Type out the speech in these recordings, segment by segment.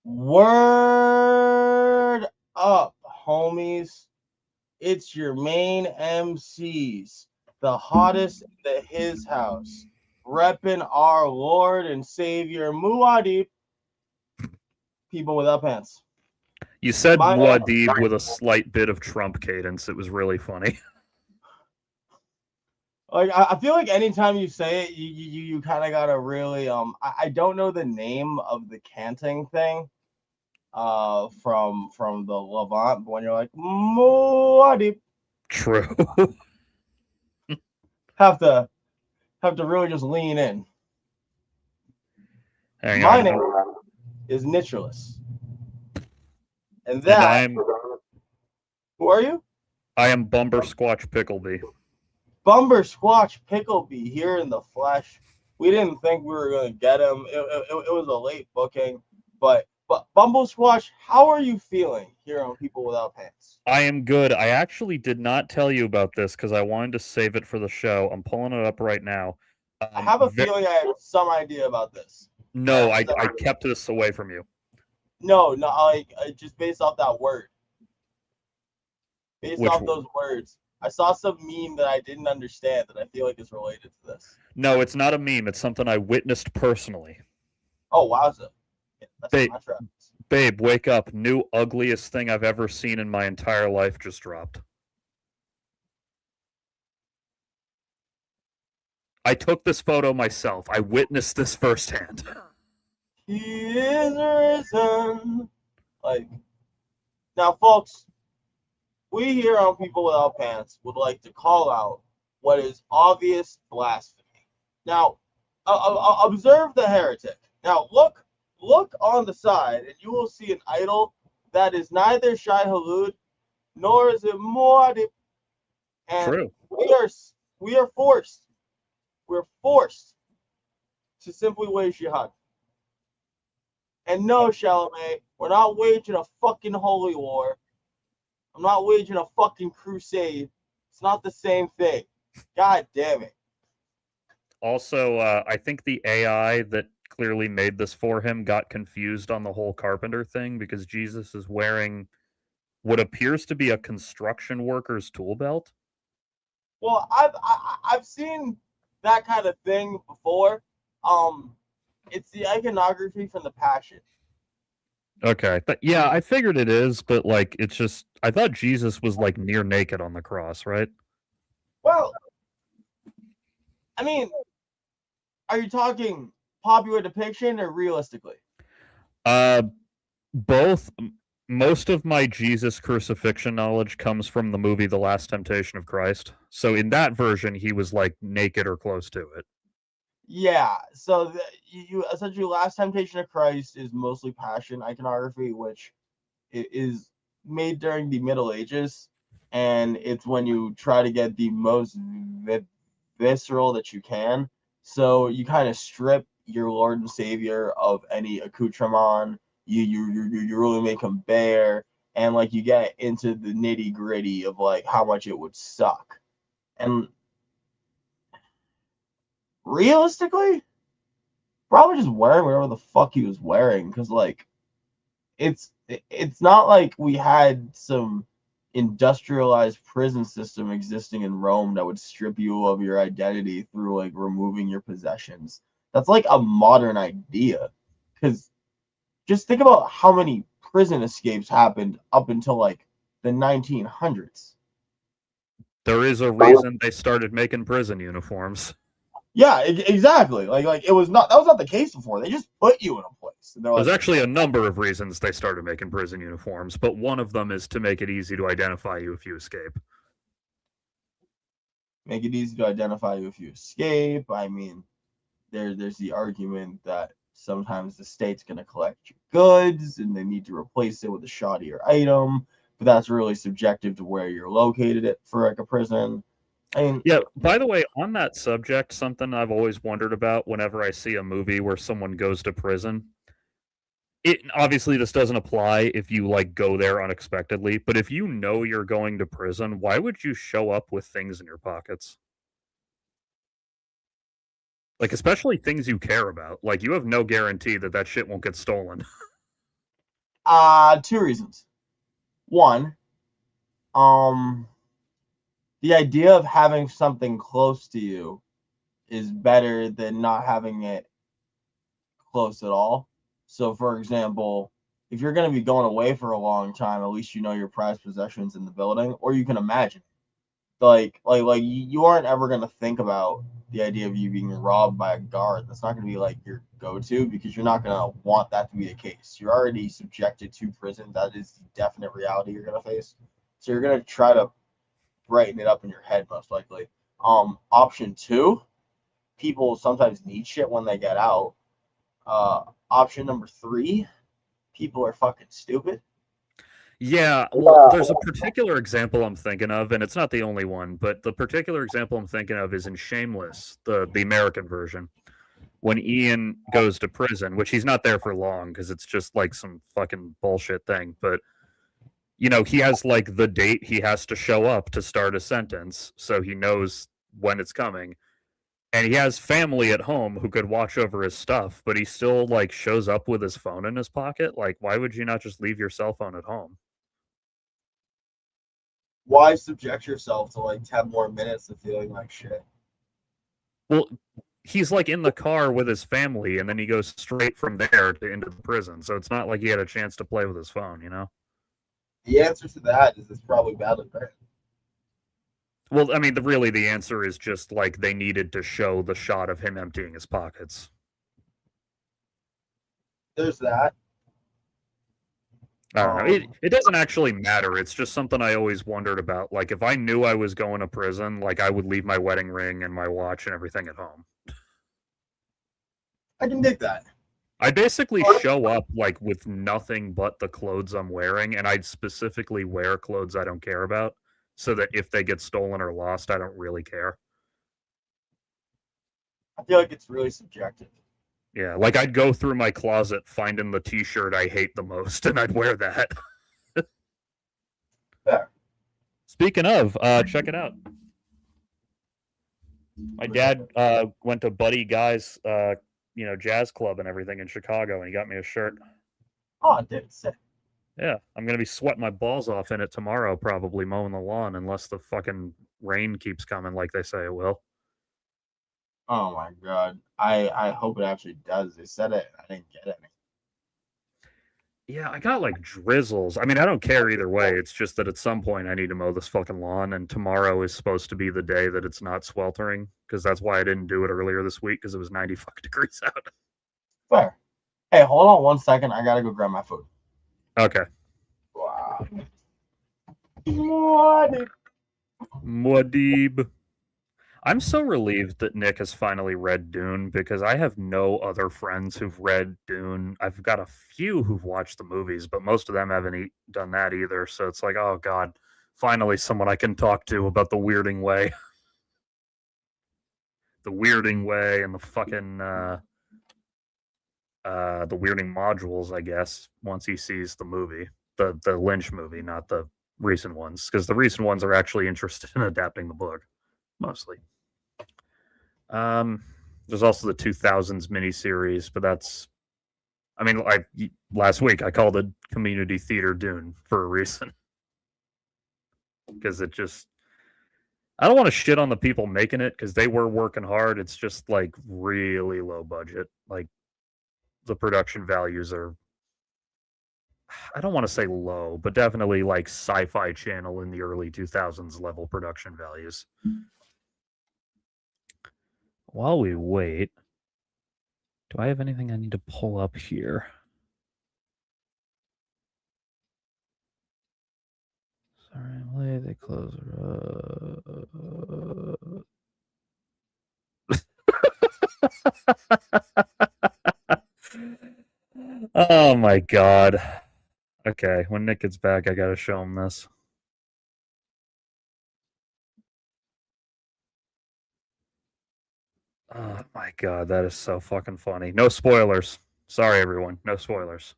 Word up, homies. It's your main MCs, the hottest in the his house, repping our Lord and Savior Muad'Dib, people without pants. You said My Muad'Dib with a slight bit of Trump cadence. It was really funny. I feel like anytime you say it, you kind of gotta really I don't know the name of the canting thing from the Levant, but when you're like Muad'Dib, True. have to have to really just lean in. Hang My on. name is Nitrolus. And And that, who are you? I am Bumber Squatch Pickleby. Bumber Squatch Pickleby here in the flesh. We didn't think we were going to get him. It was a late booking. But Bumble Squatch, how are you feeling here on People Without Pants? I am good. I actually did not tell you about this because I wanted to save it for the show. I'm pulling it up right now. I have a feeling I have some idea about this. No, I kept this away from you. No, like just based off that word. Based Which off those words. I saw some meme that I didn't understand that I feel like is related to this. No, it's not a meme. It's something I witnessed personally. Oh, wowza. Yeah, that's Babe, my trap. babe, wake up. New ugliest thing I've ever seen in my entire life just dropped. I took this photo myself. I witnessed this firsthand. He is risen. Like, now, folks, we here on People Without Pants would like to call out what is obvious blasphemy. Now, observe the heretic. Now, look on the side, and you will see an idol that is neither Shai Hulud nor is it Muad'Dib. And True. we're forced to simply wage jihad. And no, Chalamet, we're not waging a fucking holy war. I'm not waging a fucking crusade. It's not the same thing. God damn it. Also, I think the AI that clearly made this for him got confused on the whole carpenter thing because Jesus is wearing what appears to be a construction worker's tool belt. Well, I've seen that kind of thing before. It's the iconography from the Passion. Okay. Yeah, I figured it is, but like it's just I thought Jesus was like near naked on the cross, right? Well, I mean, are you talking popular depiction or realistically? Uh both most of my Jesus crucifixion knowledge comes from the movie The Last Temptation of Christ. So in that version he was like naked or close to it. Yeah. So you essentially Last Temptation of Christ is mostly Passion iconography, which is made during the Middle Ages, and it's when you try to get the most visceral that you can. So you kind of strip your Lord and Savior of any accoutrement. You really make him bare, and like you get into the nitty gritty of like how much it would suck. And realistically, probably just wearing whatever the fuck he was wearing, because like it's not like we had some industrialized prison system existing in Rome that would strip you of your identity through like removing your possessions. That's like a modern idea. Because just think about how many prison escapes happened up until like the 1900s. There is a reason they started making prison uniforms. Yeah, exactly. Like it was not that was not the case before. They just put you in a place. And they're There's like, actually a number of reasons they started making prison uniforms, but one of them is to make it easy to identify you if you escape. make it easy to identify you if you escape. I mean, there's the argument that sometimes the state's going to collect your goods and they need to replace it with a shoddier item, but that's really subjective to where you're located at for like a prison. I mean, Yeah, by the way, on that subject, something I've always wondered about whenever I see a movie where someone goes to prison. It obviously this doesn't apply if you like go there unexpectedly, but if you know you're going to prison, why would you show up with things in your pockets? Like especially things you care about. Like you have no guarantee that that shit won't get stolen. Two reasons. One, um, the idea of having something close to you is better than not having it close at all. So, for example, if you're going to be going away for a long time, at least you know your prized possessions in the building, or you can imagine. Like you aren't ever going to think about the idea of you being robbed by a guard. That's not going to be like your go-to because you're not going to want that to be the case. You're already subjected to prison. That is the definite reality you're going to face. So you're going to try to brighten it up in your head, most likely. Option two, people sometimes need shit when they get out. Option number three, people are fucking stupid. Yeah, well, there's a particular example I'm thinking of, and it's not the only one, but the particular example I'm thinking of is in Shameless, the American version, when Ian goes to prison, which he's not there for long because it's just like some fucking bullshit thing, but you know, he has like the date he has to show up to start a sentence, so he knows when it's coming. And he has family at home who could watch over his stuff, but he still like shows up with his phone in his pocket. Like, why would you not just leave your cell phone at home? Why subject yourself to like 10 more minutes of feeling like shit? Well, he's like in the car with his family, and then he goes straight from there to into the prison. So it's not like he had a chance to play with his phone, you know? The answer to that is it's probably badly written. Well, I mean, really, the answer is just like they needed to show the shot of him emptying his pockets. There's that. I don't know. It doesn't actually matter. It's just something I always wondered about. Like, if I knew I was going to prison, like I would leave my wedding ring and my watch and everything at home. I can dig that. I basically show up like with nothing but the clothes I'm wearing, and I'd specifically wear clothes I don't care about, so that if they get stolen or lost, I don't really care. I feel like it's really subjective. Yeah, like I'd go through my closet finding the T-shirt I hate the most, and I'd wear that. Fair. Speaking of, check it out. My dad went to Buddy Guy's, jazz club and everything in Chicago, and he got me a shirt. Oh, dude, sick. Yeah, I'm gonna be sweating my balls off in it tomorrow, probably mowing the lawn, unless the fucking rain keeps coming like they say it will. Oh my god. I hope it actually does. They said it. I didn't get any. Yeah, I got like drizzles. I mean, I don't care either way. It's just that at some point I need to mow this fucking lawn, and tomorrow is supposed to be the day that it's not sweltering, because that's why I didn't do it earlier this week, because it was 90 fucking degrees out. Fair. Hey, hold on 1 second. I gotta go grab my food. Okay. Wow. What? Muad'Dib. I'm so relieved that Nick has finally read Dune because I have no other friends who've read Dune. I've got a few who've watched the movies, but most of them haven't done that either. So it's like, oh god, finally someone I can talk to about the Weirding Way, the Weirding Way, and the fucking the Weirding modules. I guess once he sees the movie, the Lynch movie, not the recent ones, because the recent ones are actually interested in adapting the book mostly. There's also the 2000s miniseries, but that's, I mean, last week I called it Community Theater Dune for a reason, because it just, I don't want to shit on the people making it because they were working hard. It's just like really low budget. Like the production values are, I don't want to say low, but definitely like Sci-Fi Channel in the early 2000s level production values. While we wait, do I have anything I need to pull up here? Sorry, I'm late. They close. Oh my god. Okay, when Nick gets back, I gotta show him this. Oh my god, that is so fucking funny. No spoilers. Sorry, everyone. No spoilers.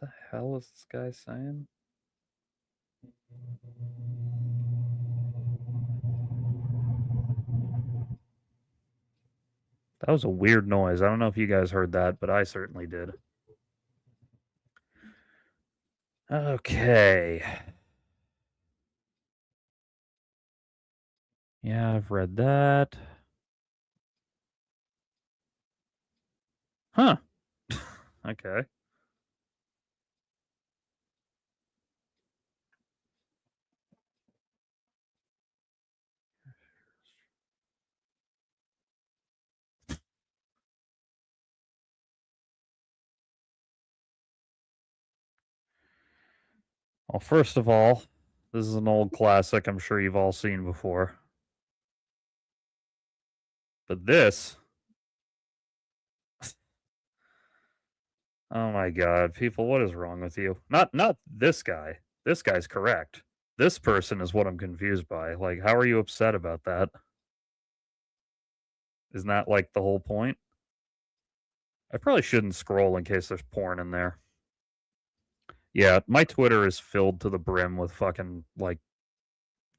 What the hell is this guy saying? That was a weird noise. I don't know if you guys heard that, but I certainly did. Okay. Yeah, I've read that. Huh. Okay. Well, first of all, this is an old classic I'm sure you've all seen before. But this. Oh my god, people, what is wrong with you? Not this guy. This guy's correct. This person is what I'm confused by. Like, how are you upset about that? Isn't that like the whole point? I probably shouldn't scroll in case there's porn in there. Yeah, my Twitter is filled to the brim with fucking like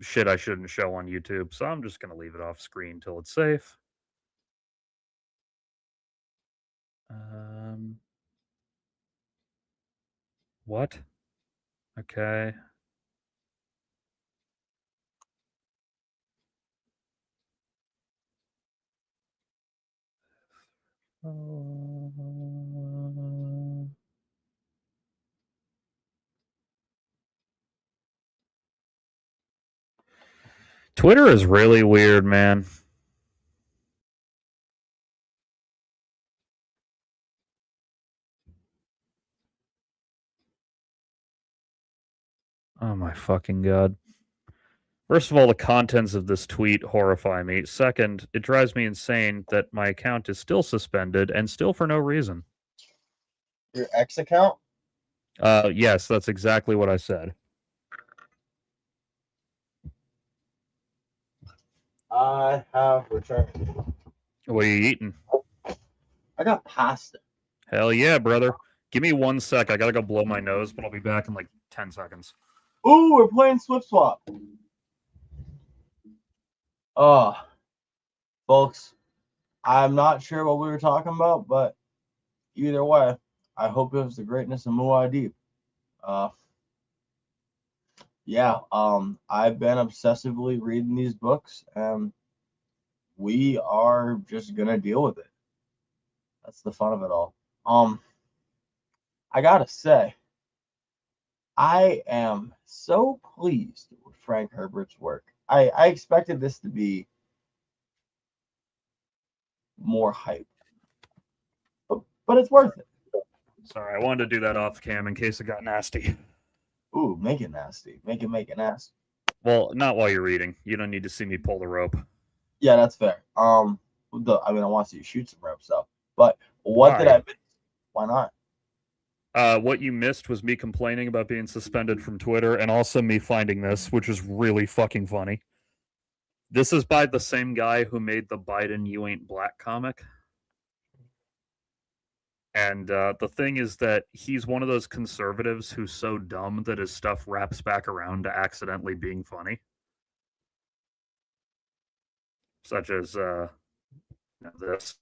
shit I shouldn't show on YouTube, so I'm just gonna leave it off screen till it's safe. What? Okay. Twitter is really weird, man. Oh my fucking god. First of all, the contents of this tweet horrify me. Second, it drives me insane that my account is still suspended and still for no reason. Your X account? Yes, that's exactly what I said. I have returned. What are you eating? I got pasta. Hell yeah, brother. Give me 1 sec. I gotta go blow my nose, but I'll be back in like 10 seconds. Ooh, we're playing Swift Swap. Oh, folks, I'm not sure what we were talking about, but either way, I hope it was the greatness of Muad'Dib. Yeah, I've been obsessively reading these books, and we are just gonna deal with it. That's the fun of it all. I gotta say, I am so pleased with Frank Herbert's work. I expected this to be more hype, but it's worth it. Sorry, I wanted to do that off cam in case it got nasty. Ooh, make it nasty. Make it nasty. Well, not while you're reading. You don't need to see me pull the rope. Yeah, that's fair. I want to see you shoot some ropes though. But what did I miss? Why not? What you missed was me complaining about being suspended from Twitter and also me finding this, which is really fucking funny. This is by the same guy who made the Biden You Ain't Black comic. And the thing is that he's one of those conservatives who's so dumb that his stuff wraps back around to accidentally being funny. Such as this.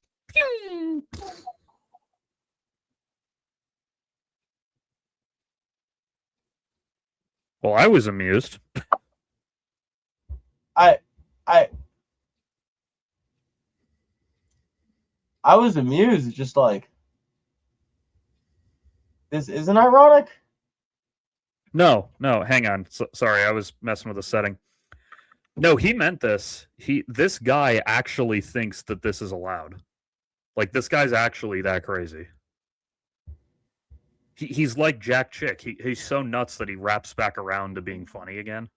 Well, I was amused. I was amused. Just like, this isn't ironic. No, hang on. Sorry, I was messing with the setting. No, he meant this. This guy actually thinks that this is allowed. Like, this guy's actually that crazy. He's like Jack Chick. He's so nuts that he wraps back around to being funny again.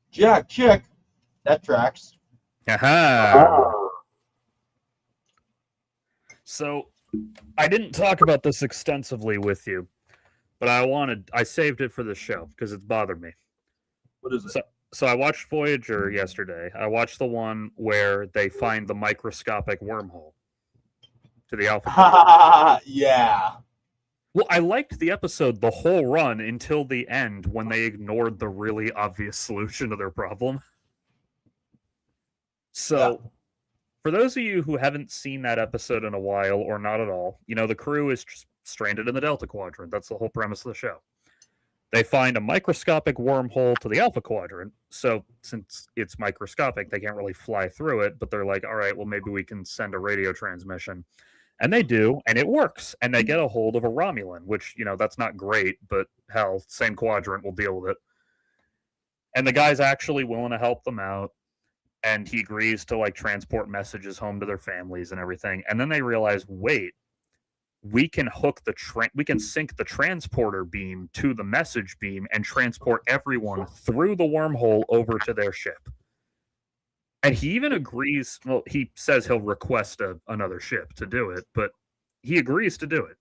Jack Chick, that tracks. Aha. So, I didn't talk about this extensively with you, but I saved it for the show because it's bothered me. What is it? So I watched Voyager yesterday. I watched the one where they find the microscopic wormhole to the Alpha. Yeah. Well, I liked the episode the whole run until the end when they ignored the really obvious solution to their problem. So, for those of you who haven't seen that episode in a while or not at all, the crew is stranded in the Delta Quadrant. That's the whole premise of the show. They find a microscopic wormhole to the Alpha Quadrant. So, since it's microscopic, they can't really fly through it, but they're like, all right, well, maybe we can send a radio transmission. And they do, and it works. And they get a hold of a Romulan, which, that's not great, but hell, same quadrant, will deal with it. And the guy's actually willing to help them out. And he agrees to transport messages home to their families and everything. And then they realize, wait, we can we can sync the transporter beam to the message beam and transport everyone through the wormhole over to their ship. And he even agrees. Well, he says he'll request another ship to do it, but he agrees to do it.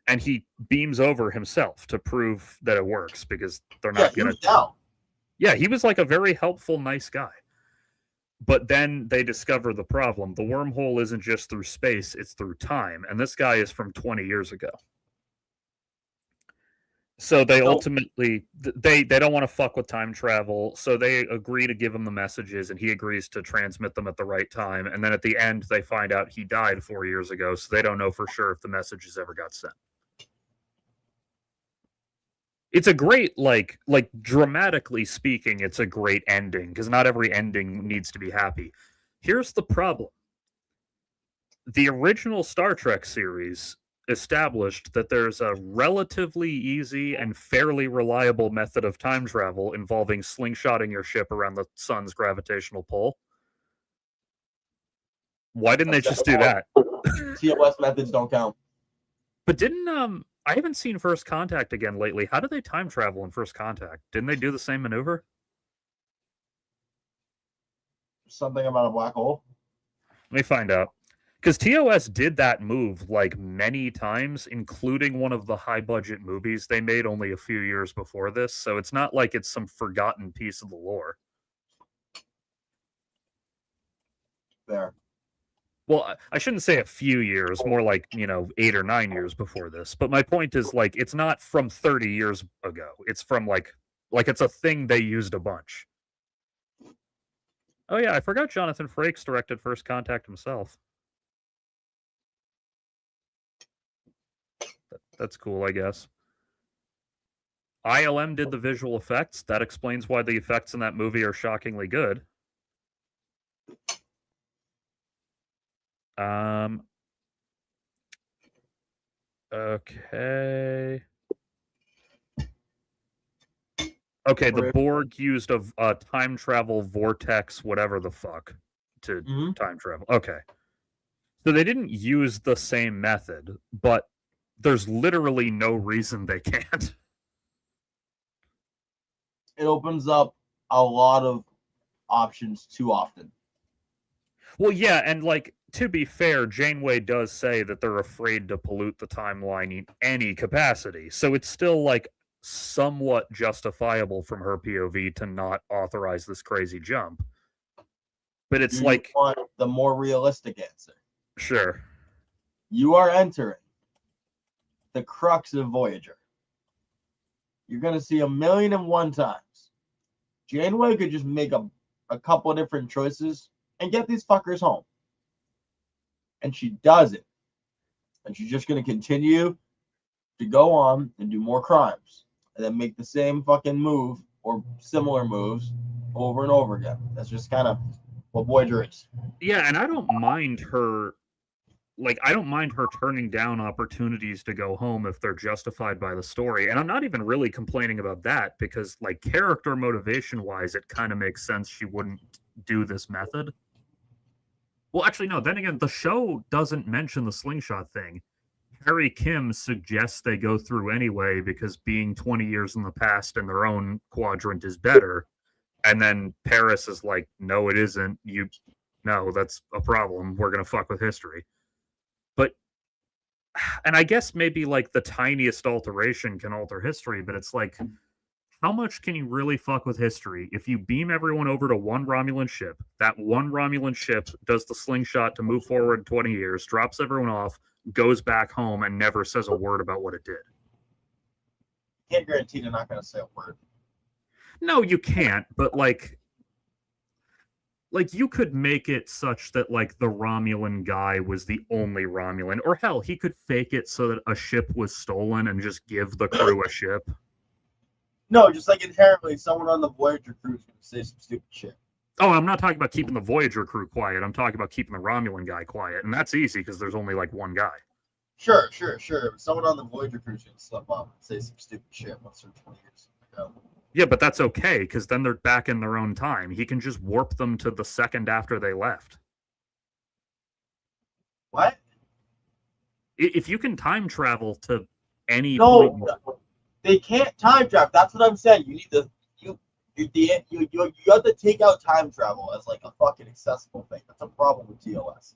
And he beams over himself to prove that it works because they're not going to. Yeah, he was like a very helpful, nice guy. But then they discover the problem. The wormhole isn't just through space, it's through time. And this guy is from 20 years ago. So they ultimately, they don't want to fuck with time travel. So they agree to give him the messages and he agrees to transmit them at the right time. And then at the end, they find out he died 4 years ago. So they don't know for sure if the messages ever got sent. It's a great, like dramatically speaking, it's a great ending because not every ending needs to be happy. Here's the problem. The original Star Trek series established that there's a relatively easy and fairly reliable method of time travel involving slingshotting your ship around the sun's gravitational pull. Why didn't they just do that? TOS methods don't count. But didn't I haven't seen First Contact again lately. How did they time travel in First Contact? Didn't they do the same maneuver? Something about a black hole? Let me find out. Because TOS did that move many times, including one of the high-budget movies they made only a few years before this. So it's not like it's some forgotten piece of the lore. There. Well, I shouldn't say a few years, more 8 or 9 years before this. But my point is, it's not from 30 years ago. It's from, it's a thing they used a bunch. Oh, yeah, I forgot Jonathan Frakes directed First Contact himself. That's cool, I guess. ILM did the visual effects. That explains why the effects in that movie are shockingly good. Okay. Okay, the Borg used a time travel vortex, whatever the fuck, to time travel. Okay. So they didn't use the same method, but there's literally no reason they can't. It opens up a lot of options too often. Well, yeah, and to be fair, Janeway does say that they're afraid to pollute the timeline in any capacity. So it's still somewhat justifiable from her POV to not authorize this crazy jump. But it's want the more realistic answer. Sure. You are entering the crux of Voyager. You're going to see 1,000,001 times. Janeway could just make a couple of different choices and get these fuckers home. And she does it. And she's just going to continue to go on and do more crimes. And then make the same fucking move or similar moves over and over again. That's just kind of what Voyager is. Yeah, and I don't mind her turning down opportunities to go home if they're justified by the story. And I'm not even really complaining about that because character motivation wise, it kind of makes sense she wouldn't do this method. Well, actually, no. Then again, the show doesn't mention the slingshot thing. Harry Kim suggests they go through anyway because being 20 years in the past in their own quadrant is better. And then Paris is like, no, it isn't. No, that's a problem. We're going to fuck with history. But, and I guess maybe the tiniest alteration can alter history, but it's how much can you really fuck with history if you beam everyone over to one Romulan ship? That one Romulan ship does the slingshot to move forward 20 years, drops everyone off, goes back home, and never says a word about what it did. Can't guarantee they're not going to say a word. No, you can't, but like you could make it such that like the Romulan guy was the only Romulan, or hell, he could fake it so that a ship was stolen and just give the crew a ship. No, just like inherently, someone on the Voyager crew is going to say some stupid shit. Oh, I'm not talking about keeping the Voyager crew quiet. I'm talking about keeping the Romulan guy quiet, and that's easy because there's only like one guy. Sure. Someone on the Voyager crew is going to slip up and say some stupid shit once or 20 years ago. Yeah, but that's okay, because then they're back in their own time. He can just warp them to the second after they left. What? If you can time travel to any No, point... they can't time travel. That's what I'm saying. You need to you have to take out time travel as like a fucking accessible thing. That's a problem with TOS.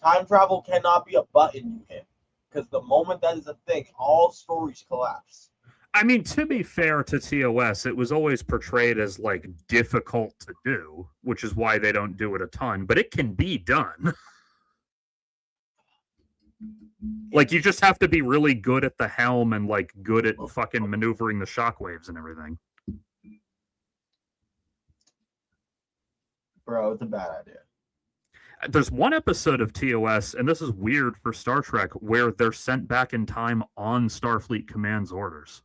Time travel cannot be a button you hit, because the moment that is a thing, all stories collapse. I mean, to be fair to TOS, it was always portrayed as like difficult to do, which is why they don't do it a ton, but it can be done. Like, you just have to be really good at the helm and like good at fucking maneuvering the shockwaves and everything. Bro, it's a bad idea. There's one episode of TOS, and this is weird for Star Trek, where they're sent back in time on Starfleet Command's orders.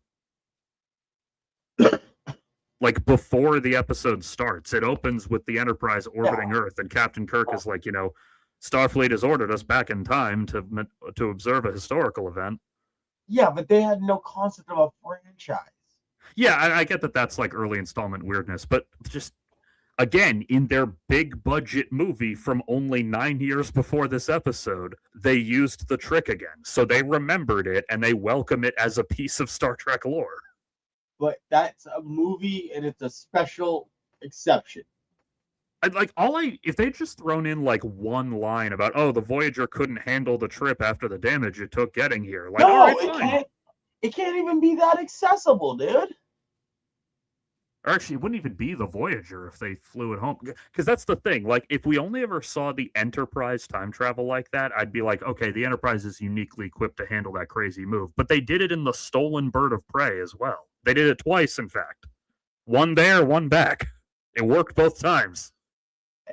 Like, before the episode starts, it opens with the Enterprise orbiting Earth, and Captain Kirk is like, Starfleet has ordered us back in time to observe a historical event. Yeah, but they had no concept of a franchise. Yeah, I get that that's like early installment weirdness, but just, again, in their big budget movie from only 9 years before this episode, they used the trick again. So they remembered it, and they welcome it as a piece of Star Trek lore. But that's a movie, and it's a special exception. If they'd just thrown in like one line about, the Voyager couldn't handle the trip after the damage it took getting here. Like, no, right, it can't even be that accessible, dude. Or actually, it wouldn't even be the Voyager if they flew it home. Because that's the thing. Like, if we only ever saw the Enterprise time travel like that, I'd be like, okay, the Enterprise is uniquely equipped to handle that crazy move. But they did it in the Stolen Bird of Prey as well. They did it twice, in fact. One there, one back. It worked both times.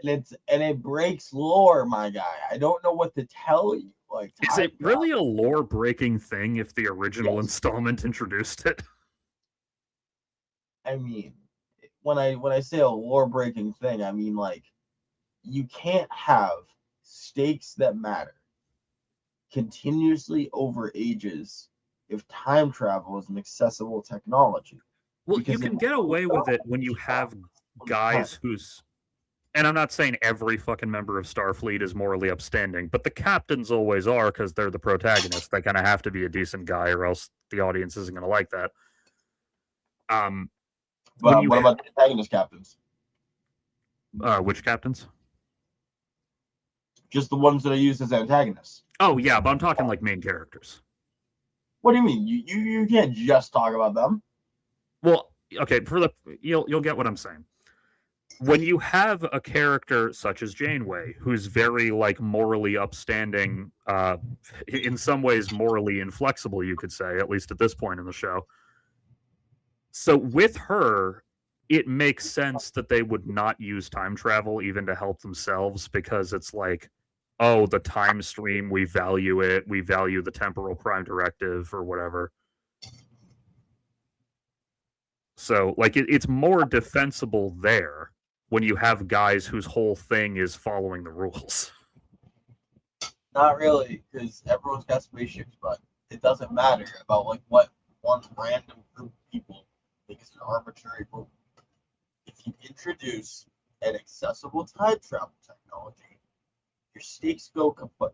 And it breaks lore, my guy. I don't know what to tell you. Like, is it really a lore-breaking thing if the original installment introduced it? I mean, when I say a lore-breaking thing, I mean, like, you can't have stakes that matter continuously over ages if time travel is an accessible technology. Well, you can get away with it when you have guys who's... And I'm not saying every fucking member of Starfleet is morally upstanding, but the captains always are, because they're the protagonists. They kind of have to be a decent guy, or else the audience isn't going to like that. But what about the antagonist captains? Which captains? Just the ones that are used as antagonists. Oh, yeah, but I'm talking like main characters. What do you mean? You can't just talk about them. Well, okay, you'll get what I'm saying. When you have a character such as Janeway, who's very like morally upstanding, in some ways morally inflexible, you could say, at least at this point in the show. So with her, it makes sense that they would not use time travel even to help themselves, because it's like, the time stream, we value it. We value the temporal prime directive or whatever. So like it's more defensible there when you have guys whose whole thing is following the rules. Not really, because everyone's got spaceships, but it doesn't matter about like what one random group of people think is an arbitrary rule. If you introduce an accessible time travel technology, your stakes go kaput.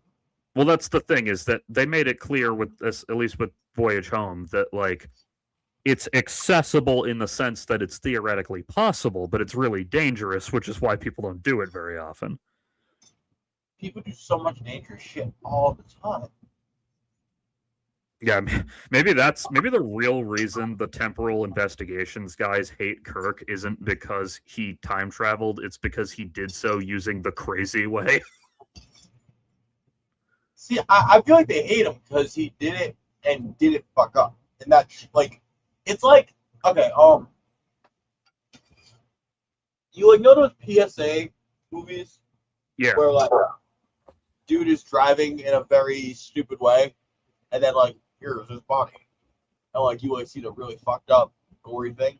Well, that's the thing, is that they made it clear with this, at least with Voyage Home, that like it's accessible in the sense that it's theoretically possible, but it's really dangerous, which is why people don't do it very often. People do so much dangerous shit all the time. Yeah, maybe the real reason the temporal investigations guys hate Kirk isn't because he time traveled, it's because he did so using the crazy way. See, I feel like they hate him because he did it and didn't fuck up, and that's like, it's like, okay, you like know those PSA movies Yeah. where like dude is driving in a very stupid way, and then like here's his body, and like you like see the really fucked up gory thing.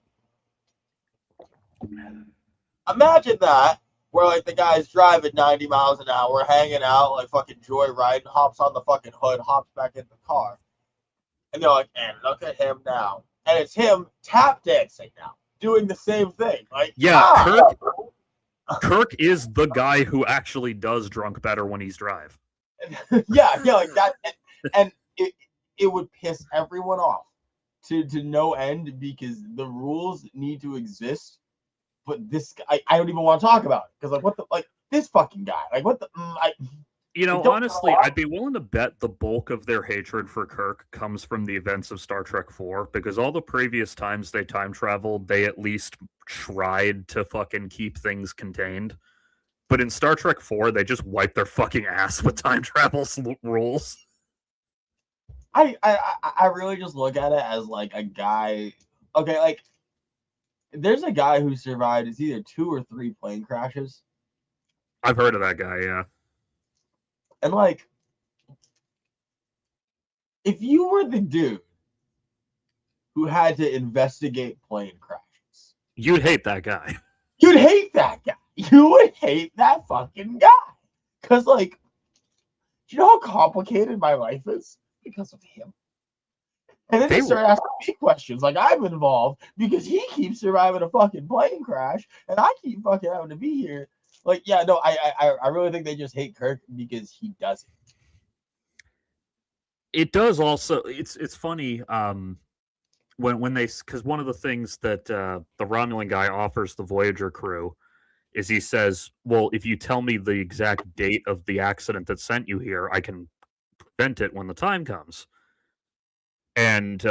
Imagine that, where like the guy's driving 90 miles an hour, hanging out, like fucking joyriding, hops on the fucking hood, hops back in the car. And they're like, and look at him now. And it's him tap dancing now, doing the same thing. Like, Yeah, Kirk is the guy who actually does drunk better when he's drive. yeah, like that. And it would piss everyone off to no end because the rules need to exist. But this guy, I don't even want to talk about it because, like, what the, like, this fucking guy, like, what the, honestly, I'd be willing to bet the bulk of their hatred for Kirk comes from the events of Star Trek 4, because all the previous times they time traveled, they at least tried to fucking keep things contained. But in Star Trek 4, they just wipe their fucking ass with time travel rules. I really just look at it as, like, a guy, okay, like, there's a guy who survived, it's either 2 or 3 plane crashes. I've heard of that guy, yeah. And, like, if you were the dude who had to investigate plane crashes, you'd hate that guy. You'd hate that guy. You would hate that fucking guy. Because, like, do you know how complicated my life is? Because of him. And then they start asking me questions like I'm involved because he keeps surviving a fucking plane crash and I keep fucking having to be here. Like, yeah, no, I really think they just hate Kirk because he does it. It does also. It's funny when they, because one of the things that the Romulan guy offers the Voyager crew is he says, well, if you tell me the exact date of the accident that sent you here, I can prevent it when the time comes. And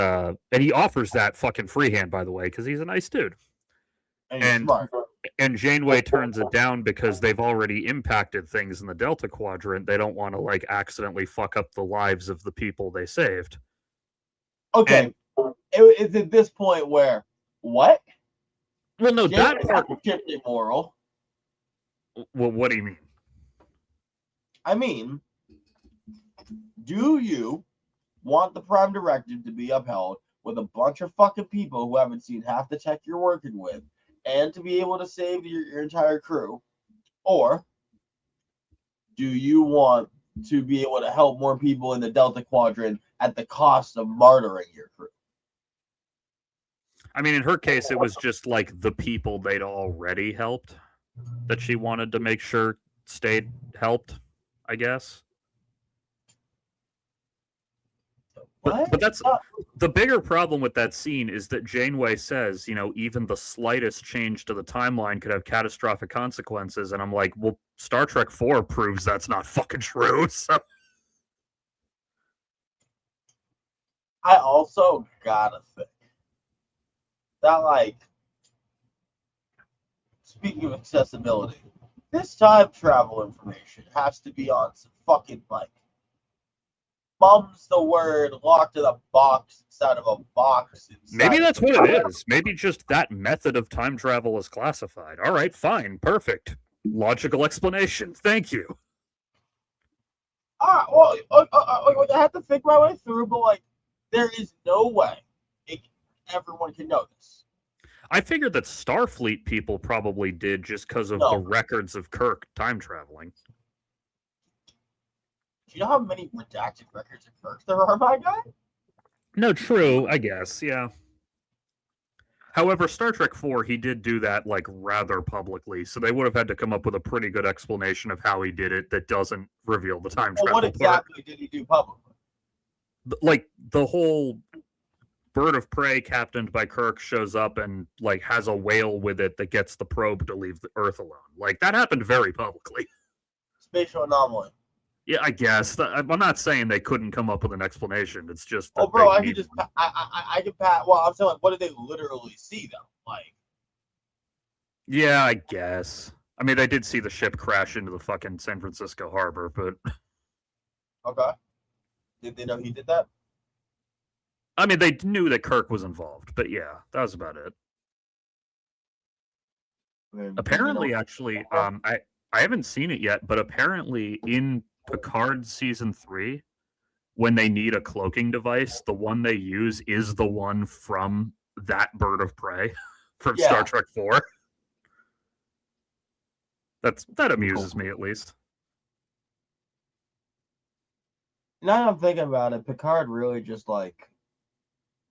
he offers that fucking freehand, by the way, because he's a nice dude. And Janeway turns it down because they've already impacted things in the Delta Quadrant. They don't want to like accidentally fuck up the lives of the people they saved. Okay, it's at this point where what? Well, no, that part immoral. Well, what do you mean? I mean, do you want the Prime Directive to be upheld with a bunch of fucking people who haven't seen half the tech you're working with and to be able to save your entire crew? Or do you want to be able to help more people in the Delta Quadrant at the cost of martyring your crew? I mean, in her case, it was just like the people they'd already helped that she wanted to make sure stayed helped, I guess. But that's the bigger problem with that scene is that Janeway says, even the slightest change to the timeline could have catastrophic consequences. And I'm like, well, Star Trek 4 proves that's not fucking true. So I also gotta think that, like, speaking of accessibility, this time travel information has to be on some fucking, like, mum's the word locked in a box inside of a box. Maybe that's what it is. Maybe just that method of time travel is classified. All right, fine, perfect. Logical explanation. Thank you. Well, I have to think my way through, but like, there is no way everyone can know this. I figured that Starfleet people probably did just because of the records of Kirk time traveling. Do you know how many redacted records of Kirk there are, my guy? No, true, I guess, yeah. However, Star Trek 4, he did do that, like, rather publicly, so they would have had to come up with a pretty good explanation of how he did it that doesn't reveal the time travel part. What exactly did he do publicly? Like, the whole bird of prey captained by Kirk shows up and, like, has a whale with it that gets the probe to leave the Earth alone. Like, that happened very publicly. Spatial anomaly. Yeah, I guess. I'm not saying they couldn't come up with an explanation. It's just that bro, I can just I can pat. Well, I'm saying, like, what did they literally see though? Like, yeah, I guess. I mean, they did see the ship crash into the fucking San Francisco harbor, but Okay. Did they know he did that? I mean, they knew that Kirk was involved, but yeah, that was about it. I mean, did they know? Apparently, actually, I haven't seen it yet, but apparently in Picard season 3, when they need a cloaking device, the one they use is the one from that bird of prey from Star Yeah. Trek 4. That amuses me at least. Now that I'm thinking about it, Picard really just like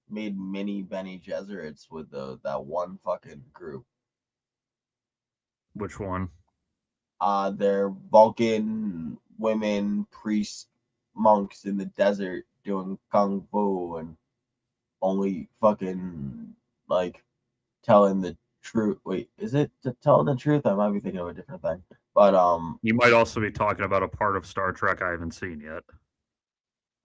made mini Benny Gesserits with that one fucking group. Which one? They're Vulcan women, priests, monks in the desert doing kung fu and only fucking like telling the truth. Wait, is it telling the truth? I might be thinking of a different thing. But You might also be talking about a part of Star Trek I haven't seen yet.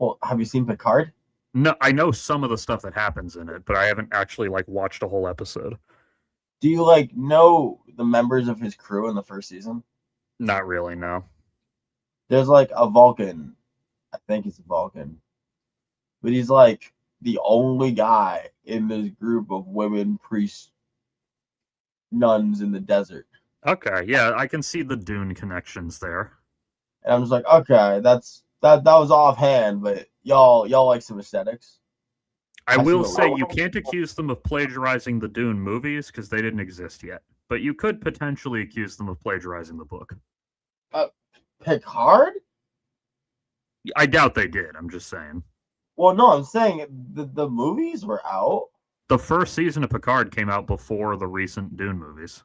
well, have you seen Picard? No, I know some of the stuff that happens in it, but I haven't actually like watched a whole episode. Do you like know the members of his crew in the first season? Not really, no. There's like a Vulcan. I think he's a Vulcan. But he's like the only guy in this group of women priests nuns in the desert. Okay, yeah, I can see the Dune connections there. And I'm just like, okay, that was offhand, but y'all like some aesthetics. I will say you can't accuse them of plagiarizing the Dune movies because they didn't exist yet. But you could potentially accuse them of plagiarizing the book. Picard? I doubt they did. I'm just saying. Well, no, I'm saying the movies were out. The first season of Picard came out before the recent Dune movies.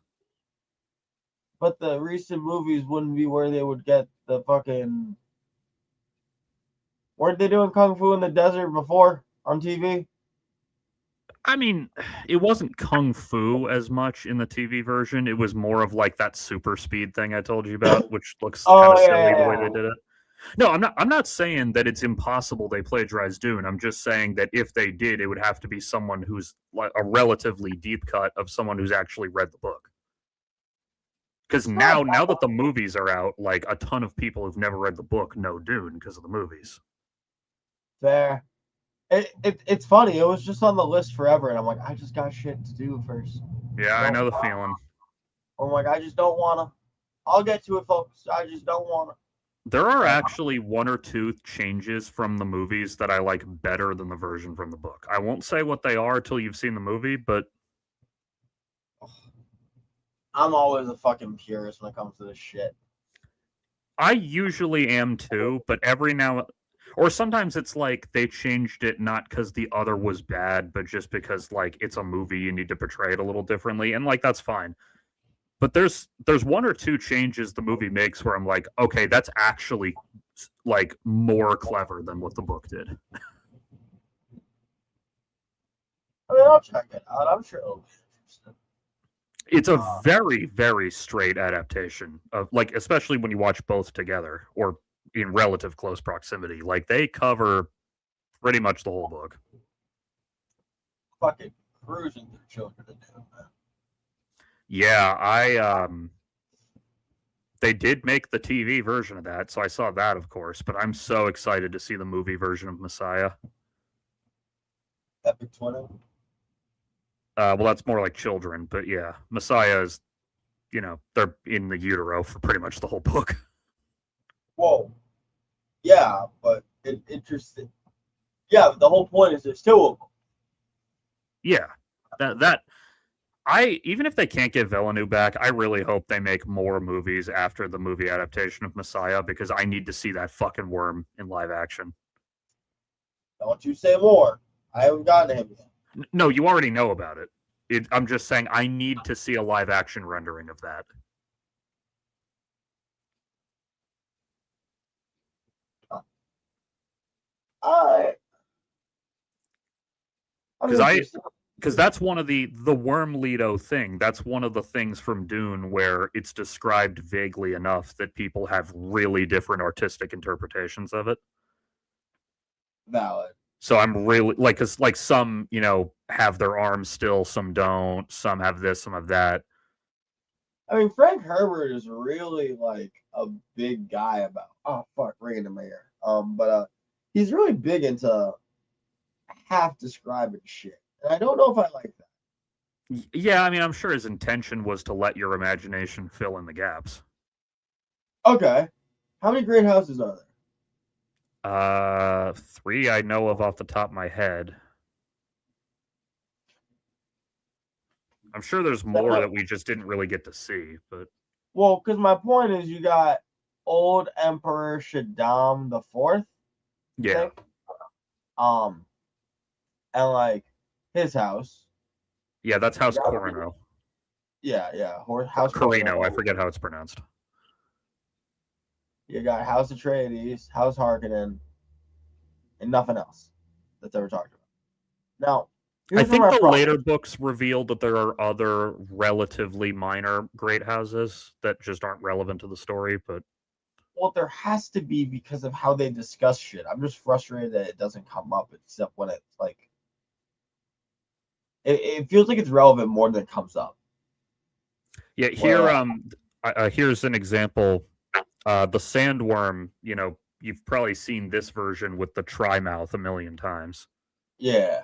But the recent movies wouldn't be where they would get the fucking. Weren't they doing kung fu in the desert before on TV? I mean, it wasn't kung fu as much in the TV version. It was more of like that super speed thing I told you about, which looks kind of silly the way they did it. No, I'm not saying that it's impossible they plagiarized Dune. I'm just saying that if they did, it would have to be someone who's like a relatively deep cut of someone who's actually read the book. Because now that the movies are out, like a ton of people who've never read the book know Dune because of the movies. Fair. It's funny. It was just on the list forever, and I'm like, I just got shit to do first. Yeah, I know the feeling. I'm like, I just don't wanna. I'll get to it, folks. I just don't wanna. There are actually one or two changes from the movies that I like better than the version from the book. I won't say what they are till you've seen the movie, but I'm always a fucking purist when it comes to this shit. I usually am too, but every now or sometimes it's like they changed it not because the other was bad, but just because like it's a movie, you need to portray it a little differently, and like that's fine. But there's one or two changes the movie makes where I'm like, okay, that's actually like more clever than what the book did. I mean, I'll check it out. I'm sure it'll be interesting. It's a very, very straight adaptation of like, especially when you watch both together or in relative close proximity. Like they cover pretty much the whole book. Fucking cruising through Children of Dune, man. Yeah, they did make the TV version of that, so I saw that, of course. But I'm so excited to see the movie version of Messiah. Epic Twin. Well, that's more like children, but yeah, Messiah is, they're in the utero for pretty much the whole book. Whoa. Yeah, but interesting. Yeah, but the whole point is there's two of them. Yeah, even if they can't get Villeneuve back, I really hope they make more movies after the movie adaptation of Messiah because I need to see that fucking worm in live action. Don't you say more. I haven't gotten to him yet. No, you already know about it. I'm just saying I need to see a live action rendering of that. Because that's one of the worm Leto thing. That's one of the things from Dune where it's described vaguely enough that people have really different artistic interpretations of it. Valid. So I'm really like, because like some, have their arms still, some don't, some have this, some have that. I mean, Frank Herbert is really like a big guy about. Oh fuck, ringing in my ear. But he's really big into half describing shit, and I don't know if I like that. Yeah, I mean, I'm sure his intention was to let your imagination fill in the gaps. Okay, how many great houses are there? 3 I know of off the top of my head. I'm sure there's more that we just didn't really get to see, but well, because my point is, you got old Emperor Shaddam the Fourth, yeah, and like his house. yeah, that's House Corino. Yeah, House Carino. I forget how it's pronounced. You got House Atreides, House Harkonnen, and nothing else that's ever talked about. Now, I think the later books revealed that there are other relatively minor great houses that just aren't relevant to the story, but well, there has to be because of how they discuss shit. I'm just frustrated that it doesn't come up except when it's like it feels like it's relevant more than it comes up. Yeah, here here's an example. The sandworm, you've probably seen this version with the Trimouth a million times. Yeah.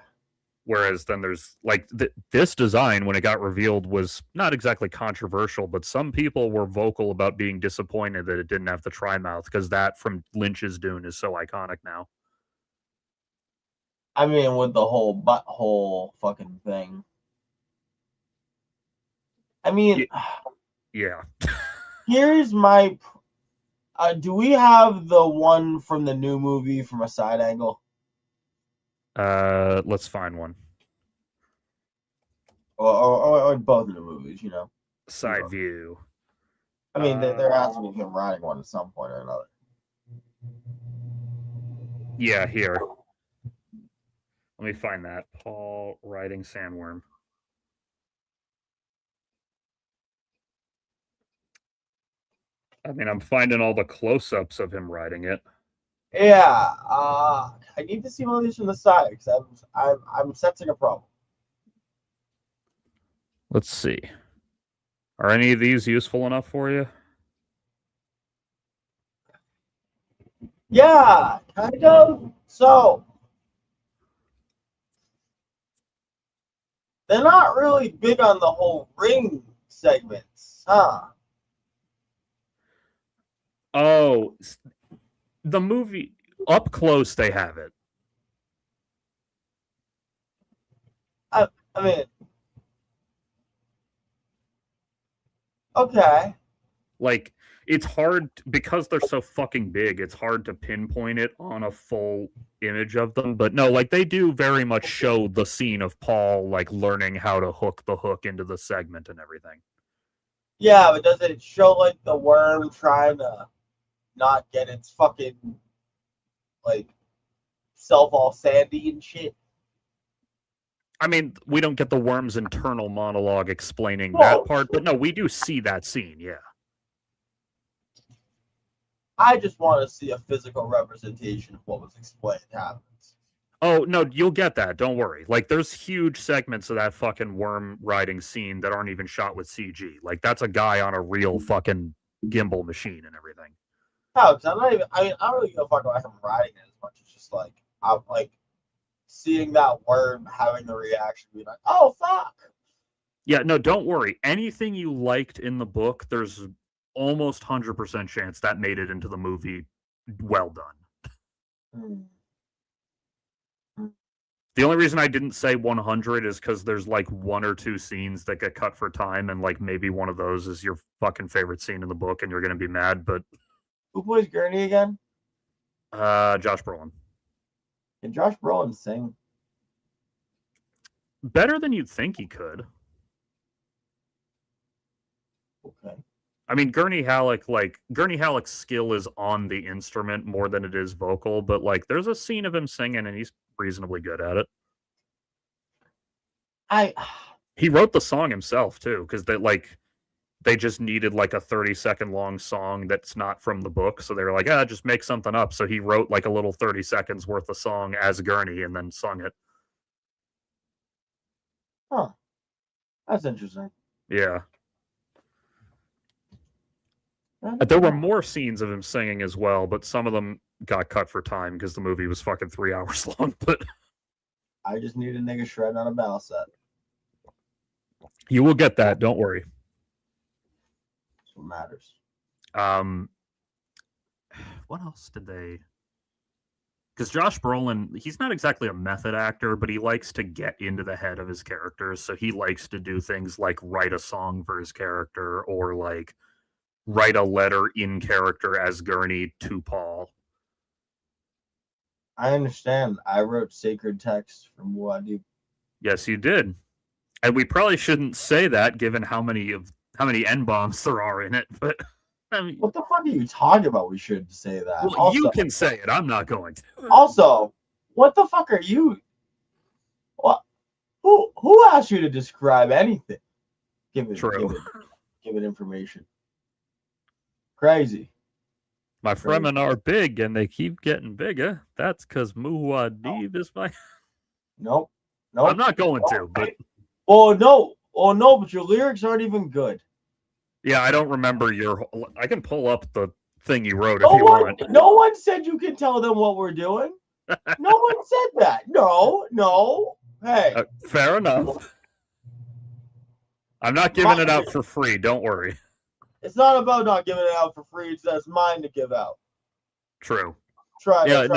Whereas then there's like this design when it got revealed was not exactly controversial, but some people were vocal about being disappointed that it didn't have the Trimouth because that from Lynch's Dune is so iconic now. I mean, with the whole butthole fucking thing. I mean, yeah. Here's my. Do we have the one from the new movie from a side angle? Let's find one. Or both of the movies, Side view. I mean, there has to be him riding one at some point or another. Yeah, here. Let me find that. Paul riding sandworm. I mean, I'm finding all the close-ups of him riding it. Yeah, I need to see one of these from the side because I'm sensing a problem. Let's see. Are any of these useful enough for you? Yeah, kind of. So they're not really big on the whole ring segments, huh? Oh, the movie up close they have it. I mean, okay. Like, it's hard because they're so fucking big. It's hard to pinpoint it on a full image of them. But no, like they do very much show the scene of Paul like learning how to hook the hook into the segment and everything. Yeah, but does it show like the worm trying to not get its fucking like self all sandy and shit? I mean, we don't get the worm's internal monologue explaining that part, but no, we do see that scene, yeah. I just want to see a physical representation of what was explained happens. Oh, no, you'll get that. Don't worry. Like, there's huge segments of that fucking worm riding scene that aren't even shot with CG. Like, that's a guy on a real fucking gimbal machine and everything. No, because I don't really give a fuck about him riding it as much. It's just like, I'm like, seeing that worm having the reaction, being like, oh, fuck. Yeah, no, don't worry. Anything you liked in the book, there's almost 100% chance that made it into the movie well done. The only reason I didn't say 100 is because there's like 1 or 2 scenes that get cut for time, and like maybe one of those is your fucking favorite scene in the book, and you're gonna be mad. But who plays Gurney again? Josh Brolin. Can Josh Brolin sing? Better than you'd think he could. Okay. I mean, Gurney Halleck's skill is on the instrument more than it is vocal, but like there's a scene of him singing and he's reasonably good at it. He wrote the song himself too, because they just needed like a 30-second long song that's not from the book, so they were like, just make something up. So he wrote like a little 30 seconds worth of song as Gurney and then sung it. Huh. That's interesting. Yeah. There were more scenes of him singing as well, but some of them got cut for time because the movie was fucking 3 hours long. But I just need a nigga shredding on a battle set. you will get that. Don't worry. That's what matters. What else did they? Because Josh Brolin, he's not exactly a method actor, but he likes to get into the head of his characters. So he likes to do things like write a song for his character, or like write a letter in character as Gurney to Paul. I understand. I wrote sacred text for Muad'Dib. Yes, you did. And we probably shouldn't say that, given how many N-bombs there are in it. But I mean, what the fuck are you talking about? We shouldn't say that. Well, also, you can say it. I'm not going to. Also, what the fuck are you? What? Who asked you to describe anything? Give it information. Crazy. My fremen are big, and they keep getting bigger. That's because Muad'Dib is my. Nope. I'm not going to. But no, but your lyrics aren't even good. Yeah, I don't remember your. I can pull up the thing you wrote if you want. No one said you can tell them what we're doing. No one said that. No. Hey. Fair enough. I'm not giving it out for free. Don't worry. It's not about not giving it out for free. It's that's mine to give out. True. Try to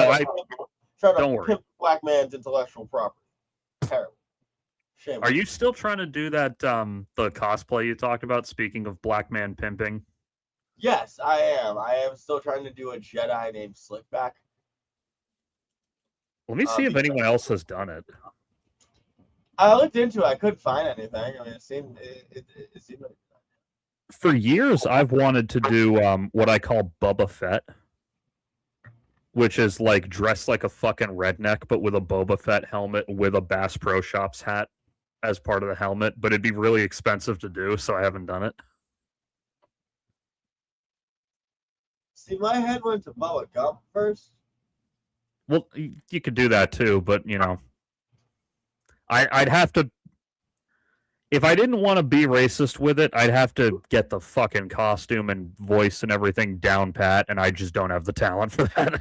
don't pimp black man's intellectual property. Terrible. Shame. Are you still trying to do that? The cosplay you talked about. Speaking of black man pimping. Yes, I am. I am still trying to do a Jedi named Slickback. Let me see if anyone else has done it. I looked into it. I couldn't find anything. I mean, it seemed like... For years, I've wanted to do what I call Boba Fett, which is like dressed like a fucking redneck, but with a Boba Fett helmet with a Bass Pro Shops hat as part of the helmet. But it'd be really expensive to do, so I haven't done it. See, my head went to Bubba Gump first. Well, you could do that too, but you know, I'd have to. If I didn't want to be racist with it, I'd have to get the fucking costume and voice and everything down pat, and I just don't have the talent for that.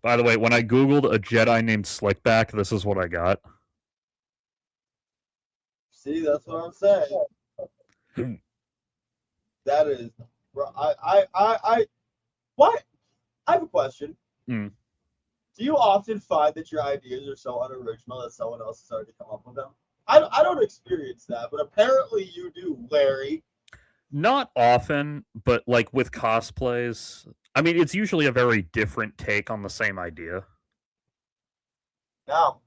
By the way, when I Googled a Jedi named Slickback, this is what I got. See, that's what I'm saying. That is... What? I have a question. Do you often find that your ideas are so unoriginal that someone else has started to come up with them? I don't experience that, but apparently you do, Larry. Not often, but like with cosplays, I mean, it's usually a very different take on the same idea. No.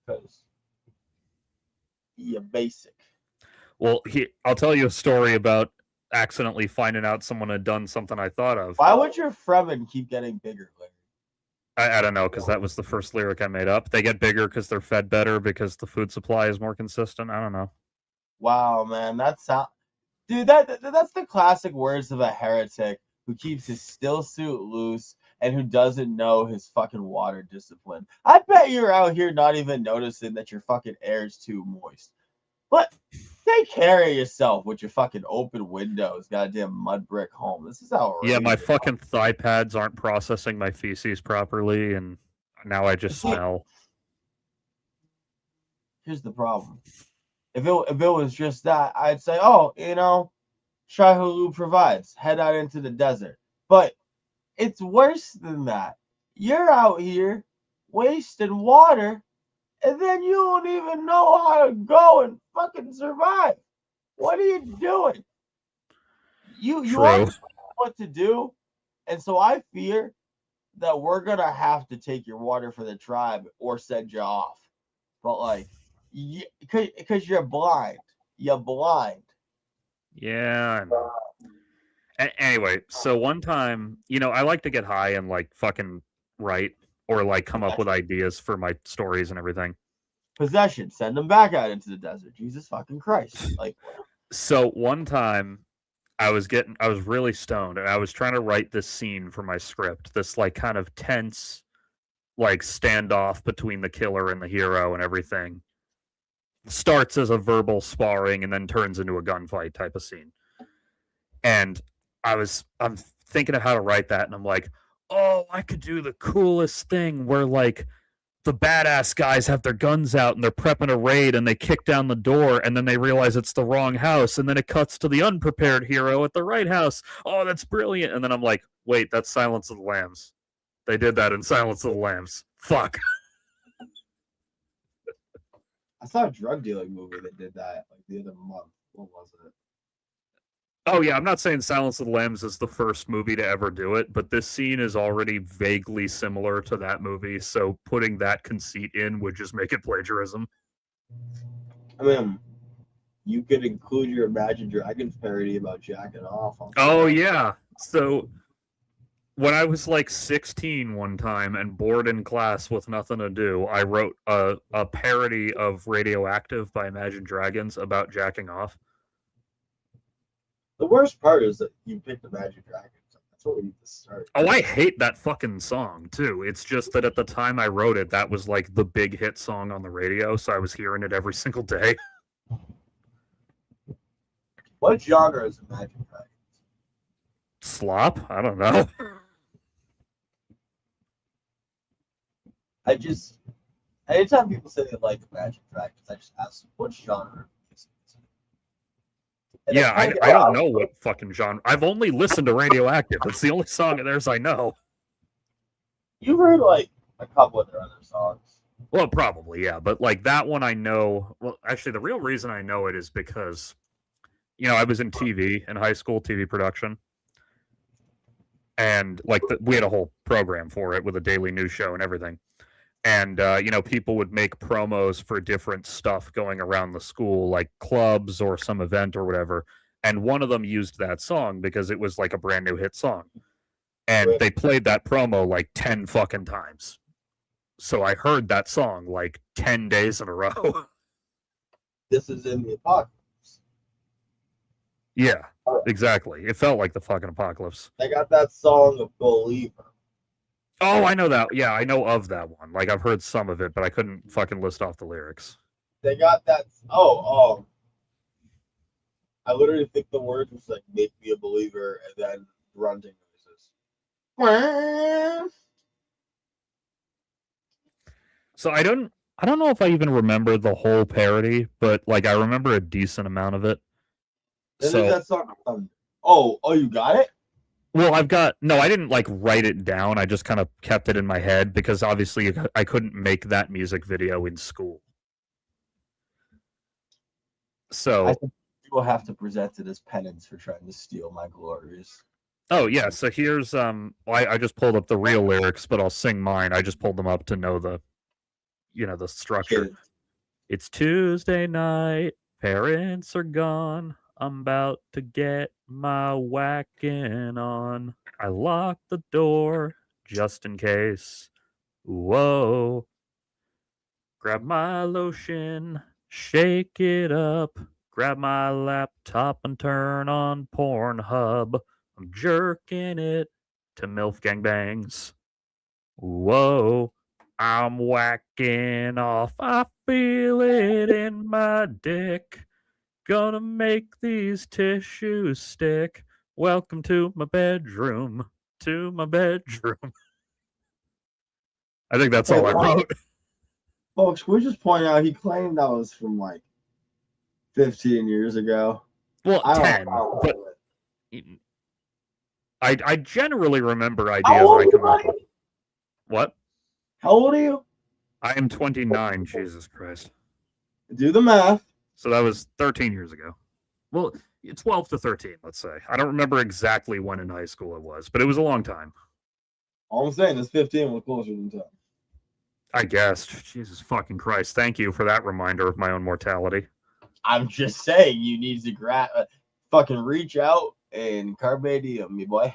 Because you're basic. Well, I'll tell you a story about accidentally finding out someone had done something I thought of. Why would your Fremen keep getting bigger, Larry? I don't know, because that was the first lyric I made up. They get bigger because they're fed better because the food supply is more consistent. I don't know. Wow, man, that's the classic words of a heretic who keeps his still suit loose and who doesn't know his fucking water discipline. I bet you're out here not even noticing that your fucking air is too moist. But take care of yourself with your fucking open windows, goddamn mud brick home. This is outrageous. Yeah, my fucking thigh pads aren't processing my feces properly, and now I just smell. Here's the problem. If it was just that, I'd say, oh, you know, Shai-Hulud provides. Head out into the desert. But it's worse than that. You're out here wasting water, and then you don't even know how to go and fucking survive. What are you doing? You understand what to do, and so I fear that we're gonna have to take your water for the tribe or send you off. But like, because you're blind. You're blind. Yeah, I know. Anyway, so one time, you know, I like to get high and like fucking write or like come up with ideas for my stories and everything. Possession, send them back out into the desert. Jesus fucking Christ. Like, so one time I was really stoned and I was trying to write this scene for my script, this like kind of tense like standoff between the killer and the hero and everything. starts as a verbal sparring and then turns into a gunfight type of scene. And I'm thinking of how to write that, and I'm like, oh, I could do the coolest thing where like the badass guys have their guns out and they're prepping a raid and they kick down the door and then they realize it's the wrong house and then it cuts to the unprepared hero at the right house. Oh, that's brilliant. And then I'm like, wait, that's Silence of the Lambs. They did that in Silence of the Lambs. Fuck. I saw a drug dealing movie that did that like the other month. What was it? Oh yeah, I'm not saying Silence of the Lambs is the first movie to ever do it, but this scene is already vaguely similar to that movie, so putting that conceit in would just make it plagiarism. I mean, you could include your Imagine Dragons parody about jacking off. Oh yeah. So when I was like 16 one time and bored in class with nothing to do, I wrote a parody of Radioactive by Imagine Dragons about jacking off. The worst part is that you picked Imagine Dragons. That's what we need to start. Oh, I hate that fucking song too. It's just that at the time I wrote it, that was like the big hit song on the radio, so I was hearing it every single day. What genre is Imagine Dragons? Slop? I don't know. Anytime people say they like Imagine Dragons, I just ask, what genre is it? Yeah, I don't know what fucking genre. I've only listened to Radioactive. It's the only song of theirs I know. You've heard like a couple of their other songs. Well, probably, yeah. But like that one I know. Well, actually, the real reason I know it is because, I was in TV in high school, TV production. And like we had a whole program for it with a daily news show and everything. And, people would make promos for different stuff going around the school, like clubs or some event or whatever. And one of them used that song because it was like a brand new hit song. And they played that promo like 10 fucking times. So I heard that song like 10 days in a row. This is in the apocalypse. Yeah, exactly. It felt like the fucking apocalypse. They got that song of Believer. Oh, I know that. Yeah, I know of that one. Like, I've heard some of it, but I couldn't fucking list off the lyrics. They got that. I literally think the words was like, make me a believer, and then grunting noises. So I don't know if I even remember the whole parody, but like I remember a decent amount of it. So that song. Oh, you got it? Well, I didn't like write it down. I just kind of kept it in my head because obviously I couldn't make that music video in school. So I think you will have to present it as penance for trying to steal my glories. Oh yeah, so here's I just pulled up the real lyrics, but I'll sing mine. I just pulled them up to know the the structure. Kids. It's Tuesday night, parents are gone. I'm about to get my whacking on. I locked the door just in case. Whoa. Grab my lotion, shake it up. Grab my laptop and turn on Pornhub. I'm jerking it to MILF gangbangs. Whoa. I'm whacking off. I feel it in my dick. Gonna make these tissues stick. Welcome to my bedroom. To my bedroom. I think that's all I wrote. Folks, can we just point out he claimed that was from like 15 years ago? Well, 10. But I generally remember ideas I come up with. What? How old are you? I am 29. Jesus Christ. Do the math. So that was 13 years ago. Well, 12 to 13, let's say. I don't remember exactly when in high school it was, but it was a long time. All I'm saying is 15 was closer than 10. I guess. Jesus fucking Christ. Thank you for that reminder of my own mortality. I'm just saying you need to fucking reach out and carpe diem, me boy.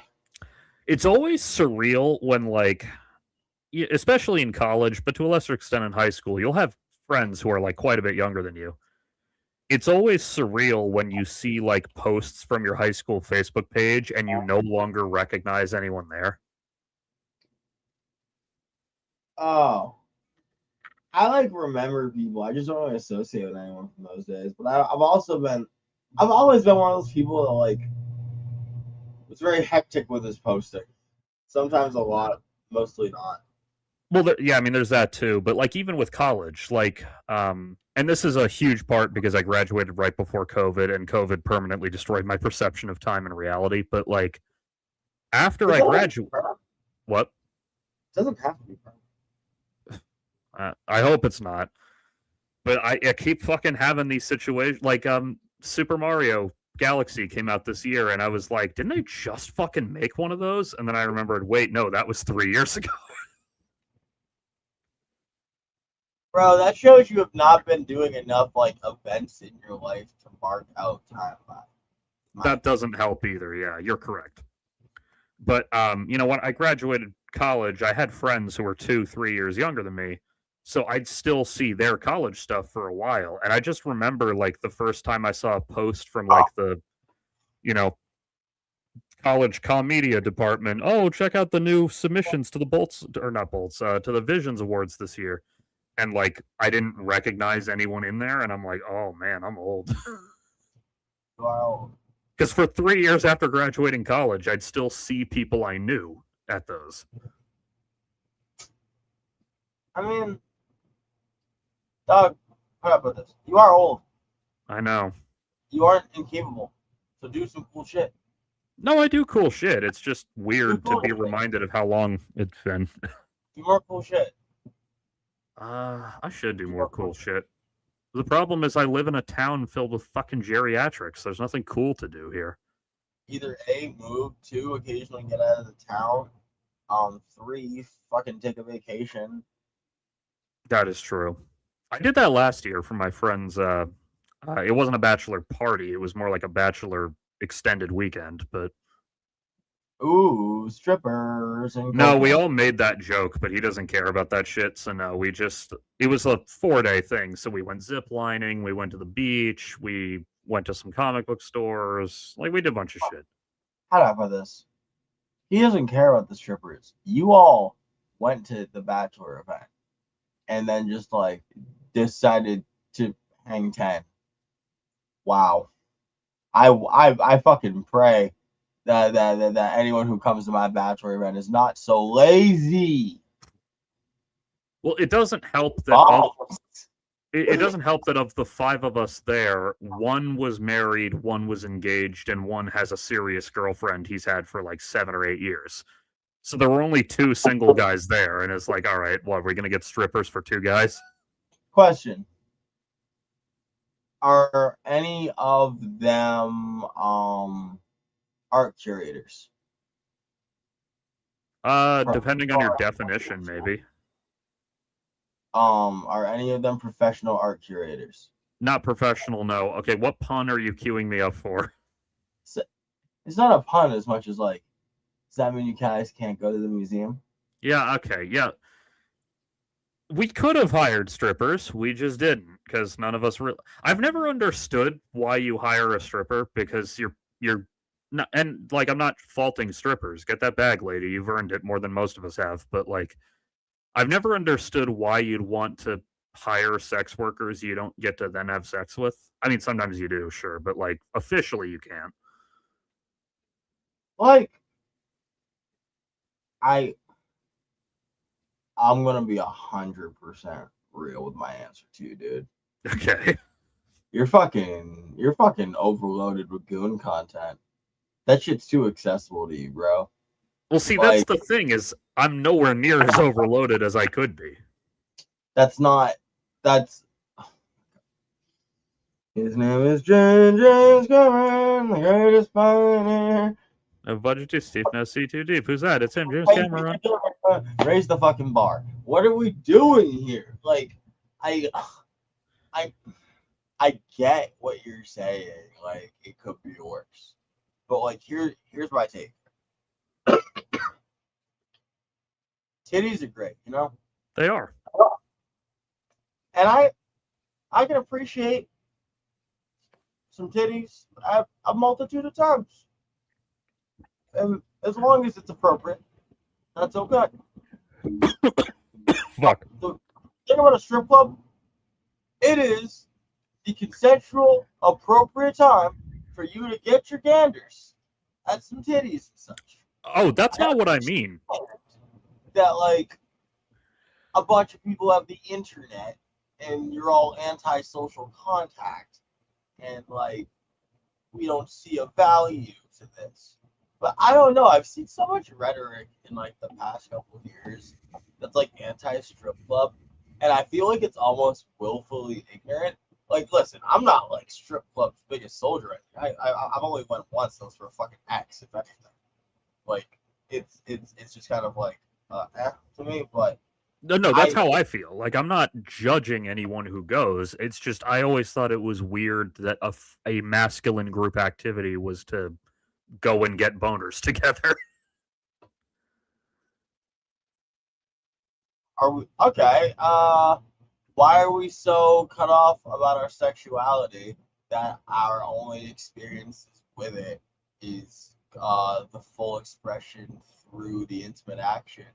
It's always surreal when, like, especially in college, but to a lesser extent in high school, you'll have friends who are like quite a bit younger than you. It's always surreal when you see like posts from your high school Facebook page and you no longer recognize anyone there. Oh. I like remember people. I just don't really associate with anyone from those days. But I've always been one of those people that like was very hectic with his posting. Sometimes a lot, mostly not. Well, yeah, I mean, there's that too. But like, even with college, like, and this is a huge part because I graduated right before COVID, and COVID permanently destroyed my perception of time and reality. But like, after It I doesn't have to be graduated, permanent. what? It doesn't have to be permanent. I hope it's not. But I keep fucking having these situations. Like, Super Mario Galaxy came out this year, and I was like, didn't they just fucking make one of those? And then I remembered, wait, no, that was 3 years ago. Bro, that shows you have not been doing enough like events in your life to mark out timeline. That doesn't help either. Yeah, you're correct. But you know, when I graduated college, I had friends who were 2, 3 years younger than me, so I'd still see their college stuff for a while. And I just remember like the first time I saw a post from like the, you know, college comm media department. Oh, check out the new submissions to the Bolts or not Bolts to the Visions Awards this year. And like I didn't recognize anyone in there, and I'm like, oh man, I'm old. Wow. Because for 3 years after graduating college, I'd still see people I knew at those. I mean, dog, put up with this. You are old. I know. You aren't incapable. So do some cool shit. No, I do cool shit. It's just weird to be reminded of how long it's been. Do more cool shit. I should do more cool shit. The problem is I live in a town filled with fucking geriatrics. There's nothing cool to do here. Either A, move, 2, occasionally get out of the town. 3, fucking take a vacation. That is true. I did that last year for my friends. It wasn't a bachelor party. It was more like a bachelor extended weekend, but ooh, strippers and no, we all made that joke, but he doesn't care about that shit. So no, it was a 4-day thing. So we went zip lining, we went to the beach, we went to some comic book stores. Like we did a bunch of shit. How about this? He doesn't care about the strippers. You all went to the bachelor event and then just like decided to hang 10. Wow. I fucking pray that anyone who comes to my bachelor event is not so lazy. Well, it doesn't help that it doesn't help that of the 5 of us there, 1 was married, 1 was engaged, and 1 has a serious girlfriend he's had for like 7 or 8 years. So there were only 2 single guys there, and it's like, all right, well, are we gonna get strippers for 2 guys? Question. Are any of them art curators? Depending on your definition, maybe. Are any of them professional art curators? Not professional, no. Okay, what pun are you queuing me up for? It's not a pun as much as like, does that mean you guys can't go to the museum? Yeah, okay, yeah. We could have hired strippers. We just didn't because none of us really. I've never understood why you hire a stripper because you're not, and like I'm not faulting strippers. Get that bag, lady. You've earned it more than most of us have. But like, I've never understood why you'd want to hire sex workers you don't get to then have sex with. I mean, sometimes you do, sure, but like officially you can't. Like, I'm gonna be 100% real with my answer to you, dude. Okay. You're fucking overloaded with goon content. That shit's too accessible to you, bro. Well, see, that's the thing is I'm nowhere near as overloaded as I could be. That's his name is James Cameron, the greatest pioneer. A budget too steep, no sea too deep. Who's that? It's him, James Cameron. Raise the fucking bar. What are we doing here? Like, I get what you're saying. Like, it could be worse, but like, here's my take. Titties are great, you know. They are, and I can appreciate some titties a multitude of times. And as long as it's appropriate, that's okay. Fuck. The thing about a strip club, it is the consensual, appropriate time for you to get your ganders at some titties and such. Oh, that's not what I mean. That, like, a bunch of people have the internet and you're all anti-social contact and, like, we don't see a value to this. But I don't know. I've seen so much rhetoric in, like, the past couple of years that's, like, anti-strip club. And I feel like it's almost willfully ignorant. Like, listen, I'm not, like, strip club's biggest soldier. I've only went once. That was for a fucking ex, if anything. Like, it's just kind of like, to me. But No, that's how I feel. Like, I'm not judging anyone who goes. It's just I always thought it was weird that a masculine group activity was to go and get boners together. Are we okay? Why are we so cut off about our sexuality that our only experiences with it is the full expression through the intimate action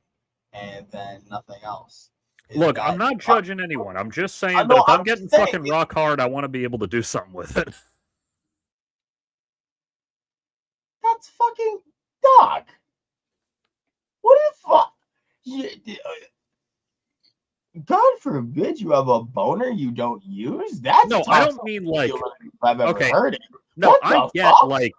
and then nothing else? Look, I'm not judging anyone. I'm just saying that if I'm getting fucking rock hard, I want to be able to do something with it. That's fucking dog. What the fuck? God forbid you have a boner you don't use. That's no, I don't mean like I've ever heard it. No, I get like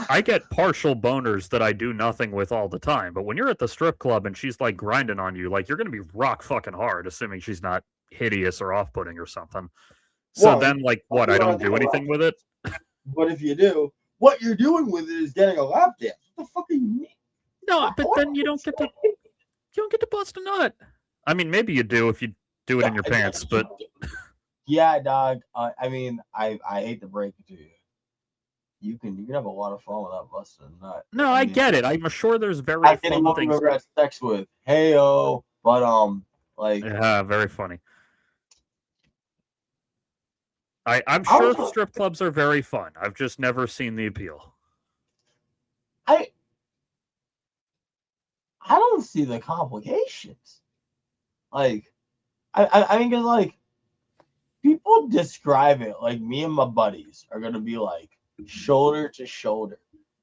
I get partial boners that I do nothing with all the time. But when you're at the strip club and she's like grinding on you, like you're gonna be rock fucking hard, assuming she's not hideous or off-putting or something. So well, then, like, what? I don't do anything with it. But if you do, what you're doing with it is getting a lap dance. What the fuck are you mean? No, but then you don't get to bust a nut. I mean, maybe you do if you do it in your pants, but yeah, dog. I mean, I hate to break it to you. You can have a lot of fun without busting a nut. No, I get it. I'm sure there's very I fun things. I've had sex with. Hey-o. But like yeah, very funny. I'm sure the strip clubs are very fun. I've just never seen the appeal. I don't see the complications. Like, I mean, because, like, people describe it like me and my buddies are going to be, like, shoulder to shoulder,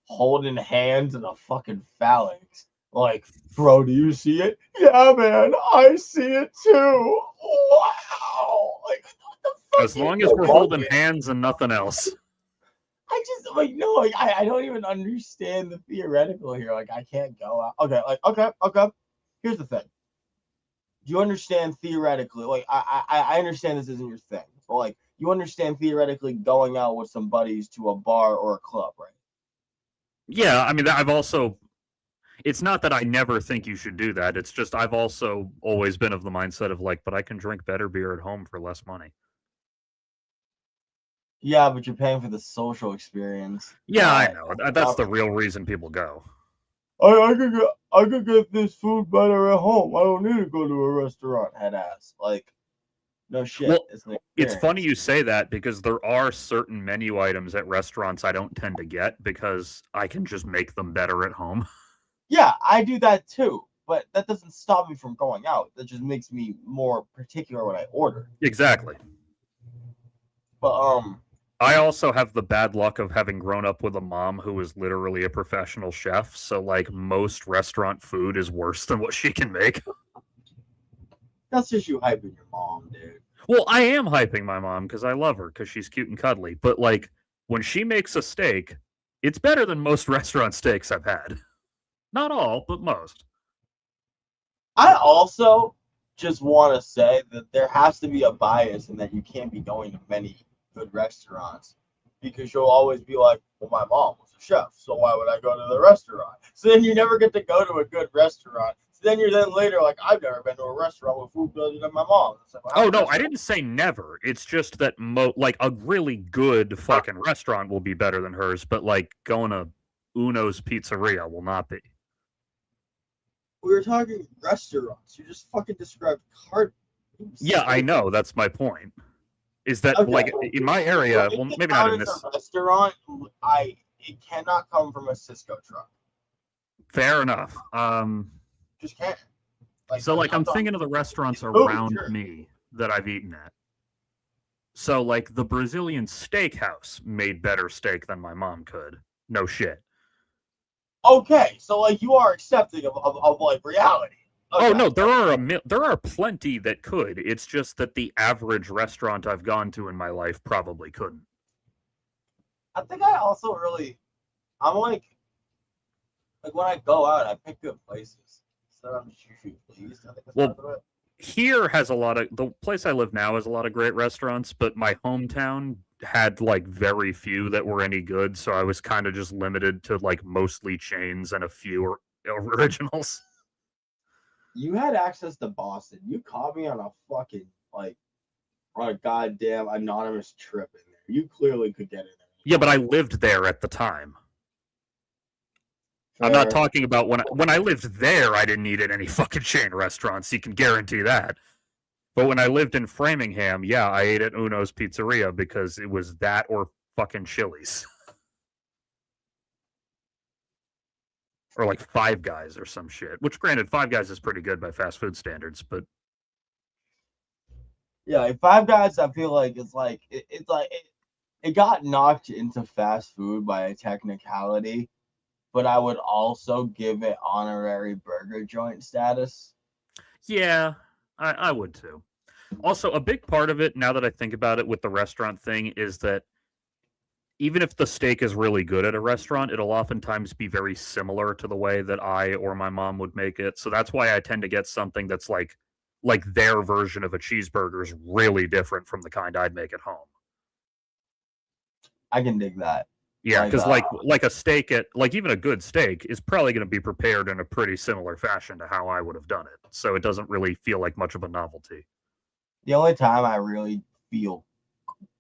holding hands in a fucking phalanx. Like, bro, do you see it? Yeah, man, I see it too. Wow. Like, what the fuck? As long as we're holding hands and nothing else. I just, like, no, like, I don't even understand the theoretical here. Like, I can't go out. Okay, like, okay. Here's the thing. Do you understand theoretically? Like, I understand this isn't your thing, but, like, you understand theoretically going out with some buddies to a bar or a club, right? Yeah, I mean, I've also... It's not that I never think you should do that. It's just I've also always been of the mindset of, like, but I can drink better beer at home for less money. Yeah, but you're paying for the social experience. Yeah, I know. That's the real reason people go. I could get this food better at home. I don't need to go to a restaurant, head ass. Like, no shit. Well, it's funny you say that because there are certain menu items at restaurants I don't tend to get because I can just make them better at home. Yeah, I do that too. But that doesn't stop me from going out. That just makes me more particular when I order. Exactly. But I also have the bad luck of having grown up with a mom who is literally a professional chef, so, like, most restaurant food is worse than what she can make. That's just you hyping your mom, dude. Well, I am hyping my mom because I love her because she's cute and cuddly, but, like, when she makes a steak, it's better than most restaurant steaks I've had. Not all, but most. I also just want to say that there has to be a bias and that you can't be going to many good restaurants because you'll always be like, well, my mom was a chef, so why would I go to the restaurant? So then you never get to go to a good restaurant. So then you're then later like, I've never been to a restaurant with food better than my mom. Like, well, oh no, I didn't say never. It's just that like a really good fucking restaurant will be better than hers, but like going to Uno's Pizzeria will not be. We were talking restaurants. You just fucking described cart. Yeah, I know. That's my point. Is that okay. Like in my area? Well, maybe not in this restaurant. It cannot come from a Cisco truck. Fair enough. Just can't. Like, so, like, I'm thinking of the restaurants around me. that I've eaten at. So, like, the Brazilian steakhouse made better steak than my mom could. No shit. Okay, so like you are accepting of like reality. Okay. Oh no, there are plenty that could. It's just that the average restaurant I've gone to in my life probably couldn't. I think I also really, I'm like when I go out, I pick good places. So I'm just usually pleased. I think that's Well, part of it. here has a lot of the place I live now has a lot of great restaurants, but my hometown had like very few that were any good, so I was kind of just limited to like mostly chains and a few originals. You had access to Boston. You caught me on a fucking like on a goddamn anonymous trip in there. You clearly could get in there. Yeah, but I lived there at the time. I'm not Fair. talking about when I lived there. I didn't eat at any fucking chain restaurants. You can guarantee that. But when I lived in Framingham, yeah, I ate at Uno's Pizzeria because it was that or fucking Chili's. Or like Five Guys or some shit. Which, granted, Five Guys is pretty good by fast food standards, but Yeah, like Five Guys, I feel like it's like it got knocked into fast food by a technicality, but I would also give it honorary burger joint status. yeah, I would too. Also, a big part of it, now that I think about it with the restaurant thing, is that even if the steak is really good at a restaurant, it'll oftentimes be very similar to the way that I or my mom would make it. So that's why I tend to get something that's like their version of a cheeseburger is really different from the kind I'd make at home. I can dig that. Yeah, because like a steak at like even a good steak is probably going to be prepared in a pretty similar fashion to how I would have done it. So it doesn't really feel like much of a novelty. The only time I really feel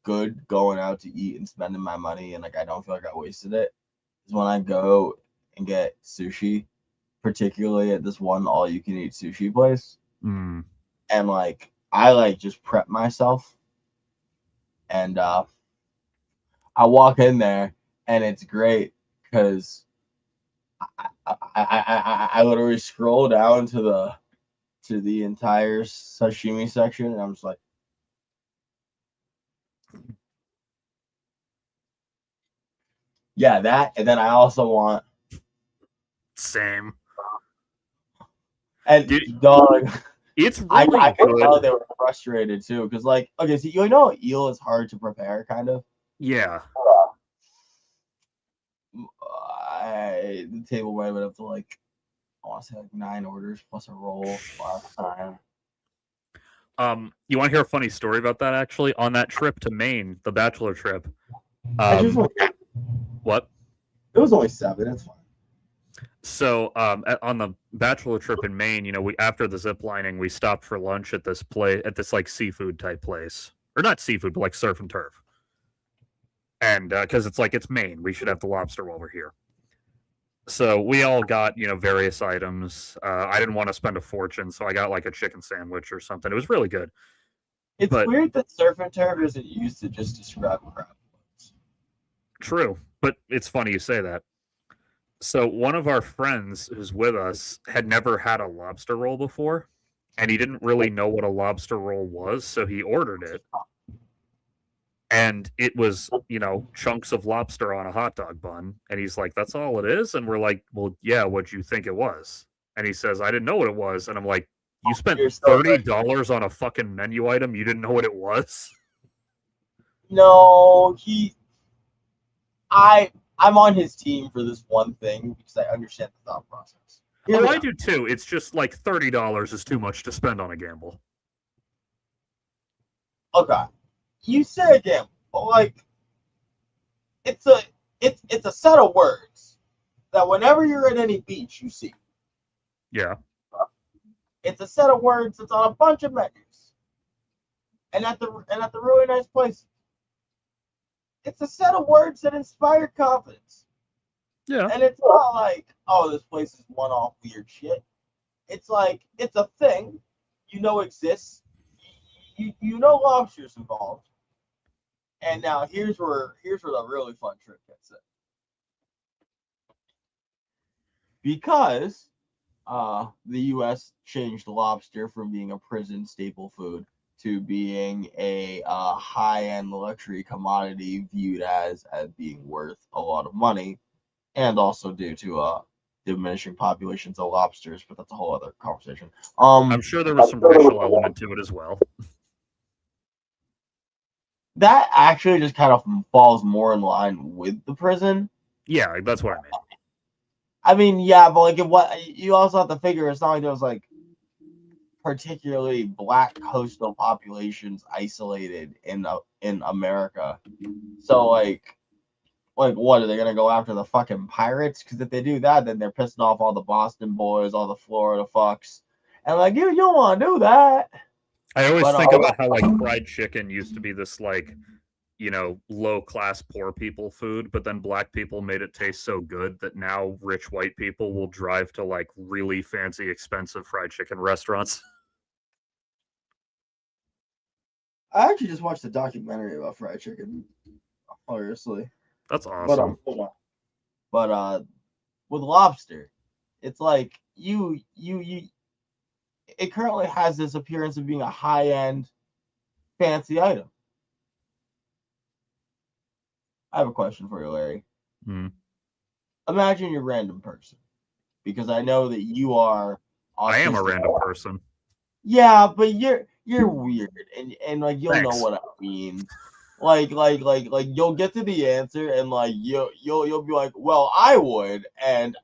good going out to eat and spending my money and like I don't feel like I wasted it is when I go and get sushi, particularly at this one all you can eat sushi place. Mm. And like I like just prep myself and I walk in there and it's great because I literally scroll down to the entire sashimi section and I'm just like, yeah, that. And then I also want Same. and Dude, dog. it's I really could tell good. they were frustrated too because like okay, so you know eel is hard to prepare, kind of. Yeah. The table might have been up to like I want to say like 9 orders plus a roll last time. You want to hear a funny story about that? Actually, on that trip to Maine, the bachelor trip. What? It was only 7. It's fine. So, on the bachelor trip in Maine, you know, we after the zip lining, we stopped for lunch at this place, at this like seafood type place, or not seafood, but like surf and turf. And because it's like it's Maine, we should have the lobster while we're here. So we all got various items. I didn't want to spend a fortune, so I got like a chicken sandwich or something. It was really good. It's weird that surf and turf isn't used to just describe crab. True, but it's funny you say that. So one of our friends who's with us had never had a lobster roll before, and he didn't really know what a lobster roll was, so he ordered it. And it was, chunks of lobster on a hot dog bun. And he's like, that's all it is? And we're like, well, yeah, what'd you think it was? And he says, I didn't know what it was. And I'm like, you spent $30 on a fucking menu item. You didn't know what it was? No, I'm on his team for this one thing because I understand the thought process. I do too. It's just like $30 is too much to spend on a gamble. Okay. You say a gamble, but like it's a set of words that whenever you're at any beach you see. Yeah. It's a set of words that's on a bunch of menus. And at the really nice places. It's a set of words that inspire confidence. Yeah. And it's not like, oh, this place is one-off weird shit. It's like, it's a thing you know exists. You know lobster's involved. And now here's where the really fun trick gets in. Because the U.S. changed lobster from being a prison staple food to being a high-end luxury commodity viewed as being worth a lot of money, and also due to diminishing populations of lobsters, but that's a whole other conversation. I'm sure there was some racial element to it as well. That actually just kind of falls more in line with the prison. Yeah, that's what I mean. I mean, yeah, but like, what you also have to figure, it's not like there was like particularly black coastal populations isolated in America. So like what are they gonna go after the fucking pirates? Because if they do that, then they're pissing off all the Boston boys, all the Florida fucks, and like you don't want to do that. I always think about how like fried chicken used to be this like, you know, low class poor people food, but then black people made it taste so good that now rich white people will drive to like really fancy expensive fried chicken restaurants. I actually just watched a documentary about fried chicken. Hilariously, that's awesome. But with lobster, it's like you. It currently has this appearance of being a high end, fancy item. I have a question for you, Larry. Imagine you're a random person, because I know that you are. I am a random person. Yeah, but you're weird, and like you'll Thanks. know what I mean. Like you'll get to the answer, and like you'll be like, well, I would, and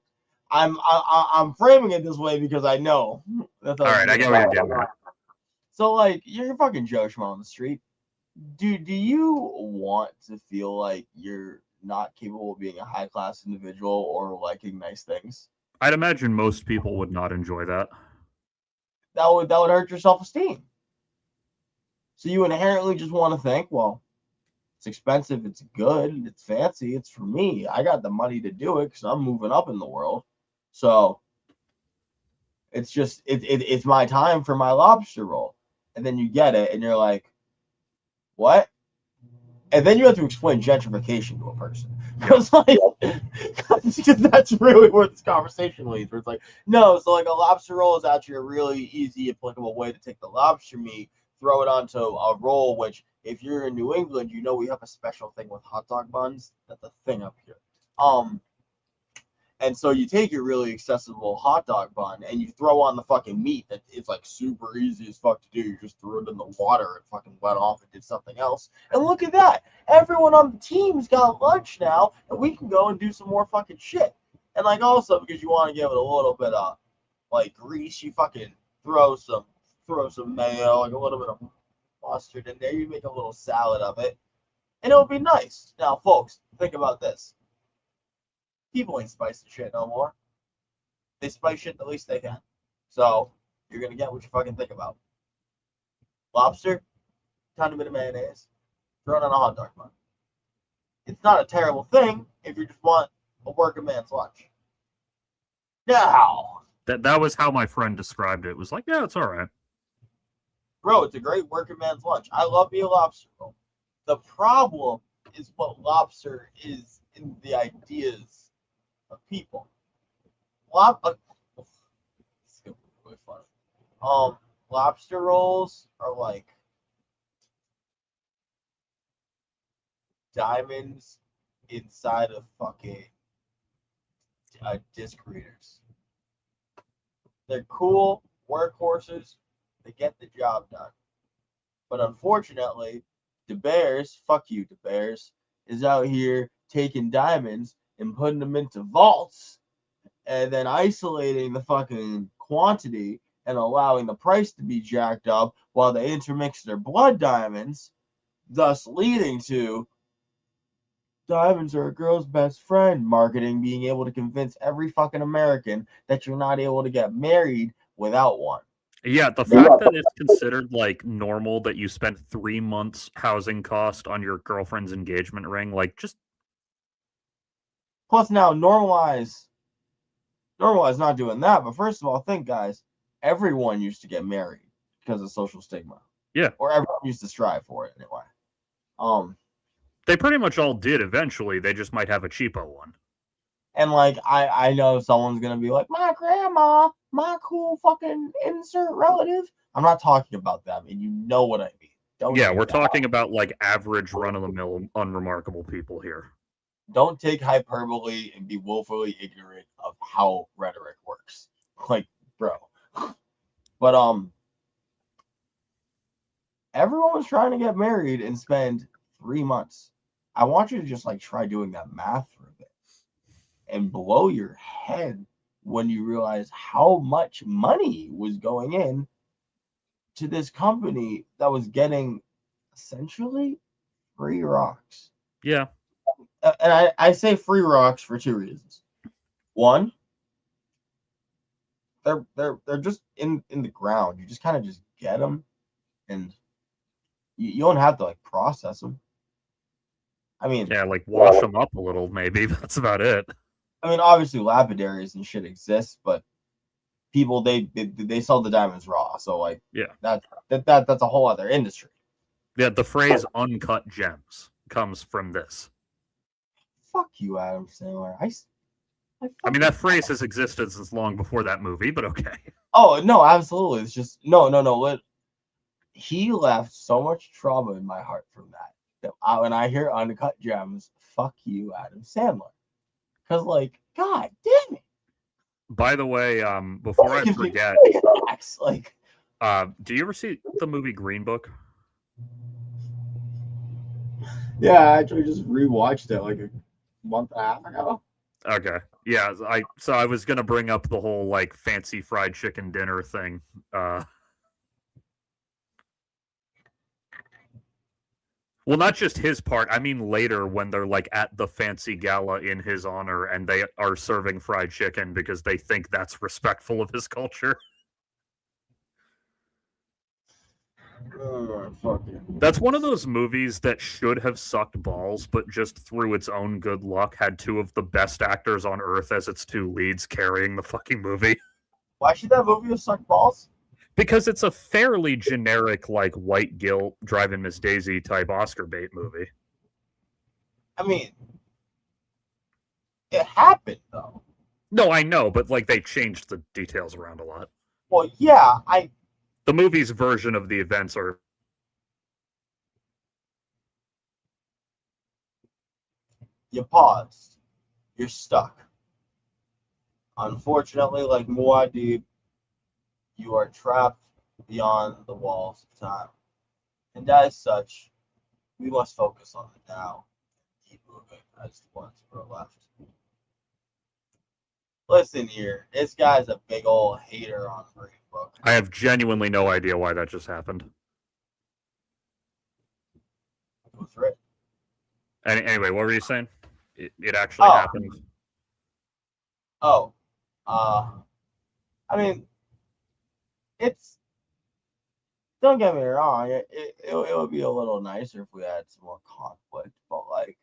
I'm framing it this way because I know. All right, I get what you're getting at. So like you're fucking Joe Schmo on the street. Do you want to feel like you're not capable of being a high class individual or liking nice things? I'd imagine most people would not enjoy that. That would hurt your self esteem. So you inherently just want to think, well, it's expensive, it's good, it's fancy, it's for me. I got the money to do it because I'm moving up in the world. So it's just it's my time for my lobster roll. And then you get it and you're like, what? And then you have to explain gentrification to a person. Because like that's really where this conversation leads. Where it's like, no, so like a lobster roll is actually a really easy, applicable way to take the lobster meat, throw it onto a roll, which if you're in New England, you know we have a special thing with hot dog buns. That's a thing up here. And so you take your really accessible hot dog bun and you throw on the fucking meat that it's like super easy as fuck to do. You just threw it in the water and fucking went off and did something else. And look at that. Everyone on the team's got lunch now and we can go and do some more fucking shit. And like also because you want to give it a little bit of like grease, you fucking throw some mayo, like a little bit of mustard in there. You make a little salad of it. And it'll be nice. Now, folks, think about this. People ain't spicing shit no more. They spice shit the least they can. So you're gonna get what you fucking think about. Lobster, tiny bit of mayonnaise, thrown on a hot dog bun. It's not a terrible thing if you just want a working man's lunch. Now, that was how my friend described it. It was like, yeah, it's all right. Bro, it's a great working man's lunch. I love me a lobster roll. The problem is what lobster is in the ideas of people. It's gonna be really funny. Lobster rolls are like diamonds inside of fucking disc readers. They're cool workhorses. They get the job done. But unfortunately, the Bears, fuck you, the Bears, is out here taking diamonds and putting them into vaults and then isolating the fucking quantity and allowing the price to be jacked up while they intermix their blood diamonds, thus leading to diamonds are a girl's best friend marketing, being able to convince every fucking American that you're not able to get married without one. Yeah, the fact that it's considered like normal that you spent 3 months housing cost on your girlfriend's engagement ring, like just plus now normalize not doing that. But first of all, think guys, everyone used to get married because of social stigma. Yeah, or everyone used to strive for it anyway. They pretty much all did eventually. They just might have a cheapo one. And like I know someone's gonna be like, my grandma, my cool fucking insert relative. I'm not talking about them, and you know what I mean. Don't Yeah, take we're that. talking about like average run-of-the-mill unremarkable people here. Don't take hyperbole and be willfully ignorant of how rhetoric works. Like, bro. But everyone was trying to get married and spend 3 months. I want you to just like try doing that math for a bit and blow your head when you realize how much money was going in to this company that was getting essentially free rocks. Yeah. And I say free rocks for 2 reasons. One, they're just in the ground. You just kind of just get them, and you don't have to like process them. I mean, Yeah, like wash them up a little, maybe. That's about it. I mean, obviously lapidaries and shit exist, but people they sell the diamonds raw. So like, Yeah. That's a whole other industry. Yeah, the phrase uncut gems comes from this. Fuck you, Adam Sandler. I mean, that phrase has existed since long before that movie, but okay. Oh no, absolutely. It's just no. He left so much trauma in my heart from that. When I hear uncut gems, fuck you, Adam Sandler. Because like, god damn it. By the way, before I forget, like, do you ever see the movie Green Book? Yeah, I actually just rewatched it like a month and a half ago. Okay. Yeah, I was gonna bring up the whole like fancy fried chicken dinner thing. Well, not just his part. I mean later when they're like at the fancy gala in his honor and they are serving fried chicken because they think that's respectful of his culture. That's one of those movies that should have sucked balls, but just through its own good luck had two of the best actors on earth as its two leads carrying the fucking movie. Why should that movie have sucked balls? Because it's a fairly generic, like, white guilt, Driving Miss Daisy type Oscar bait movie. I mean, it happened, though. No, I know, but, like, they changed the details around a lot. Well, yeah, The movie's version of the events are... You paused. You're stuck. Unfortunately, like Muad'Dib, you are trapped beyond the walls of time. And as such, we must focus on the now, keep moving as the ones who are left. Listen here, this guy's a big old hater on Green Book. I have genuinely no idea why that just happened. Go through it. Anyway, what were you saying? It actually happened. I mean, it's, don't get me wrong, it would be a little nicer if we had some more conflict, but like,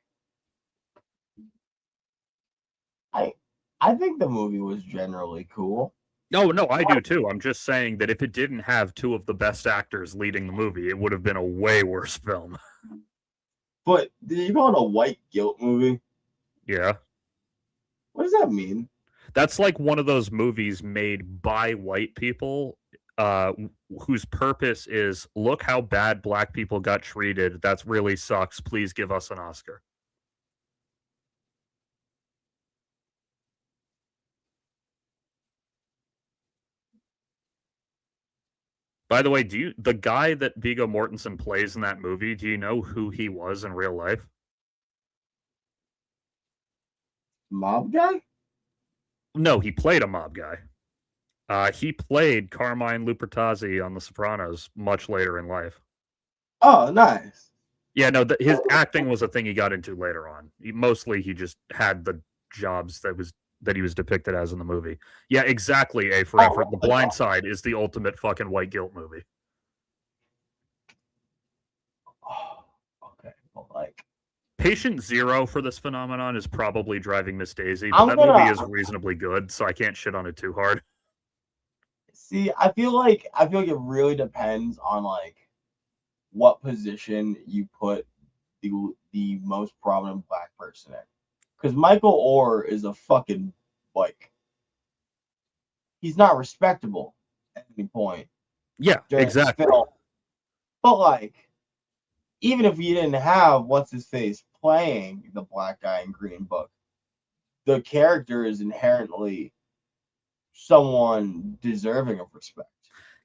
I think the movie was generally cool. No, I do too. I'm just saying that if it didn't have two of the best actors leading the movie, it would have been a way worse film. But did you call it a white guilt movie? Yeah. What does that mean? That's like one of those movies made by white people whose purpose is, look how bad black people got treated. That really sucks. Please give us an Oscar. By the way, the guy that Viggo Mortensen plays in that movie, do you know who he was in real life? Mob guy? No, he played a mob guy. He played Carmine Lupertazzi on The Sopranos much later in life. Oh, nice. Yeah, no, his acting was a thing he got into later on. He just had the jobs that he was depicted as in the movie. Yeah, exactly, A for effort. The Blind Side is the ultimate fucking white guilt movie. Oh, okay, well, like, Patient Zero for this phenomenon is probably Driving Miss Daisy, but movie is reasonably good, so I can't shit on it too hard. See, I feel like it really depends on like what position you put the most prominent black person in. Because Michael Orr is a fucking, like, he's not respectable at any point Yeah, during exactly. the film. But, like, even if you didn't have what's-his-face playing the black guy in Green Book, the character is inherently someone deserving of respect.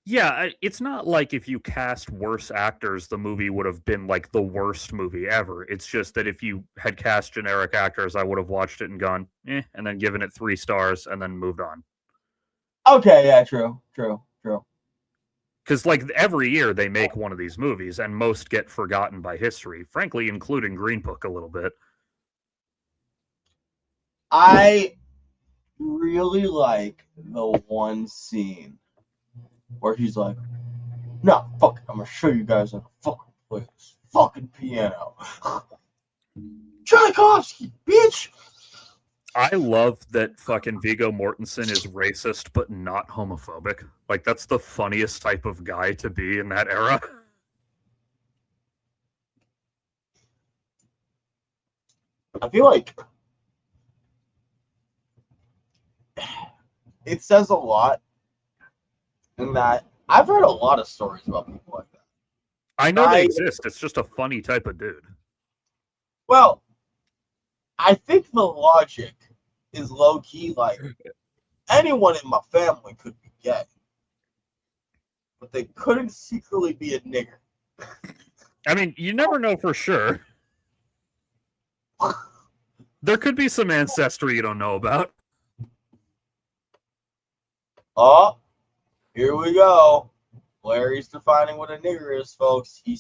Yeah, it's not like if you cast worse actors, the movie would have been like the worst movie ever. It's just that if you had cast generic actors, I would have watched it and gone, and then given it 3 stars and then moved on. Okay, yeah, true. Because, like, every year they make one of these movies, and most get forgotten by history, frankly, including Green Book a little bit. I really like the one scene where he's like, "No, fuck it, I'm gonna show you guys how to fucking play this fucking piano." Tchaikovsky, bitch! I love that fucking Viggo Mortensen is racist but not homophobic. Like, that's the funniest type of guy to be in that era. I feel like it says a lot in that I've heard a lot of stories about people like that. I know they exist. It's just a funny type of dude. Well, I think the logic is low-key like anyone in my family could be gay, but they couldn't secretly be a nigger. I mean, you never know for sure. There could be some ancestry you don't know about. Oh, here we go. Larry's defining what a nigger is, folks. He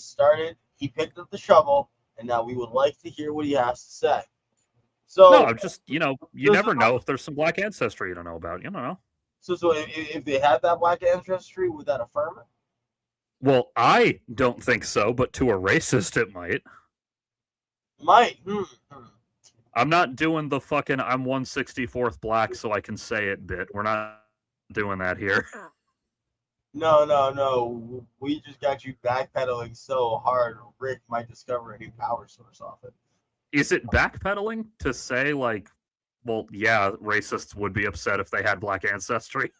picked up the shovel, and now we would like to hear what he has to say. So, no, just, you never know if there's some black ancestry you don't know about. You don't know. So if they had that black ancestry, would that affirm it? Well, I don't think so, but to a racist, it might. Might. I'm not doing the fucking I'm 1/64th black so I can say it bit. We're not doing that here. No. We just got you backpedaling so hard, Rick might discover a new power source off it. Is it backpedaling to say, like, well, yeah, racists would be upset if they had black ancestry?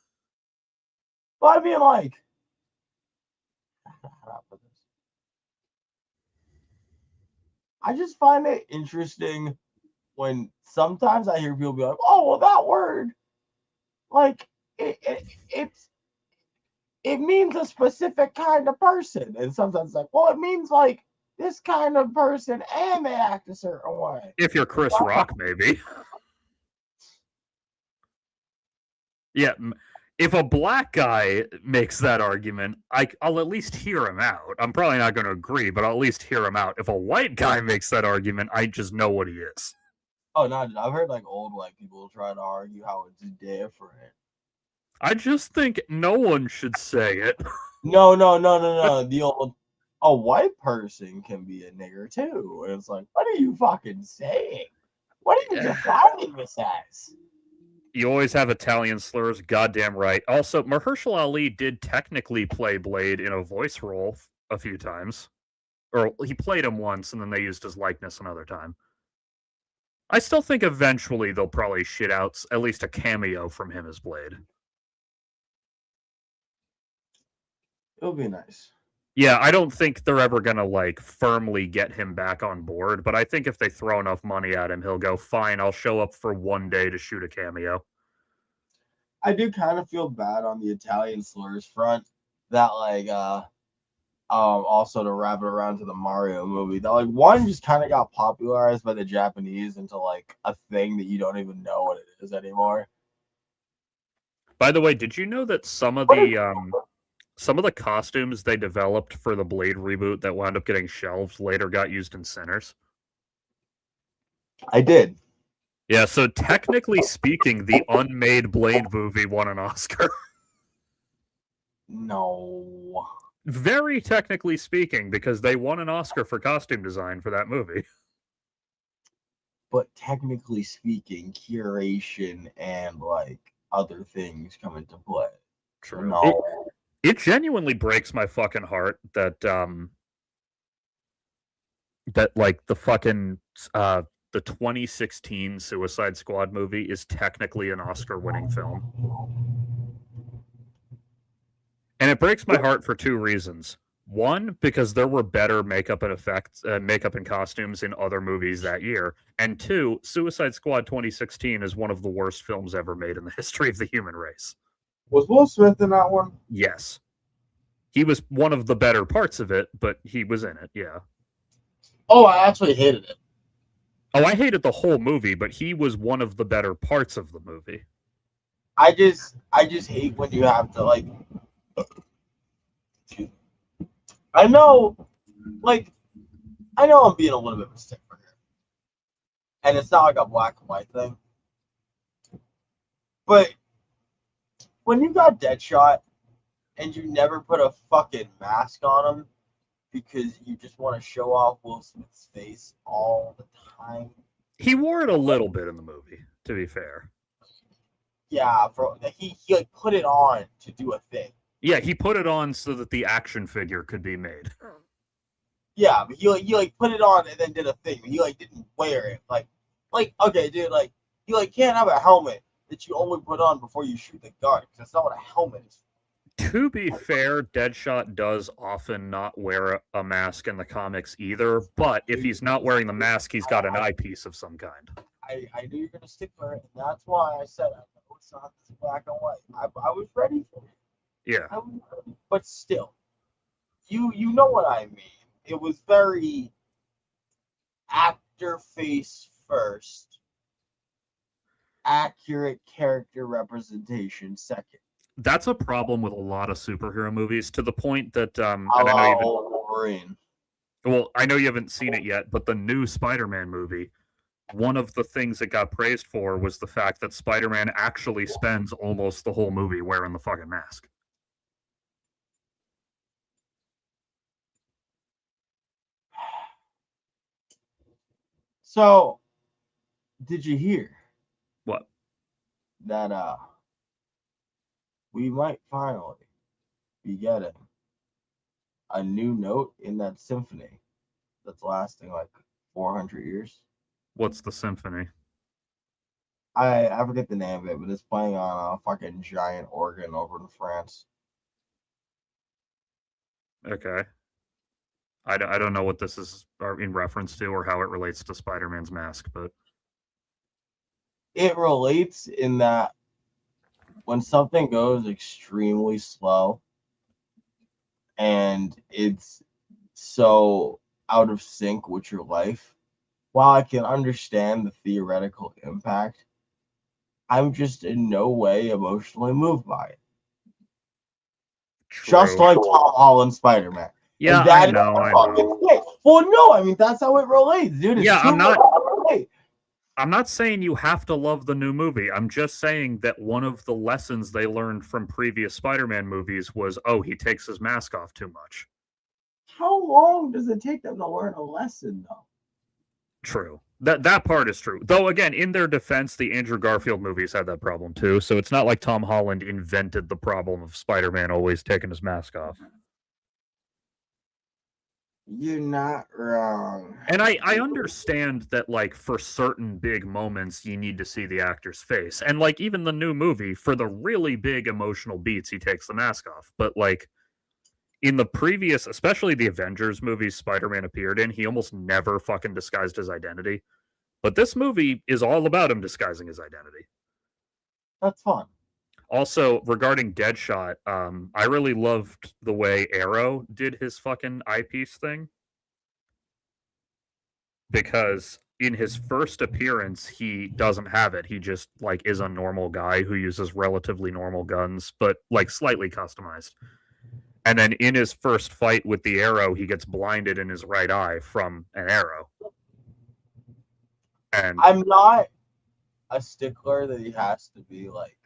Well, I mean, like, I just find it interesting when sometimes I hear people be like, "Oh, well, that word, like, it means a specific kind of person," and sometimes it's like, "Well, it means like this kind of person, and they act a certain way." If you're Chris Rock, maybe. Yeah, if a black guy makes that argument, I'll at least hear him out. I'm probably not going to agree, but I'll at least hear him out. If a white guy makes that argument, I just know what he is. Oh, no, I've heard like old white people try to argue how it's different. I just think no one should say it. No. The old, a white person can be a nigger too. And it's like, what are you fucking saying? What are you defining this as? You always have Italian slurs, goddamn right. Also, Mahershala Ali did technically play Blade in a voice role a few times. Or he played him once, and then they used his likeness another time. I still think eventually they'll probably shit out at least a cameo from him as Blade. It'll be nice. Yeah, I don't think they're ever going to, like, firmly get him back on board, but I think if they throw enough money at him, he'll go, fine, I'll show up for one day to shoot a cameo. I do kind of feel bad on the Italian slurs front that, like, also to wrap it around to the Mario movie, that, like, one just kind of got popularized by the Japanese into, like, a thing that you don't even know what it is anymore. By the way, did you know that some of the costumes they developed for the Blade reboot that wound up getting shelved later got used in Sinners? I did. Yeah, so technically speaking, the unmade Blade movie won an Oscar. No. Very technically speaking, because they won an Oscar for costume design for that movie. But technically speaking, curation and, like, other things come into play. True. No. It genuinely breaks my fucking heart that like the fucking the 2016 Suicide Squad movie is technically an Oscar-winning film. And it breaks my heart for two reasons. One, because there were better makeup and effects, makeup and costumes in other movies that year. And two, Suicide Squad 2016 is one of the worst films ever made in the history of the human race. Was Will Smith in that one? Yes. He was one of the better parts of it, but he was in it, yeah. Oh, I actually hated it. Oh, I hated the whole movie, but he was one of the better parts of the movie. I just hate when you have to like. I know I'm being a little bit of a stick for here, and it's not like a black and white thing. But when you got Deadshot and you never put a fucking mask on him because you just want to show off Will Smith's face all the time. He wore it a little bit in the movie, to be fair. Yeah, he like put it on to do a thing. Yeah, he put it on so that the action figure could be made. Yeah, but he put it on and then did a thing. He didn't wear it. Like okay, dude, you can't have a helmet that you only put on before you shoot the gun. Because that's not what a helmet is. To be fair, Deadshot does often not wear a mask in the comics either, but if he's not wearing the mask, he's got an eyepiece of some kind. I knew you're going to stick for it, and that's why I said I know it's not this black and white. I was ready for it. Yeah. But still, you know what I mean. It was very actor face first, accurate character representation second. That's a problem with a lot of superhero movies, to the point that Wolverine. Well, I know you haven't seen it yet, but the new Spider-Man movie, one of the things it got praised for was the fact that Spider-Man actually spends almost the whole movie wearing the fucking mask. So, did you hear? What? That we might finally be getting a new note in that symphony that's lasting like 400 years. What's the symphony? I forget the name of it, but it's playing on a fucking giant organ over in France. Okay. I don't know what this is in reference to or how it relates to Spider-Man's mask, but it relates in that when something goes extremely slow and it's so out of sync with your life, while I can understand the theoretical impact, I'm just in no way emotionally moved by it. True. Just like Tom Holland Spider-Man. Yeah, I know. Well, no, I mean, that's how it relates, dude. Yeah, I'm not saying you have to love the new movie. I'm just saying that one of the lessons they learned from previous Spider-Man movies was, oh, he takes his mask off too much. How long does it take them to learn a lesson, though? True. That part is true. Though, again, in their defense, the Andrew Garfield movies had that problem, too. So it's not like Tom Holland invented the problem of Spider-Man always taking his mask off. You're not wrong. And I understand that, like, for certain big moments, you need to see the actor's face. And, like, even the new movie, for the really big emotional beats, he takes the mask off. But, like, in the previous, especially the Avengers movies Spider-Man appeared in, he almost never fucking disguised his identity. But this movie is all about him disguising his identity. That's fun. Also, regarding Deadshot, I really loved the way Arrow did his fucking eyepiece thing. Because in his first appearance, he doesn't have it. He just, like, is a normal guy who uses relatively normal guns, but, like, slightly customized. And then in his first fight with the Arrow, he gets blinded in his right eye from an arrow. And I'm not a stickler that he has to be, like,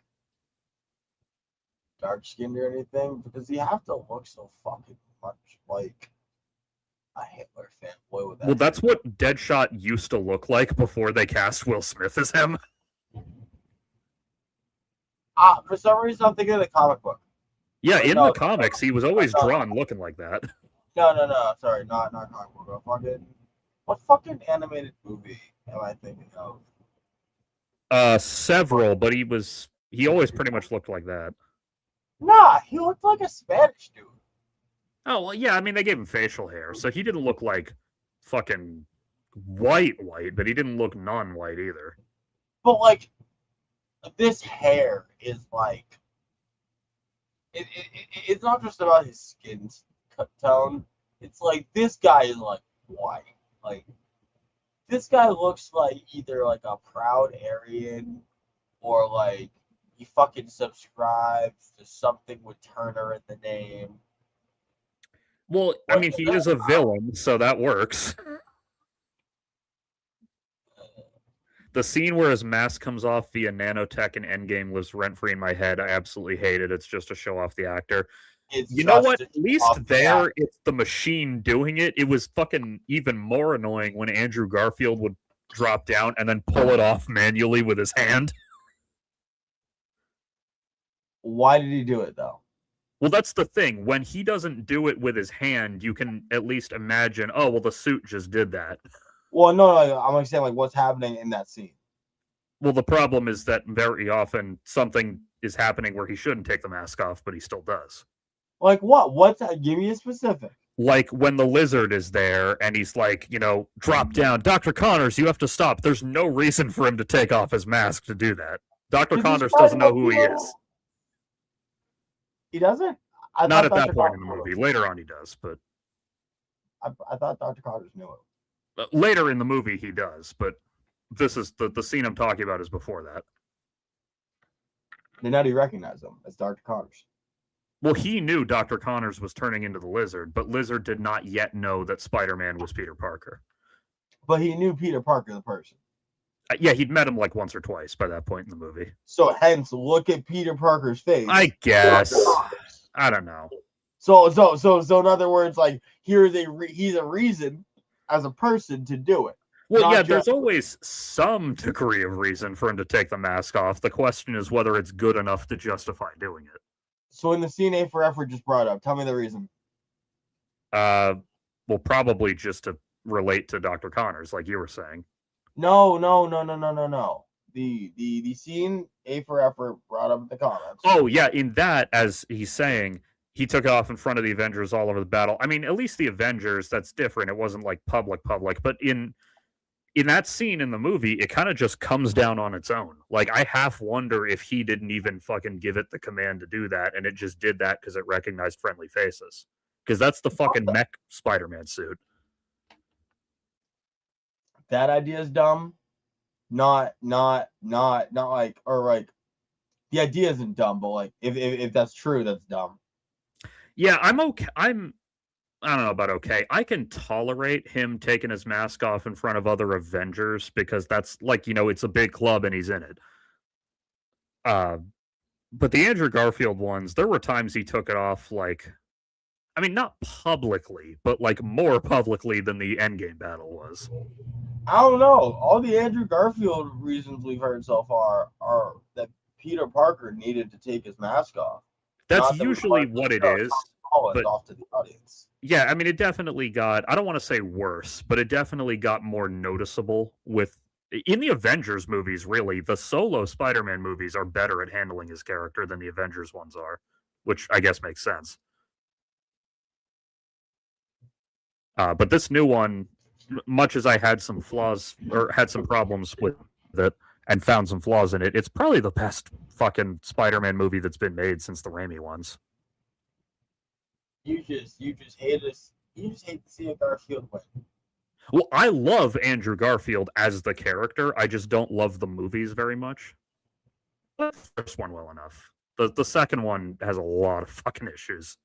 dark-skinned or anything, because you have to look so fucking much like a Hitler fanboy with that. Well, that's what Deadshot used to look like before they cast Will Smith as him. For some reason, I'm thinking of the comic book. Yeah, in the comics, he was always drawn looking like that. No. Sorry, not comic book. Fucking What fucking animated movie am I thinking of? Several, but he always pretty much looked like that. Nah, he looked like a Spanish dude. Oh well, yeah. I mean, they gave him facial hair, so he didn't look like fucking white, but he didn't look non-white either. But like, this hair is like, it's not just about his skin tone. It's like this guy is like white. Like this guy looks like either like a proud Aryan or like he fucking subscribes to something with Turner in the name. Well, I mean, he is a villain, so that works. The scene where his mask comes off via nanotech in Endgame lives rent free in my head. I absolutely hate it. It's just to show off the actor. You know what? At least there, it's the machine doing it. It was fucking even more annoying when Andrew Garfield would drop down and then pull it off manually with his hand. Why did he do it though? Well, that's the thing. When he doesn't do it with his hand, you can at least imagine, oh, well, the suit just did that. Well, no, I'm like saying like what's happening in that scene. Well, the problem is that very often something is happening where he shouldn't take the mask off, but he still does. Like what? What's that? Give me a specific. Like when the lizard is there and he's like, drop down. Dr. Connors, you have to stop. There's no reason for him to take off his mask to do that. Dr. Connors doesn't know who he is. He doesn't? Not at that point in the movie. Later on he does, but... I thought Dr. Connors knew it. Later in the movie he does, but this is the scene I'm talking about is before that. Then how do you recognize him as Dr. Connors? Well, he knew Dr. Connors was turning into the Lizard, but Lizard did not yet know that Spider-Man was Peter Parker. But he knew Peter Parker, the person. Yeah, he'd met him like once or twice by that point in the movie. So hence, look at Peter Parker's face. I guess. I don't know. So in other words, like he's a reason as a person to do it. Well, yeah, there's always some degree of reason for him to take the mask off. The question is whether it's good enough to justify doing it. So in the scene A for effort just brought up, tell me the reason. Well, probably just to relate to Dr. Connors, like you were saying. No. The scene A for effort brought up in the comments. Oh yeah, in that, as he's saying, he took it off in front of the Avengers all over the battle. I mean, at least the Avengers, that's different. It wasn't like public, but in that scene in the movie, it kind of just comes down on its own. Like, I half wonder if he didn't even fucking give it the command to do that, and it just did that because it recognized friendly faces. Because that's the fucking mech Spider-Man suit. That idea is dumb. Not like, or like, the idea isn't dumb, but like, if that's true, that's dumb. Yeah, I'm okay. I don't know about okay. I can tolerate him taking his mask off in front of other Avengers because that's like, it's a big club and he's in it. But the Andrew Garfield ones, there were times he took it off like, I mean, not publicly, but like more publicly than the Endgame battle was. I don't know. All the Andrew Garfield reasons we've heard so far are that Peter Parker needed to take his mask off. That's usually what it is. But off to the audience. Yeah, I mean, it definitely got, I don't want to say worse, but it definitely got more noticeable in the Avengers movies, really. The solo Spider-Man movies are better at handling his character than the Avengers ones are, which I guess makes sense. But this new one, much as I had some flaws, or had some problems with it, and found some flaws in it, it's probably the best fucking Spider-Man movie that's been made since the Raimi ones. You just hate us. You just hate to see a Garfield win. Well, I love Andrew Garfield as the character. I just don't love the movies very much. The first one well enough. The second one has a lot of fucking issues.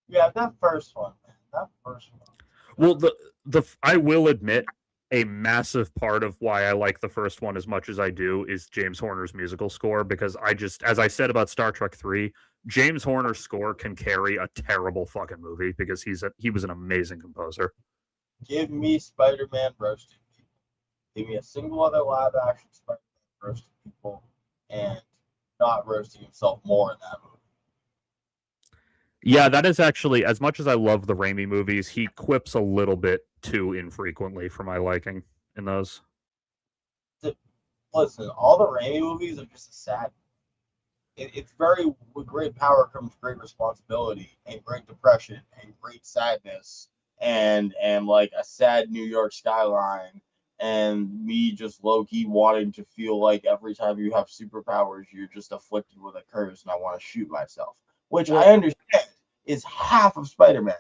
Yeah, that first one. Well, I will admit, a massive part of why I like the first one as much as I do is James Horner's musical score, because as I said about Star Trek 3, James Horner's score can carry a terrible fucking movie because he was an amazing composer. Give me Spider-Man roasting people. Give me a single other live-action Spider-Man roasting people and not roasting himself more in that movie. Yeah, that is actually, as much as I love the Raimi movies, he quips a little bit too infrequently for my liking in those. Listen, all the Raimi movies are just a sad. It's very, with great power comes great responsibility and great depression and great sadness and like a sad New York skyline and me just low key wanting to feel like every time you have superpowers you're just afflicted with a curse and I want to shoot myself, which I Well, understand is half of Spider-Man.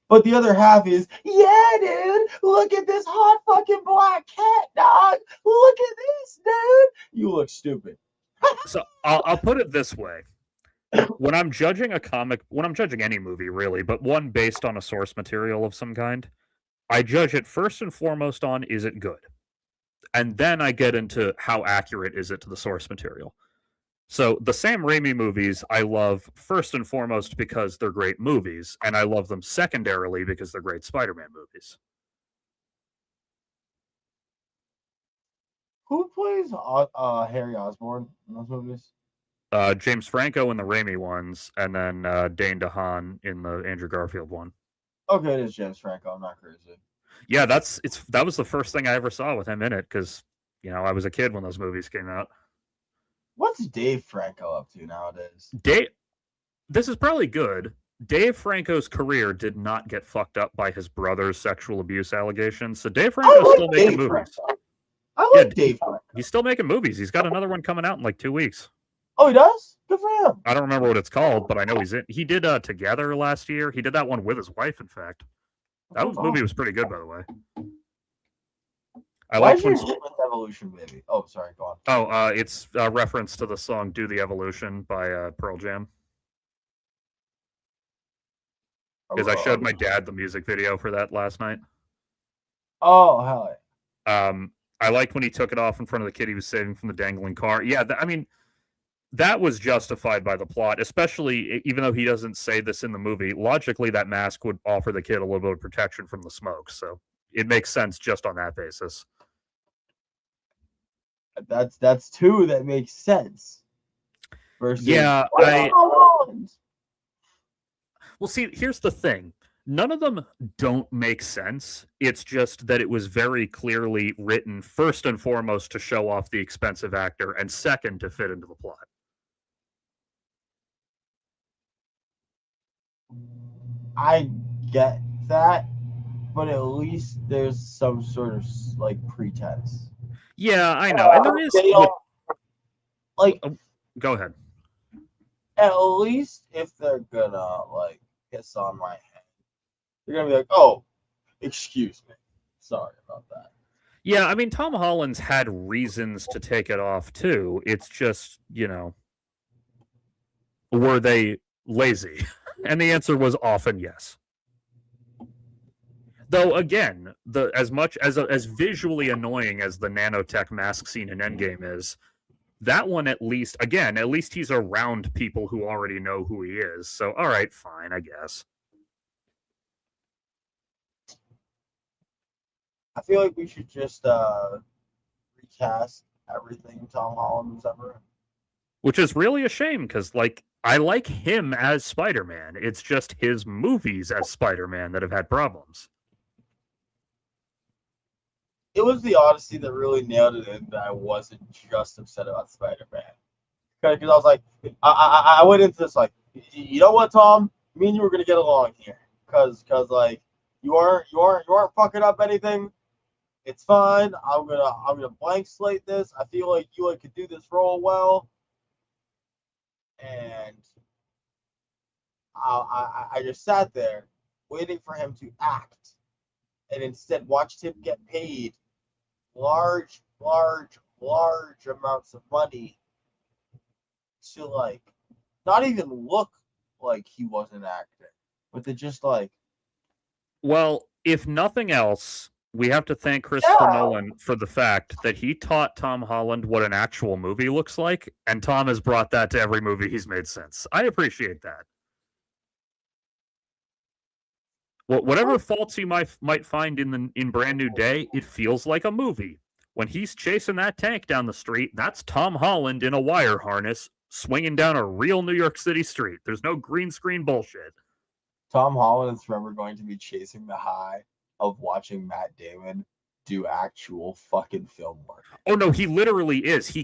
But the other half is, yeah, dude, look at this hot fucking black cat, dog. Look at this, dude. You look stupid. so I'll put it this way. When I'm judging when I'm judging any movie really, but one based on a source material of some kind, I judge it first and foremost on, is it good? And then I get into how accurate is it to the source material. So the Sam Raimi movies I love first and foremost because they're great movies, and I love them secondarily because they're great Spider-Man movies. Who plays Harry Osborn in those movies? James Franco in the Raimi ones, and then Dane DeHaan in the Andrew Garfield one. Okay, it is James Franco. I'm not crazy. Yeah, that was the first thing I ever saw with him in it because I was a kid when those movies came out. What's Dave Franco up to nowadays? This is probably good. Dave Franco's career did not get fucked up by his brother's sexual abuse allegations, so Dave Franco's still making movies. I like Dave Franco. He's still making movies. He's got another one coming out in like 2 weeks. Oh, he does? Good for him. I don't remember what it's called, but I know he's in. He did Together last year. He did that one with his wife, in fact. That movie was pretty good, by the way. Why did you hit with Evolution, baby? Oh, sorry, go on. Oh, it's a reference to the song "Do the Evolution" by Pearl Jam. Because I showed my dad the music video for that last night. Oh, hell yeah. I liked when he took it off in front of the kid he was saving from the dangling car. Yeah, I mean, that was justified by the plot, especially even though he doesn't say this in the movie. Logically, that mask would offer the kid a little bit of protection from the smoke, so it makes sense just on that basis. That's two that makes sense. Versus, yeah, well, see, here's the thing. None of them don't make sense. It's just that it was very clearly written, first and foremost, to show off the expensive actor, and second, to fit into the plot. I get that, but at least there's some sort of like pretense. Yeah, I know. And there is like go ahead. At least if they're gonna like piss on my head, they're gonna be like, "Oh, excuse me, sorry about that." Yeah, I mean, Tom Holland's had reasons to take it off too. It's just, were they lazy? And the answer was often yes. Though again, as much as visually annoying as the nanotech mask scene in Endgame is, that one at least he's around people who already know who he is. So all right, fine, I guess. I feel like we should just recast everything Tom Holland was ever in. Which is really a shame because, I like him as Spider-Man. It's just his movies as Spider-Man that have had problems. It was the Odyssey that really nailed it in that I wasn't just upset about Spider-Man. Because I was like, I went into this like, you know what, Tom? Me and you were gonna get along here. Cause like you aren't fucking up anything. It's fine. I'm gonna blank slate this. I feel like you could do this role well. And I just sat there waiting for him to act, and instead watched him get paid large amounts of money to not even look like he wasn't acting, but to just Well, if nothing else, we have to thank Christopher Nolan for the fact that he taught Tom Holland what an actual movie looks like, and Tom has brought that to every movie he's made since. I appreciate that. Well, whatever faults you might find in Brand New Day, it feels like a movie. When he's chasing that tank down the street, that's Tom Holland in a wire harness swinging down a real New York City street. There's no green screen bullshit. Tom Holland is forever going to be chasing the high of watching Matt Damon do actual fucking film work. Oh no, he literally is.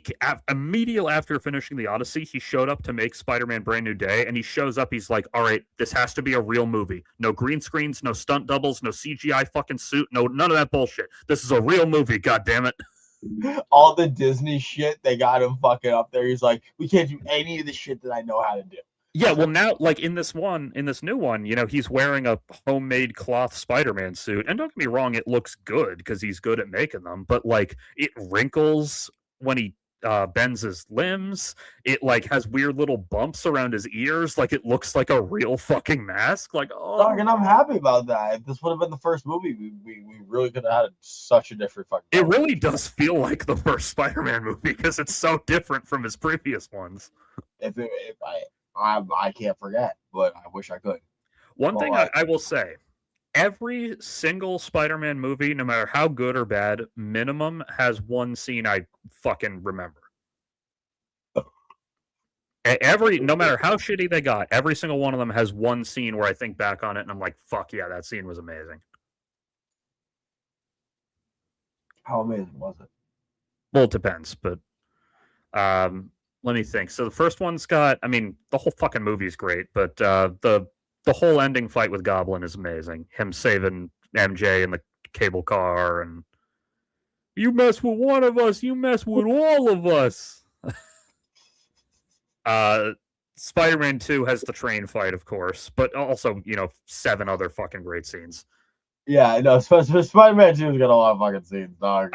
Immediately after finishing the Odyssey, he showed up to make Spider-Man: Brand New Day, and he shows up. He's like, "All right, this has to be a real movie. No green screens, no stunt doubles, no CGI fucking suit, none of that bullshit. This is a real movie. God damn it!" All the Disney shit, they got him fucking up there. He's like, "We can't do any of the shit that I know how to do." Yeah, well now, like in this new one, he's wearing a homemade cloth Spider-Man suit, and don't get me wrong, it looks good because he's good at making them, but like it wrinkles when he bends his limbs. It like has weird little bumps around his ears, like it looks like a real fucking mask. Like, oh, and I'm happy about that. If this would have been the first movie, we really could have had such a different fucking. It really does feel like the first Spider-Man movie because it's so different from his previous ones. I can't forget, but I wish I could. One thing I will say, every single Spider-Man movie, no matter how good or bad, minimum has one scene I fucking remember. No matter how shitty they got, every single one of them has one scene where I think back on it and I'm like, fuck yeah, that scene was amazing. How amazing was it? Well, it depends, but let me think. So the first one's got, I mean, the whole fucking movie's great, but the whole ending fight with Goblin is amazing. Him saving MJ in the cable car, and you mess with one of us, you mess with all of us. Spider-Man 2 has the train fight, of course, but also, 7 other fucking great scenes. Yeah, no, Spider-Man 2's got a lot of fucking scenes, dog.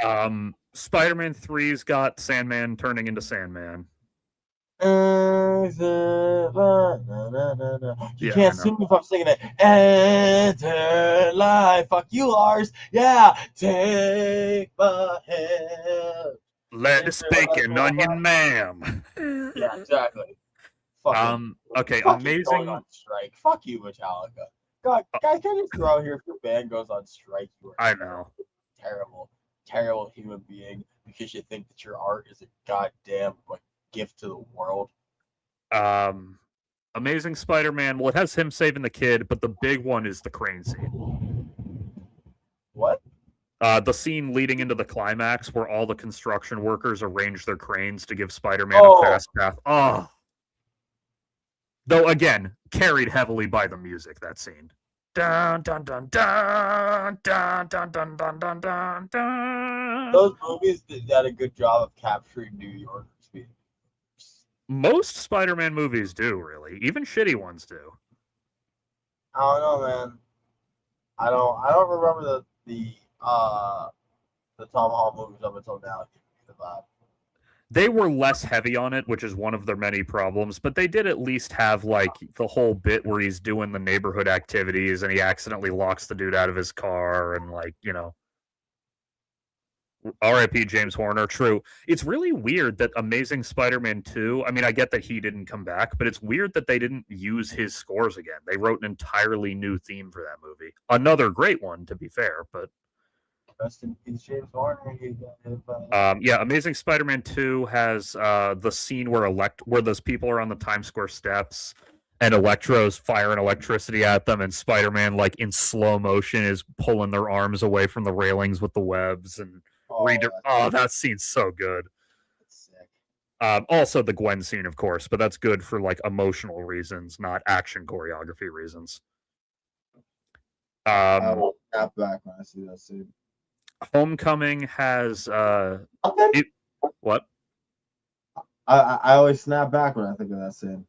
Spider-Man 3's got Sandman turning into Sandman. You can't sue me if I'm singing it. Enter life, fuck you, Lars. Yeah, take my hand. Let us bacon onion, ma'am. Yeah, exactly. Okay, fuck amazing. Going on strike. Fuck you, Metallica. God, guys, can you throw out here if your band goes on strike? I know. Terrible human being because you think that your art is a goddamn gift to the world. Amazing Spider-Man. Well, it has him saving the kid, but the big one is the crane scene. What? The scene leading into the climax where all the construction workers arrange their cranes to give Spider-Man a fast path. Oh. Though, again, carried heavily by the music, that scene. Dun, dun, dun, dun, dun, dun, dun, dun, dun, dun, dun. Those movies did a good job of capturing New York speed. Most Spider-Man movies do, really. Even shitty ones do. I don't know, man. I don't remember the Tom Holland movies up until now. They were less heavy on it, which is one of their many problems, but they did at least have, like, the whole bit where he's doing the neighborhood activities and he accidentally locks the dude out of his car and, like, R.I.P. James Horner, true. It's really weird that Amazing Spider-Man 2, I mean, I get that he didn't come back, but it's weird that they didn't use his scores again. They wrote an entirely new theme for that movie. Another great one, to be fair, but... Rest in peace, James Horner. Yeah, Amazing Spider-Man 2 has the scene where those people are on the Times Square steps and Electro's firing electricity at them, and Spider-Man, like, in slow motion is pulling their arms away from the railings with the webs, and that scene's so good. That's sick. Also the Gwen scene, of course, but that's good for, like, emotional reasons, not action choreography reasons. I will snap back when I see that scene. Homecoming has what? I always snap back when I think of that scene.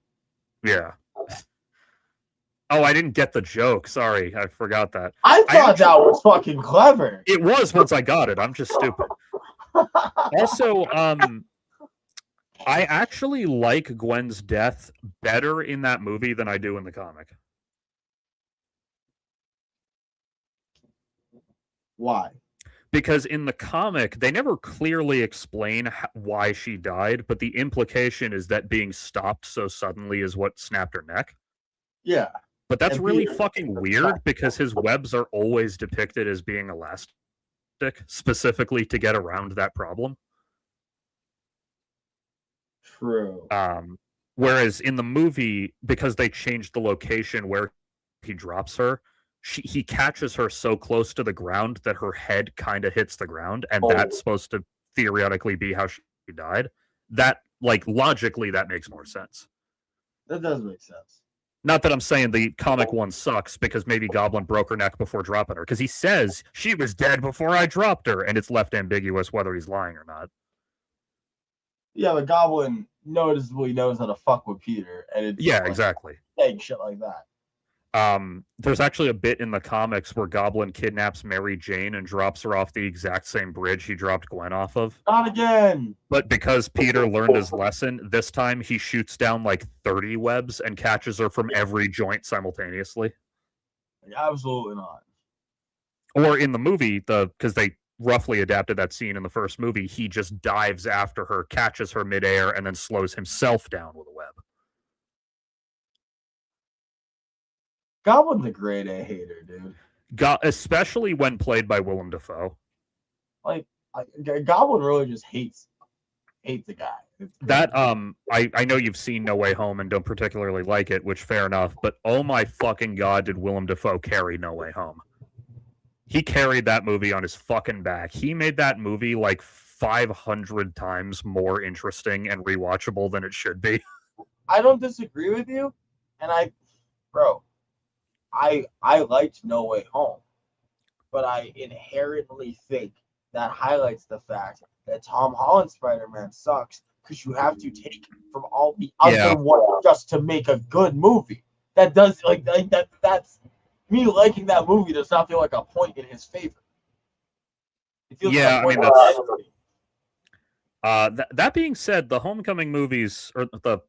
Yeah. Oh, I didn't get the joke. Sorry, I forgot that. I thought that was fucking clever. It was once I got it. I'm just stupid. Also, I actually like Gwen's death better in that movie than I do in the comic. Why? Because in the comic, they never clearly explain why she died, but the implication is that being stopped so suddenly is what snapped her neck. Yeah. But that's really fucking weird because his webs are always depicted as being elastic, specifically to get around that problem. True. Whereas in the movie, because they changed the location where he drops her, he catches her so close to the ground that her head kind of hits the ground, and that's supposed to theoretically be how she died. That, like, logically, that makes more sense. That does make sense. Not that I'm saying the comic one sucks, because maybe Goblin broke her neck before dropping her, because he says she was dead before I dropped her, and it's left ambiguous whether he's lying or not. Yeah, the Goblin noticeably knows how to fuck with Peter, and it's yeah, exactly. Saying shit like that. There's actually a bit in the comics where Goblin kidnaps Mary Jane and drops her off the exact same bridge he dropped Gwen off of. Not again! But because Peter learned his lesson, this time he shoots down like 30 webs and catches her from every joint simultaneously. Absolutely not. Or in the movie, because they roughly adapted that scene in the first movie, he just dives after her, catches her midair, and then slows himself down with a web. Goblin's a grade A hater, dude. Especially when played by Willem Dafoe. Like, Goblin really just hates the guy. That I know you've seen No Way Home and don't particularly like it, which fair enough, but oh my fucking god, did Willem Dafoe carry No Way Home. He carried that movie on his fucking back. He made that movie like 500 times more interesting and rewatchable than it should be. I don't disagree with you, and I liked No Way Home, but I inherently think that highlights the fact that Tom Holland's Spider-Man sucks, because you have to take from all the other ones just to make a good movie. That does that's me liking that movie does not feel like a point in his favor. It feels yeah, like I mean that being said, the Homecoming movies, or the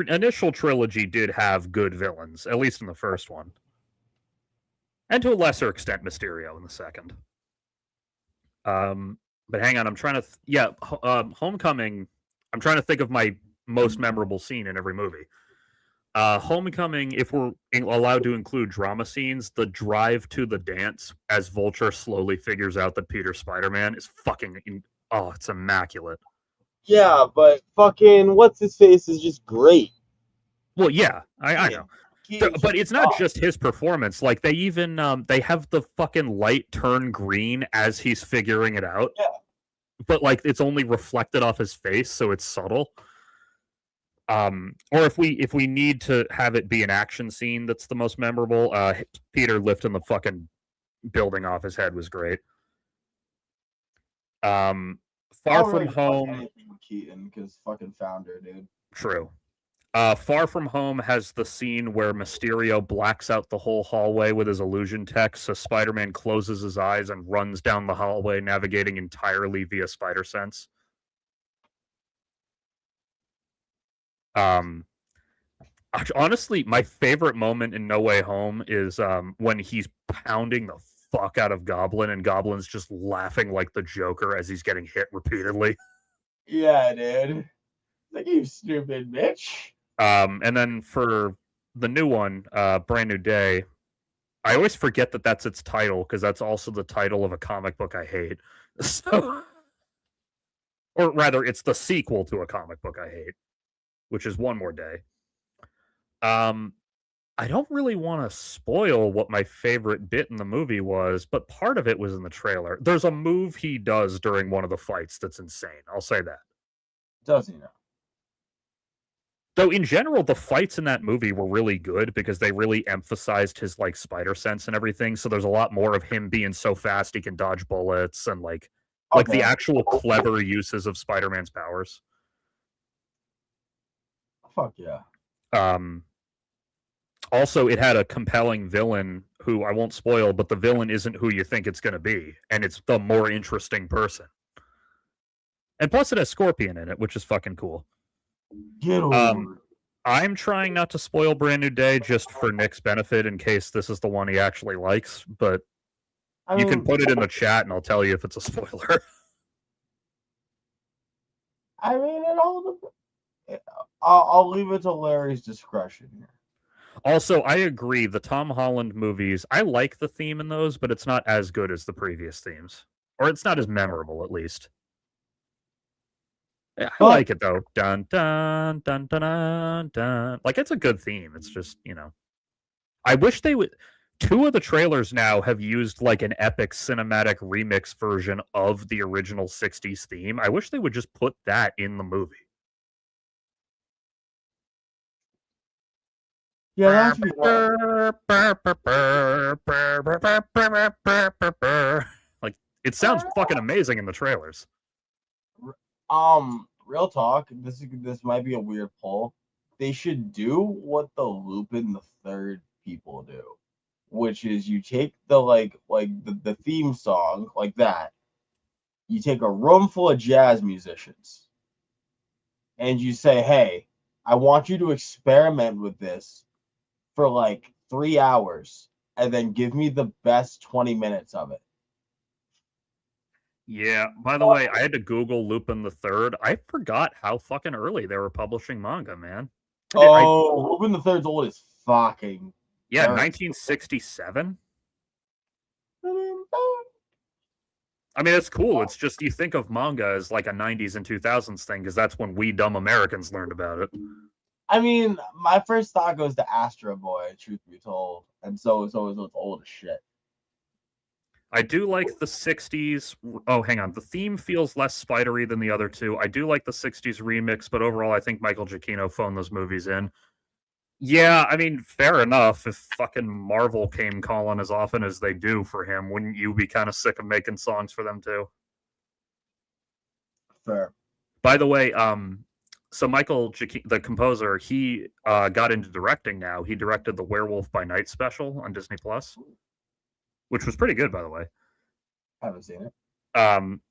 initial trilogy did have good villains, at least in the first one, and to a lesser extent Mysterio in the second. But hang on, I'm trying to Homecoming. I'm trying to think of my most memorable scene in every movie. Homecoming, if we're allowed to include drama scenes, the drive to the dance as Vulture slowly figures out that Peter's Spider-Man is it's immaculate. Yeah, but fucking what's his face is just great. Well, yeah, I know. But it's not just his performance. Like, they even they have the fucking light turn green as he's figuring it out. Yeah. But like it's only reflected off his face, so it's subtle. Or if we need to have it be an action scene that's the most memorable, Peter lifting the fucking building off his head was great. Far From Home. Keaton, because fucking Founder, dude. True. Far From Home has the scene where Mysterio blacks out the whole hallway with his illusion tech, so Spider-Man closes his eyes and runs down the hallway, navigating entirely via spider sense. Honestly, my favorite moment in No Way Home is when he's pounding the fuck out of Goblin, and Goblin's just laughing like the Joker as he's getting hit repeatedly. Yeah, dude. Like, you stupid bitch. And then for the new one, Brand New Day, I always forget that that's its title, because that's also the title of a comic book I hate. So, or rather, it's the sequel to a comic book I hate, which is One More Day. I don't really want to spoil what my favorite bit in the movie was, but part of it was in the trailer. There's a move he does during one of the fights that's insane. I'll say that. Does he know? Though in general, the fights in that movie were really good because they really emphasized his like spider sense and everything. So there's a lot more of him being so fast he can dodge bullets and like the actual clever uses of Spider-Man's powers. Fuck yeah. Also, it had a compelling villain who I won't spoil, but the villain isn't who you think it's going to be, and it's the more interesting person. And plus, it has Scorpion in it, which is fucking cool. Get over. I'm trying not to spoil Brand New Day just for Nick's benefit in case this is the one he actually likes, but you can put it in the chat and I'll tell you if it's a spoiler. I mean, I'll leave it to Larry's discretion here. Also, I agree, the Tom Holland movies, I like the theme in those, but it's not as good as the previous themes. Or it's not as memorable, at least. I like it, though. Dun, dun, dun, dun, dun, dun. Like, it's a good theme. It's just, I wish they would. Two of the trailers now have used like an epic cinematic remix version of the original 60s theme. I wish they would just put that in the movie. Yeah, that'd be like it sounds fucking amazing in the trailers. Real talk. This might be a weird poll. They should do what the Lupin the Third people do, which is you take the the theme song like that. You take a room full of jazz musicians, and you say, "Hey, I want you to experiment with this for like 3 hours, and then give me the best 20 minutes of it." Yeah, by the way, I had to Google Lupin the Third. I forgot how fucking early they were publishing manga, man. Lupin the Third's old as fucking. Yeah, 1967. I mean, it's cool. It's just you think of manga as like a 90s and 2000s thing because that's when we dumb Americans learned about it. I mean, my first thought goes to Astro Boy, truth be told. And so it's old as shit. I do like the 60s. Oh, hang on. The theme feels less spidery than the other two. I do like the 60s remix, but overall, I think Michael Giacchino phoned those movies in. Yeah, I mean, fair enough. If fucking Marvel came calling as often as they do for him, wouldn't you be kind of sick of making songs for them too? Fair. By the way, so Michael Giacchino, the composer, he got into directing now. He directed the Werewolf by Night special on Disney Plus, which was pretty good, by the way. I haven't seen it.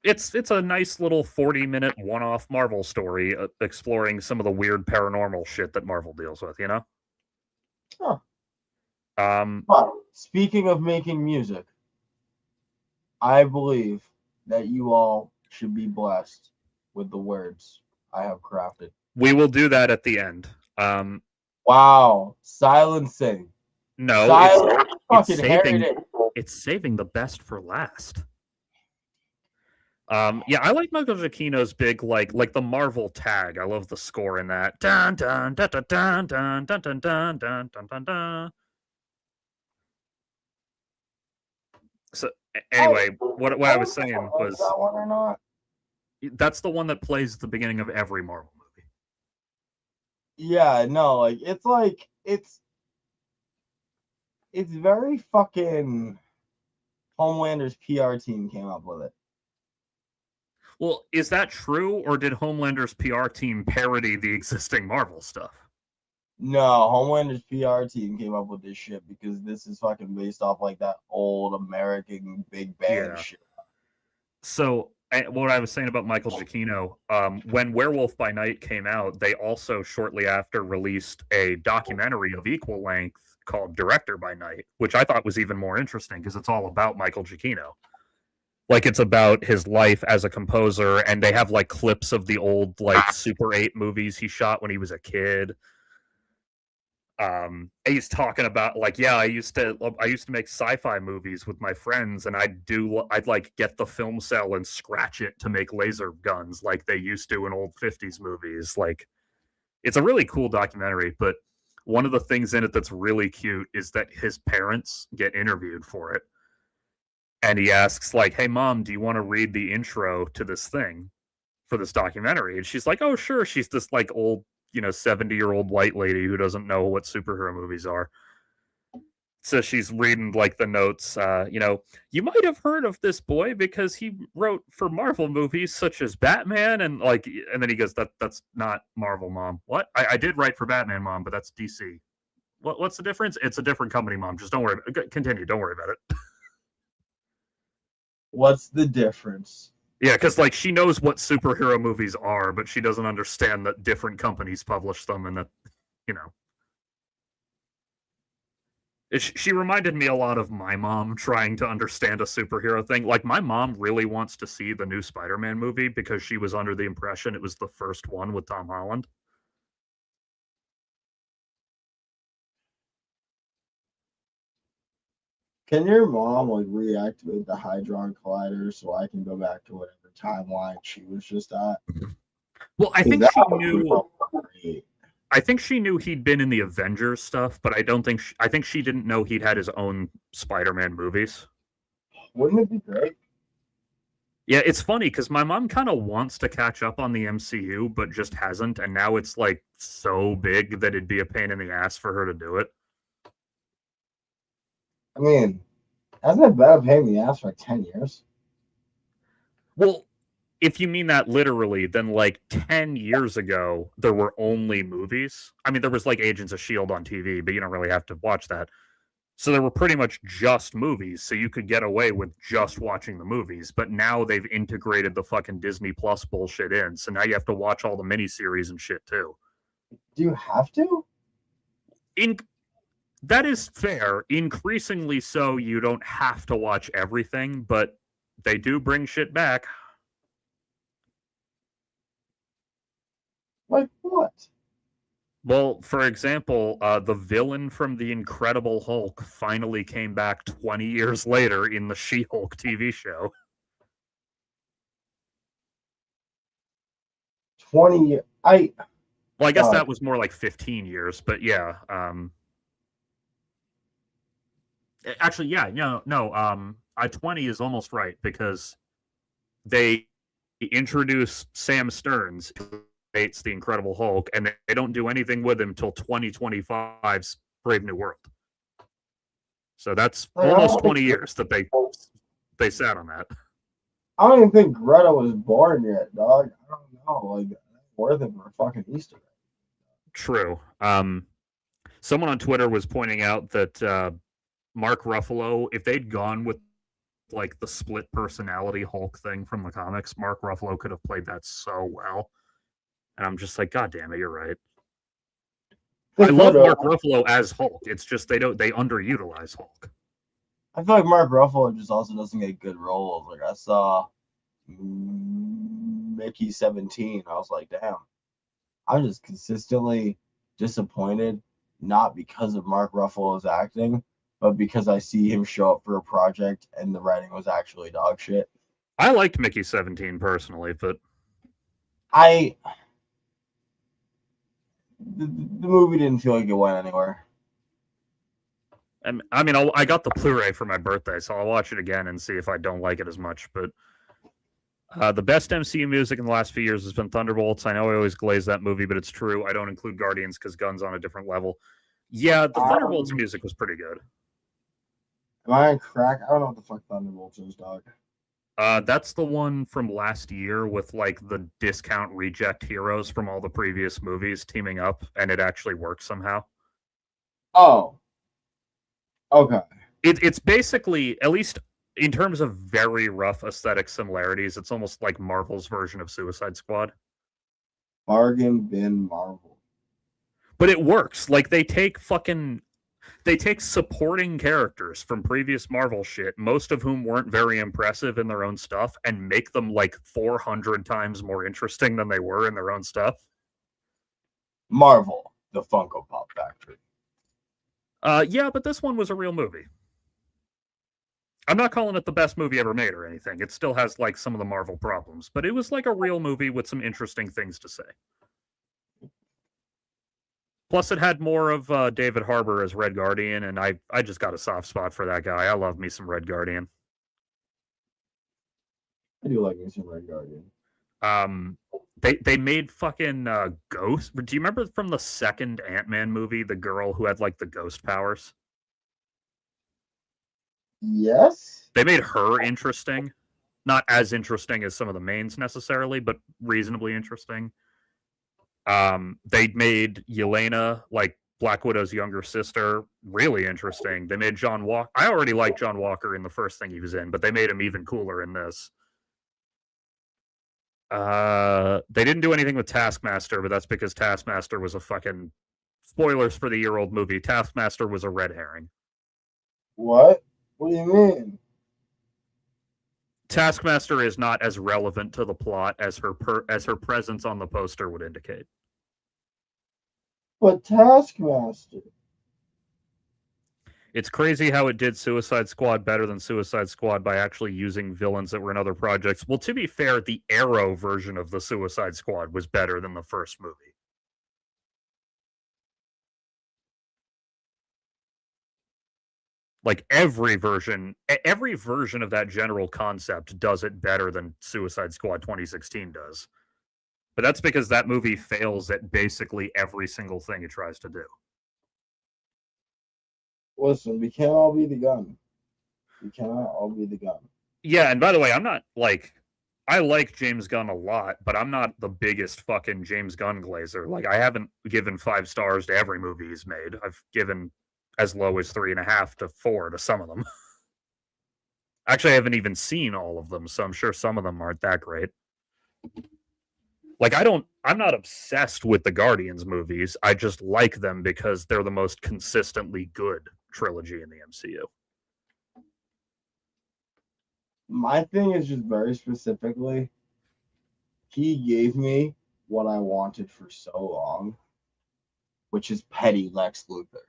It's a nice little 40-minute one-off Marvel story exploring some of the weird paranormal shit that Marvel deals with, you know? Huh. Speaking of making music, I believe that you all should be blessed with the words I have crafted. We will do that at the end. Wow. Silencing. No, it's saving the best for last. Yeah, I like Michael Giacchino's big like the Marvel tag. I love the score in that. Dun dun dun dun dun dun dun dun dun dun dun dun dun. So anyway, what I was saying was that one or not? That's the one that plays at the beginning of every Marvel movie. Yeah, no, it's very fucking Homelander's PR team came up with it. Well, is that true, or did Homelander's PR team parody the existing Marvel stuff? No, Homelander's PR team came up with this shit because this is fucking based off like that old American Big Bang shit. So, what I was saying about Michael Giacchino, when Werewolf by Night came out, they also shortly after released a documentary of equal length called Director by Night, which I thought was even more interesting because it's all about Michael Giacchino. Like, it's about his life as a composer, and they have like clips of the old like Super 8 movies he shot when he was a kid. He's talking about like, yeah, I used to make sci-fi movies with my friends, and I'd like get the film cell and scratch it to make laser guns like they used to in old 50s movies. Like, it's a really cool documentary, but one of the things in it that's really cute is that his parents get interviewed for it. And he asks, like, hey, Mom, do you want to read the intro to this thing for this documentary? And she's like, oh, sure. She's this, like, old, 70-year-old white lady who doesn't know what superhero movies are. So she's reading, like, the notes. You might have heard of this boy because he wrote for Marvel movies such as Batman. And then he goes, that's not Marvel, Mom. What? I did write for Batman, Mom, but that's DC. What's the difference? It's a different company, Mom. Just don't worry. Continue. Don't worry about it. What's the difference? Yeah, because like she knows what superhero movies are, but she doesn't understand that different companies publish them, and that she reminded me a lot of my mom trying to understand a superhero thing. Like, my mom really wants to see the new Spider-Man movie because she was under the impression it was the first one with Tom Holland. Can your mom like reactivate the Hadron Collider so I can go back to whatever timeline she was just at? Well, I think she knew. I think she knew he'd been in the Avengers stuff, but I don't think I think she didn't know he'd had his own Spider-Man movies. Wouldn't it be great? Yeah, it's funny because my mom kind of wants to catch up on the MCU, but just hasn't, and now it's like so big that it'd be a pain in the ass for her to do it. I mean, hasn't it been a pain in the ass for like 10 years? Well, if you mean that literally, then like 10 years ago, there were only movies. I mean, there was like Agents of S.H.I.E.L.D. on TV, but you don't really have to watch that. So there were pretty much just movies, so you could get away with just watching the movies. But now they've integrated the fucking Disney Plus bullshit in, so now you have to watch all the miniseries and shit too. Do you have to? In that is fair. Increasingly so, you don't have to watch everything, but they do bring shit back. Like what? Well, for example, the villain from The Incredible Hulk finally came back 20 years later in the She-Hulk TV show. 20 years. Well, I guess that was more like 15 years, but yeah. Actually, yeah, no. 20 is almost right because they introduce Sam Stearns, who creates the Incredible Hulk, and they don't do anything with him until 2025's Brave New World. So that's almost 20 years that they sat on that. I don't even think Greta was born yet, dog. I don't know. Like, worth it for a fucking Easter egg. True. Someone on Twitter was pointing out that Mark Ruffalo, if they'd gone with like the split personality Hulk thing from the comics, Mark Ruffalo could have played that so well. And I'm just like, God damn it, you're right. I love Mark Ruffalo as Hulk. It's just they underutilize Hulk. I feel like Mark Ruffalo just also doesn't get good roles. Like I saw Mickey 17. I was like, damn. I'm just consistently disappointed, not because of Mark Ruffalo's acting, but because I see him show up for a project and the writing was actually dog shit. I liked Mickey 17 personally, but the movie didn't feel like it went anywhere. I mean, I got the Blu-ray for my birthday, so I'll watch it again and see if I don't like it as much. But the best MCU music in the last few years has been Thunderbolts. I know I always glaze that movie, but it's true. I don't include Guardians because Gun's on a different level. Yeah, the Thunderbolts music was pretty good. Am I on crack? I don't know what the fuck Thunderbolts is, dog. That's the one from last year with like the discount reject heroes from all the previous movies teaming up, and it actually works somehow. Oh. Okay. It's basically, at least in terms of very rough aesthetic similarities, it's almost like Marvel's version of Suicide Squad. Bargain bin Marvel. But it works. Like they take supporting characters from previous Marvel shit, most of whom weren't very impressive in their own stuff, and make them like 400 times more interesting than they were in their own stuff. Marvel, the Funko Pop Factory. Yeah, but this one was a real movie. I'm not calling it the best movie ever made or anything. It still has like some of the Marvel problems, but it was like a real movie with some interesting things to say. Plus, it had more of David Harbour as Red Guardian, and I just got a soft spot for that guy. I love me some Red Guardian. I do like me some Red Guardian. They made fucking Ghost. Do you remember from the second Ant-Man movie, the girl who had like the ghost powers? Yes. They made her interesting. Not as interesting as some of the mains necessarily, but reasonably interesting. They made Yelena, like Black Widow's younger sister, really interesting. They made John Walker. I already liked John Walker in the first thing he was in, but they made him even cooler in this. They didn't do anything with Taskmaster, but that's because Taskmaster was a fucking, spoilers for the year-old movie, Taskmaster was a red herring. What? What do you mean? Taskmaster is not as relevant to the plot as her presence on the poster would indicate. But Taskmaster. It's crazy how it did Suicide Squad better than Suicide Squad by actually using villains that were in other projects. Well, to be fair, the Arrow version of the Suicide Squad was better than the first movie. Like every version of that general concept does it better than Suicide Squad 2016 does. But that's because that movie fails at basically every single thing it tries to do. Listen, we can't all be the gun. We cannot all be the gun. Yeah, and by the way, I'm not like I like James Gunn a lot, but I'm not the biggest fucking James Gunn glazer. Like I haven't given 5 stars to every movie he's made. I've given as low as 3.5 to 4 to some of them. Actually, I haven't even seen all of them, so I'm sure some of them aren't that great. Like I'm not obsessed with the Guardians movies. I just like them because they're the most consistently good trilogy in the MCU. My thing is just very specifically, he gave me what I wanted for so long, which is petty Lex Luthor.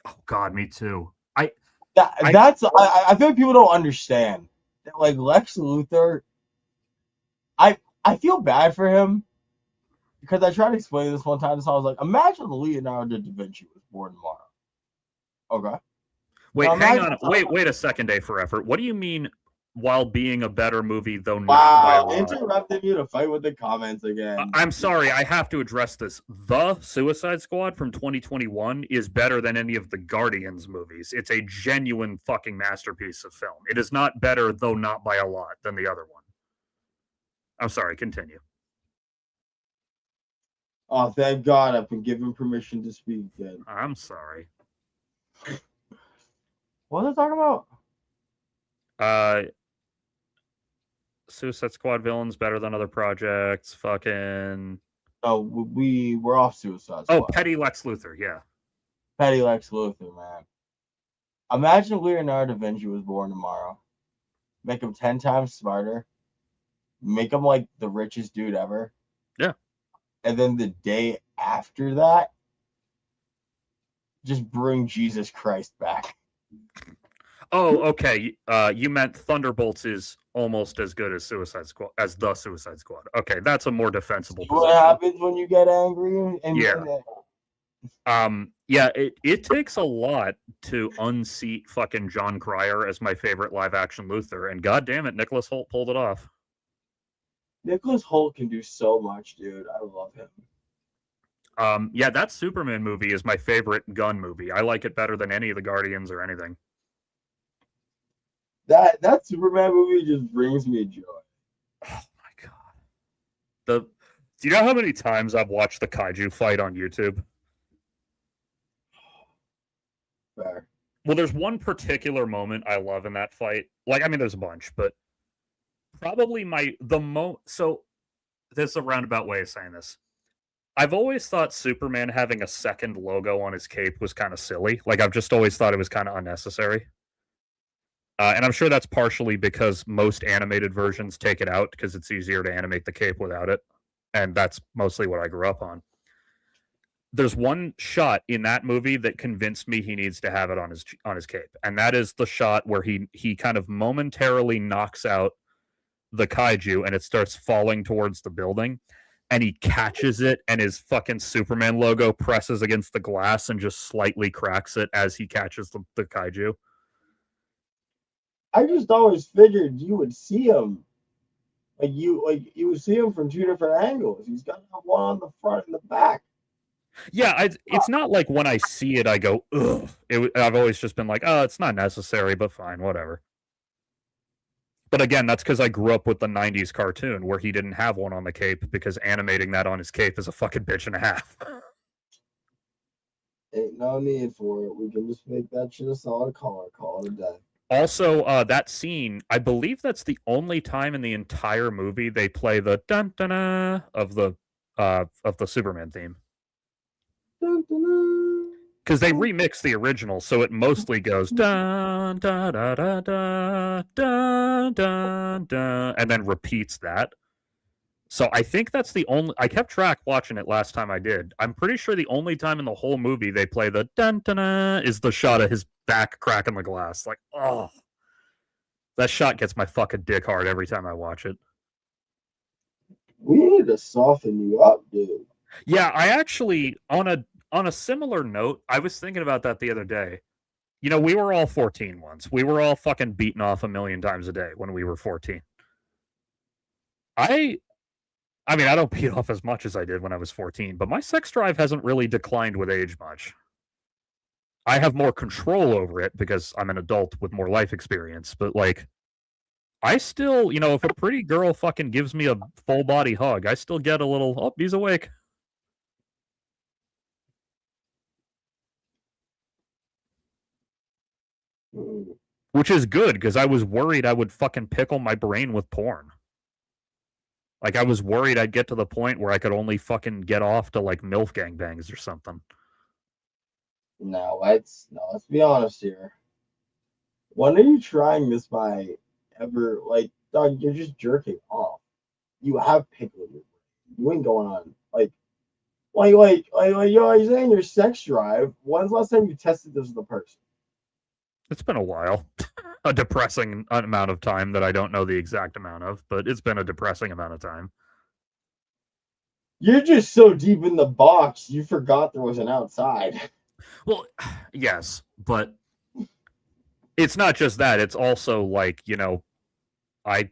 Oh God, me too. I feel like people don't understand that, like, Lex Luthor. I feel bad for him because I tried to explain this one time. So I was like, imagine Leonardo da Vinci was born tomorrow. Okay. Wait, now, hang on. Wait a second, Day for Effort. What do you mean while being a better movie, though not by a lot? Interrupting you to fight with the comments again. I'm sorry, I have to address this. The Suicide Squad from 2021 is better than any of the Guardians movies. It's a genuine fucking masterpiece of film. It is not better, though not by a lot, than the other one. I'm sorry, continue. Oh, thank God I've been given permission to speak again. I'm sorry. What was I talking about? Suicide Squad villains better than other projects. Fucking. Oh, we're off Suicide Squad. Oh, petty Lex Luthor, yeah. Petty Lex Luthor, man. Imagine Leonardo da Vinci was born tomorrow. Make him 10 times smarter. Make him like the richest dude ever. Yeah. And then the day after that, just bring Jesus Christ back. Oh, okay. You meant Thunderbolts is almost as good as Suicide Squad as the Suicide Squad. Okay, that's a more defensible position. What happens when you get angry? Yeah, it takes a lot to unseat fucking John Cryer as my favorite live action Luthor, and god damn it, Nicholas Hoult pulled it off. Nicholas Hoult can do so much, dude. I love him. Yeah, that Superman movie is my favorite Gunn movie. I like it better than any of the Guardians or anything. That Superman movie just brings me joy. Oh my God. Do you know how many times I've watched the kaiju fight on YouTube? Fair. Well, there's one particular moment I love in that fight. Like, I mean, there's a bunch, but probably so there's a roundabout way of saying this. I've always thought Superman having a second logo on his cape was kind of silly. Like, I've just always thought it was kind of unnecessary. And I'm sure that's partially because most animated versions take it out because it's easier to animate the cape without it. And that's mostly what I grew up on. There's one shot in that movie that convinced me he needs to have it on his cape. And that is the shot where he kind of momentarily knocks out the kaiju and it starts falling towards the building. And he catches it and his fucking Superman logo presses against the glass and just slightly cracks it as he catches the kaiju. I just always figured you would see him. You would see him from 2 different angles. He's got one on the front and the back. Yeah, it's not like when I see it, I go, ugh. I've always just been like, oh, it's not necessary, but fine, whatever. But again, that's because I grew up with the 90s cartoon where he didn't have one on the cape because animating that on his cape is a fucking bitch and a half. Ain't no need for it. We can just make that shit a solid color. Call it a day. Also, that scene, I believe that's the only time in the entire movie they play the dun dun of the Superman theme. Because they remix the original, so it mostly goes dun dun dun dun dun dun dun dun, and then repeats that. So I think that's the only. I kept track watching it last time I did. I'm pretty sure the only time in the whole movie they play the dun dun dun is the shot of his back cracking the glass. Like, oh, that shot gets my fucking dick hard every time I watch it. We need to soften you up, dude. Yeah, I actually on a similar note, I was thinking about that the other day. We were all 14 once. We were all fucking beaten off a million times a day when we were 14. I mean, I don't beat off as much as I did when I was 14, but my sex drive hasn't really declined with age much. I have more control over it because I'm an adult with more life experience, but like, I still, if a pretty girl fucking gives me a full body hug, I still get a little, oh, he's awake. Which is good because I was worried I would fucking pickle my brain with porn. Like, I was worried I'd get to the point where I could only fucking get off to like MILF gangbangs or something. No, let's be honest here. When are you trying this by ever like dog, you're just jerking off. You have pickle in your brain. You ain't going on you're saying your sex drive. When's the last time you tested this with a person? It's been a while. A depressing amount of time that I don't know the exact amount of, but it's been a depressing amount of time. You're just so deep in the box, you forgot there was an outside. Well, yes, but it's not just that. It's also like, my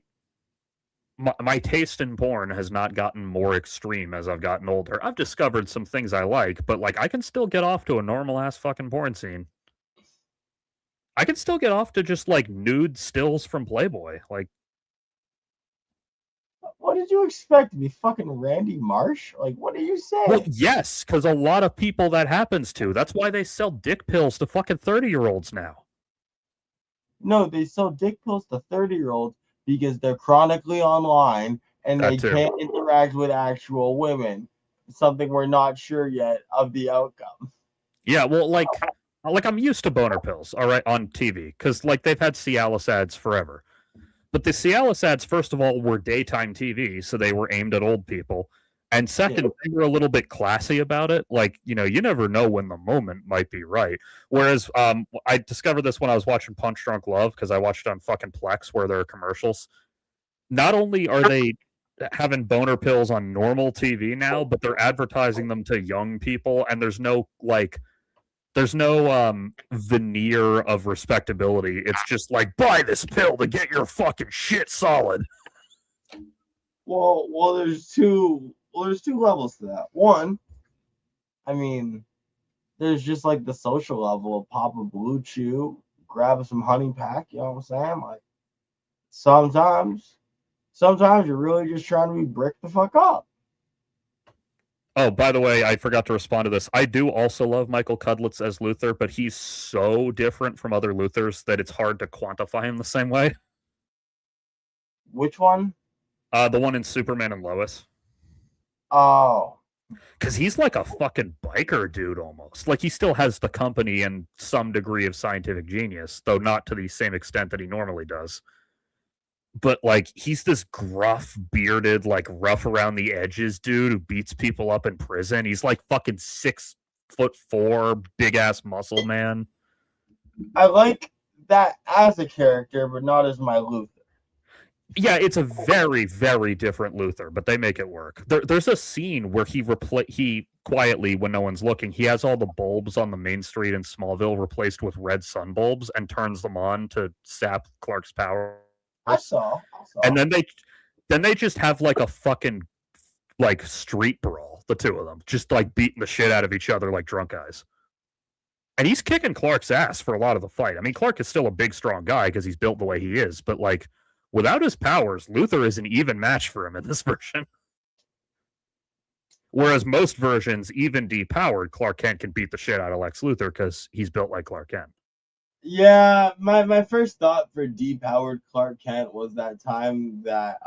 taste in porn has not gotten more extreme as I've gotten older. I've discovered some things I like, but like I can still get off to a normal ass fucking porn scene. I can still get off to just like nude stills from Playboy. Like, what did you expect to be fucking Randy Marsh? Like, what are you saying? Well, yes, because a lot of people that happens to. That's why they sell dick pills to fucking 30-year-olds now. No, they sell dick pills to 30-year-olds because they're chronically online and they can't interact with actual women. Something we're not sure yet of the outcome. Yeah, well, like I'm used to boner pills, all right, on TV, because like they've had Cialis ads forever. But the Cialis ads, first of all, were daytime TV, so they were aimed at old people. And second, they were a little bit classy about it. Like, you never know when the moment might be right. Whereas I discovered this when I was watching Punch Drunk Love, because I watched it on fucking Plex where there are commercials. Not only are they having boner pills on normal TV now, but they're advertising them to young people, and there's no veneer of respectability. It's just like, buy this pill to get your fucking shit solid. Well, there's two levels to that. One, I mean, there's just like the social level of pop a blue chew, grab some honey pack, you know what I'm saying? Like sometimes you're really just trying to be bricked the fuck up. Oh, by the way, I forgot to respond to this. I do also love Michael Cudlitz as Luthor, but he's so different from other Luthors that it's hard to quantify him the same way. Which one? The one in Superman and Lois. Oh. Because he's like a fucking biker dude almost. Like, he still has the company and some degree of scientific genius, though not to the same extent that he normally does. But like, he's this gruff, bearded, like rough around the edges dude who beats people up in prison. He's like fucking 6'4", big ass muscle man. I like that as a character, but not as my Luthor. Yeah, it's a very, very different Luthor, but they make it work. There's a scene where he quietly, when no one's looking, he has all the bulbs on the main street in Smallville replaced with red sun bulbs and turns them on to sap Clark's power. I saw. And then they just have like a fucking like street brawl, the two of them, just like beating the shit out of each other like drunk guys. And he's kicking Clark's ass for a lot of the fight. I mean, Clark is still a big, strong guy because he's built the way he is, but like without his powers, Luthor is an even match for him in this version. Whereas most versions, even depowered, Clark Kent can beat the shit out of Lex Luthor because he's built like Clark Kent. Yeah, my first thought for depowered Clark Kent was that time that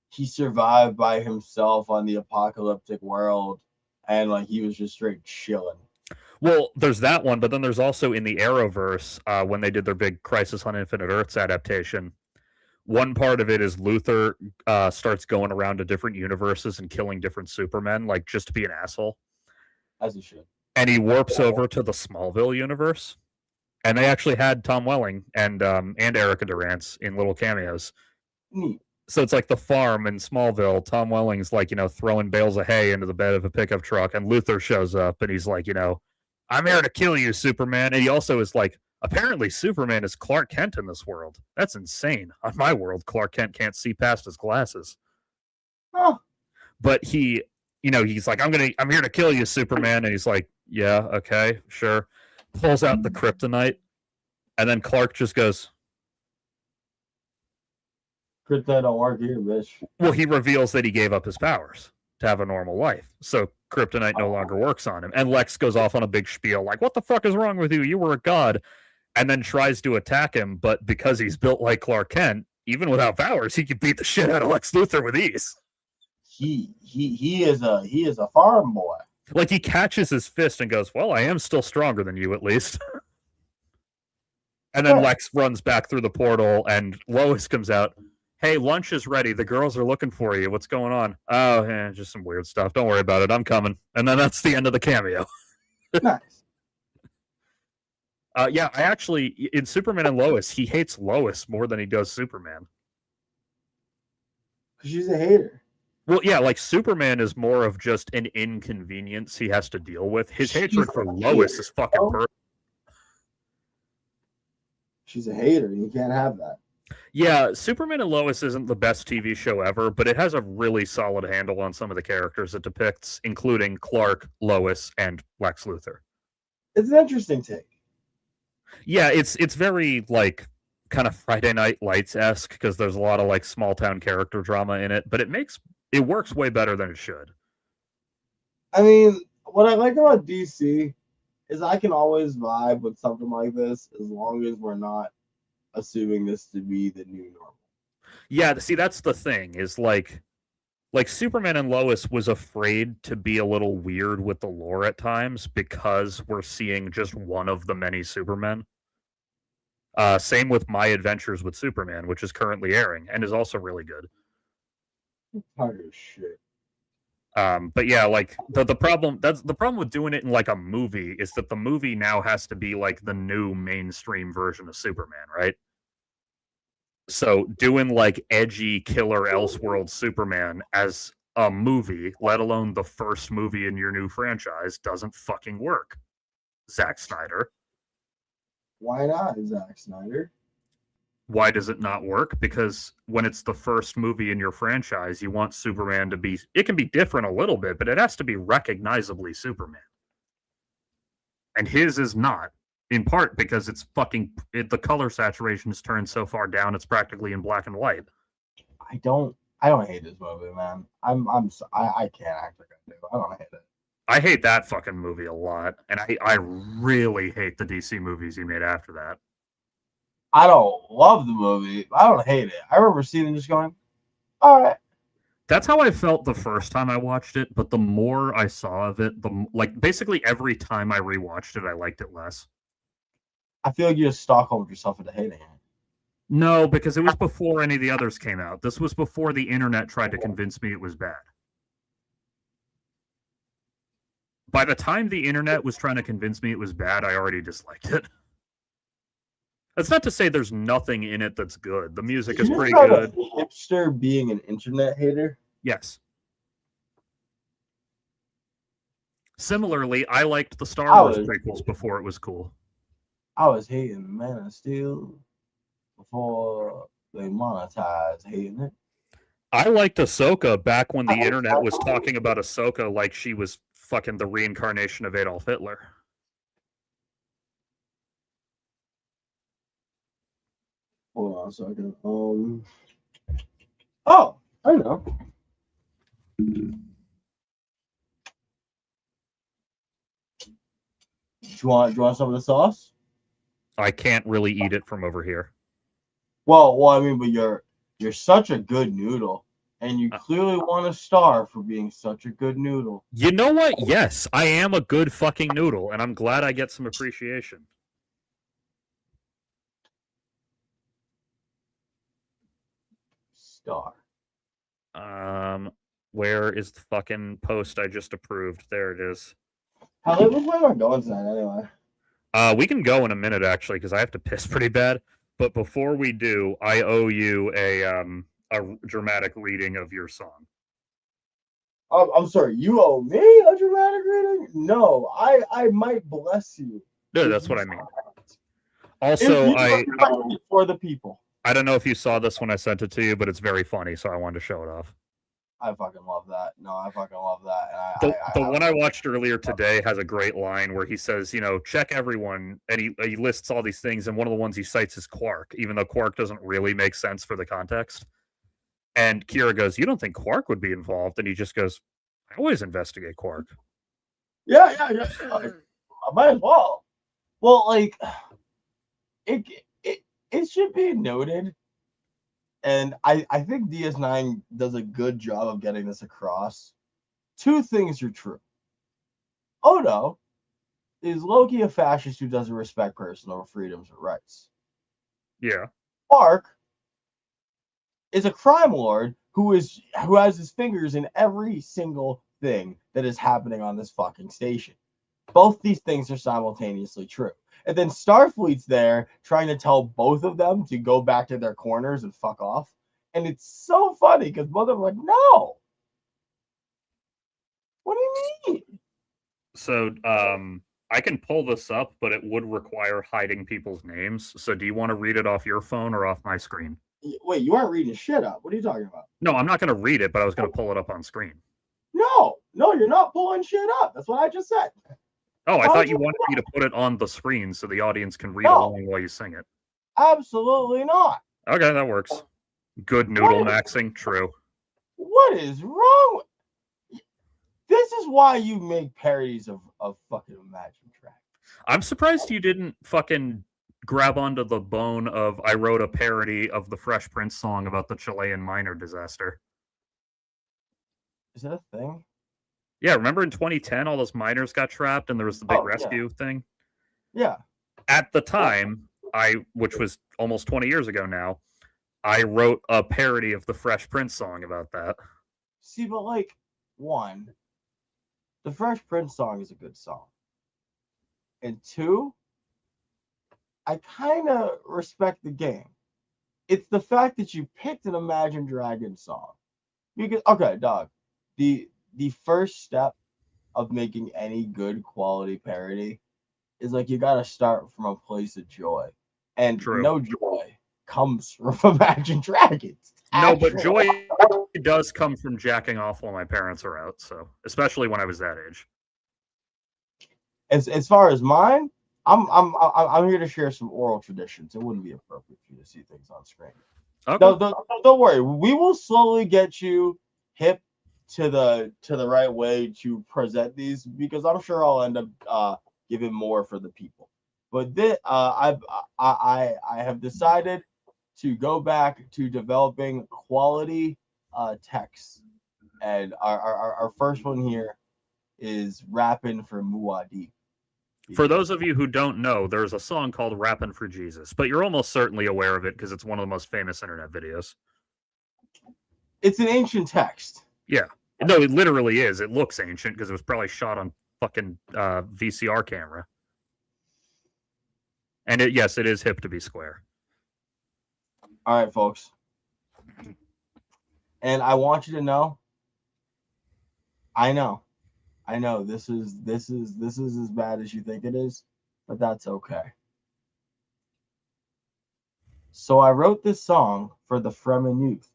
he survived by himself on the apocalyptic world, and like he was just straight chilling. Well, there's that one, but then there's also in the Arrowverse when they did their big Crisis on Infinite Earths adaptation. One part of it is Luthor starts going around to different universes and killing different Supermen, like just to be an asshole. As he should. And he warps over to the Smallville universe. And they actually had Tom Welling and Erica Durance in little cameos. Neat. So it's like the farm in Smallville. Tom Welling's like, throwing bales of hay into the bed of a pickup truck, and Luthor shows up and he's like, I'm here to kill you, Superman. And he also is like, apparently Superman is Clark Kent in this world. That's insane. On my world, Clark Kent can't see past his glasses. Huh. But he, he's like, I'm here to kill you, Superman. And he's like, yeah, okay, sure. Pulls out the kryptonite, and then Clark just goes, Kryptonite don't work here, bitch. well, he reveals that he gave up his powers to have a normal life. So kryptonite no longer works on him. And Lex goes off on a big spiel like, what the fuck is wrong with you? You were a god. And then tries to attack him, but because he's built like Clark Kent, even without powers, he could beat the shit out of Lex Luthor with ease. He is a farm boy. Like, he catches his fist and goes, well, I am still stronger than you, at least. And then Lex runs back through the portal, and Lois comes out. Hey, lunch is ready. The girls are looking for you. What's going on? Oh, just some weird stuff. Don't worry about it. I'm coming. And then that's the end of the cameo. Nice. Yeah, I actually, in Superman and Lois, he hates Lois more than he does Superman. Because she's a hater. Well, yeah, like Superman is more of just an inconvenience he has to deal with. His hatred for Lois is fucking perfect. She's a hater, and you can't have that. Yeah, Superman and Lois isn't the best TV show ever, but it has a really solid handle on some of the characters it depicts, including Clark, Lois, and Lex Luthor. It's an interesting take. Yeah, it's very, like, kind of Friday Night Lights-esque, because there's a lot of, like, small-town character drama in it, but it works way better than it should. I mean, what I like about DC is I can always vibe with something like this as long as we're not assuming this to be the new normal. Yeah, see, that's the thing, is like Superman and Lois was afraid to be a little weird with the lore at times because we're seeing just one of the many Supermen. Same with My Adventures with Superman, which is currently airing and is also really good. Hard as shit. But yeah, like the problem with doing it in like a movie is that the movie now has to be like the new mainstream version of Superman, right? So doing like edgy killer Elseworld Superman as a movie, let alone the first movie in your new franchise, doesn't fucking work. Zack Snyder. Why not, Zack Snyder? Why does it not work? Because when it's the first movie in your franchise, you want Superman to be... It can be different a little bit, but it has to be recognizably Superman. And his is not. In part because it's fucking... the color saturation is turned so far down, it's practically in black and white. I don't hate this movie, man. I can't act like I do. I don't hate it. I hate that fucking movie a lot. And I really hate the DC movies he made after that. I don't love the movie. I don't hate it. I remember seeing it just going, all right. That's how I felt the first time I watched it, but the more I saw of it, basically every time I rewatched it, I liked it less. I feel like you just Stockholmed yourself into hating it. No, because it was before any of the others came out. This was before the internet tried to convince me it was bad. By the time the internet was trying to convince me it was bad, I already disliked it. That's not to say there's nothing in it that's good. The music is pretty good. Hipster being an internet hater? Yes. Similarly, I liked the Star Wars prequels before it was cool. I was hating Man of Steel before they monetized hating it. I liked Ahsoka back when the internet was talking about Ahsoka like she was fucking the reincarnation of Adolf Hitler. Hold on a second. Oh, I know. Do you want some of the sauce? I can't really eat it from over here. Well, I mean, but you're such a good noodle, and you clearly won a star for being such a good noodle. You know what? Yes, I am a good fucking noodle, and I'm glad I get some appreciation. Star. Where is the fucking post I just approved? There it is. How late was my going tonight anyway? We can go in a minute actually, because I have to piss pretty bad. But before we do, I owe you a dramatic reading of your song. I'm sorry, you owe me a dramatic reading? No, I might bless you. No, if that's you what I mean. if Also, you are writing it for the people. I don't know if you saw this when I sent it to you, but it's very funny, so I wanted to show it off. I fucking love that. No, I fucking love that. The one I watched earlier today has a great line where he says, check everyone, and he lists all these things, and one of the ones he cites is Quark, even though Quark doesn't really make sense for the context. And Kira goes, "You don't think Quark would be involved?" And he just goes, "I always investigate Quark." Yeah. I might as well. Well, like, it should be noted, and I think DS9 does a good job of getting this across. Two things are true. Odo is low-key a fascist who doesn't respect personal freedoms or rights. Yeah. Quark is a crime lord who has his fingers in every single thing that is happening on this fucking station. Both these things are simultaneously true. And then Starfleet's there trying to tell both of them to go back to their corners and fuck off. And it's so funny because both of them are like, no. What do you mean? So, I can pull this up, but it would require hiding people's names. So do you want to read it off your phone or off my screen? Wait, you aren't reading shit up. What are you talking about? No, I'm not going to read it, but I was going to pull it up on screen. No, you're not pulling shit up. That's what I just said. Oh, I thought you wanted me to put it on the screen so the audience can read along while you sing it. Absolutely not. Okay, that works. Good noodle maxing, true. What is wrong? This is why you make parodies of fucking Imagine Dragons. I'm surprised you didn't fucking grab onto the bone of I wrote a parody of the Fresh Prince song about the Chilean miner disaster. Is that a thing? Yeah, remember in 2010 all those miners got trapped and there was the big rescue thing? Yeah. At the time, which was almost 20 years ago now, I wrote a parody of the Fresh Prince song about that. See, but like, one, the Fresh Prince song is a good song. And two, I kind of respect the game. It's the fact that you picked an Imagine Dragons song. Because, okay, dog, the first step of making any good quality parody is like you got to start from a place of joy. And no joy comes from Imagine Dragons. No, but joy does come from jacking off while my parents are out. So, especially when I was that age. As far as mine, I'm here to share some oral traditions. It wouldn't be appropriate for you to see things on screen. Okay. Don't worry. We will slowly get you hip to the right way to present these because I'm sure I'll end up giving more for the people. But I have decided to go back to developing quality texts, and our first one here is Rappin' for Muad'Dib. For those of you who don't know, there's a song called Rappin' for Jesus, but you're almost certainly aware of it because it's one of the most famous internet videos. It's an ancient text. Yeah. No, it literally is. It looks ancient because it was probably shot on fucking VCR camera. And it is hip to be square. All right, folks. And I want you to know, I know this is as bad as you think it is, but that's okay. So I wrote this song for the Fremen youth.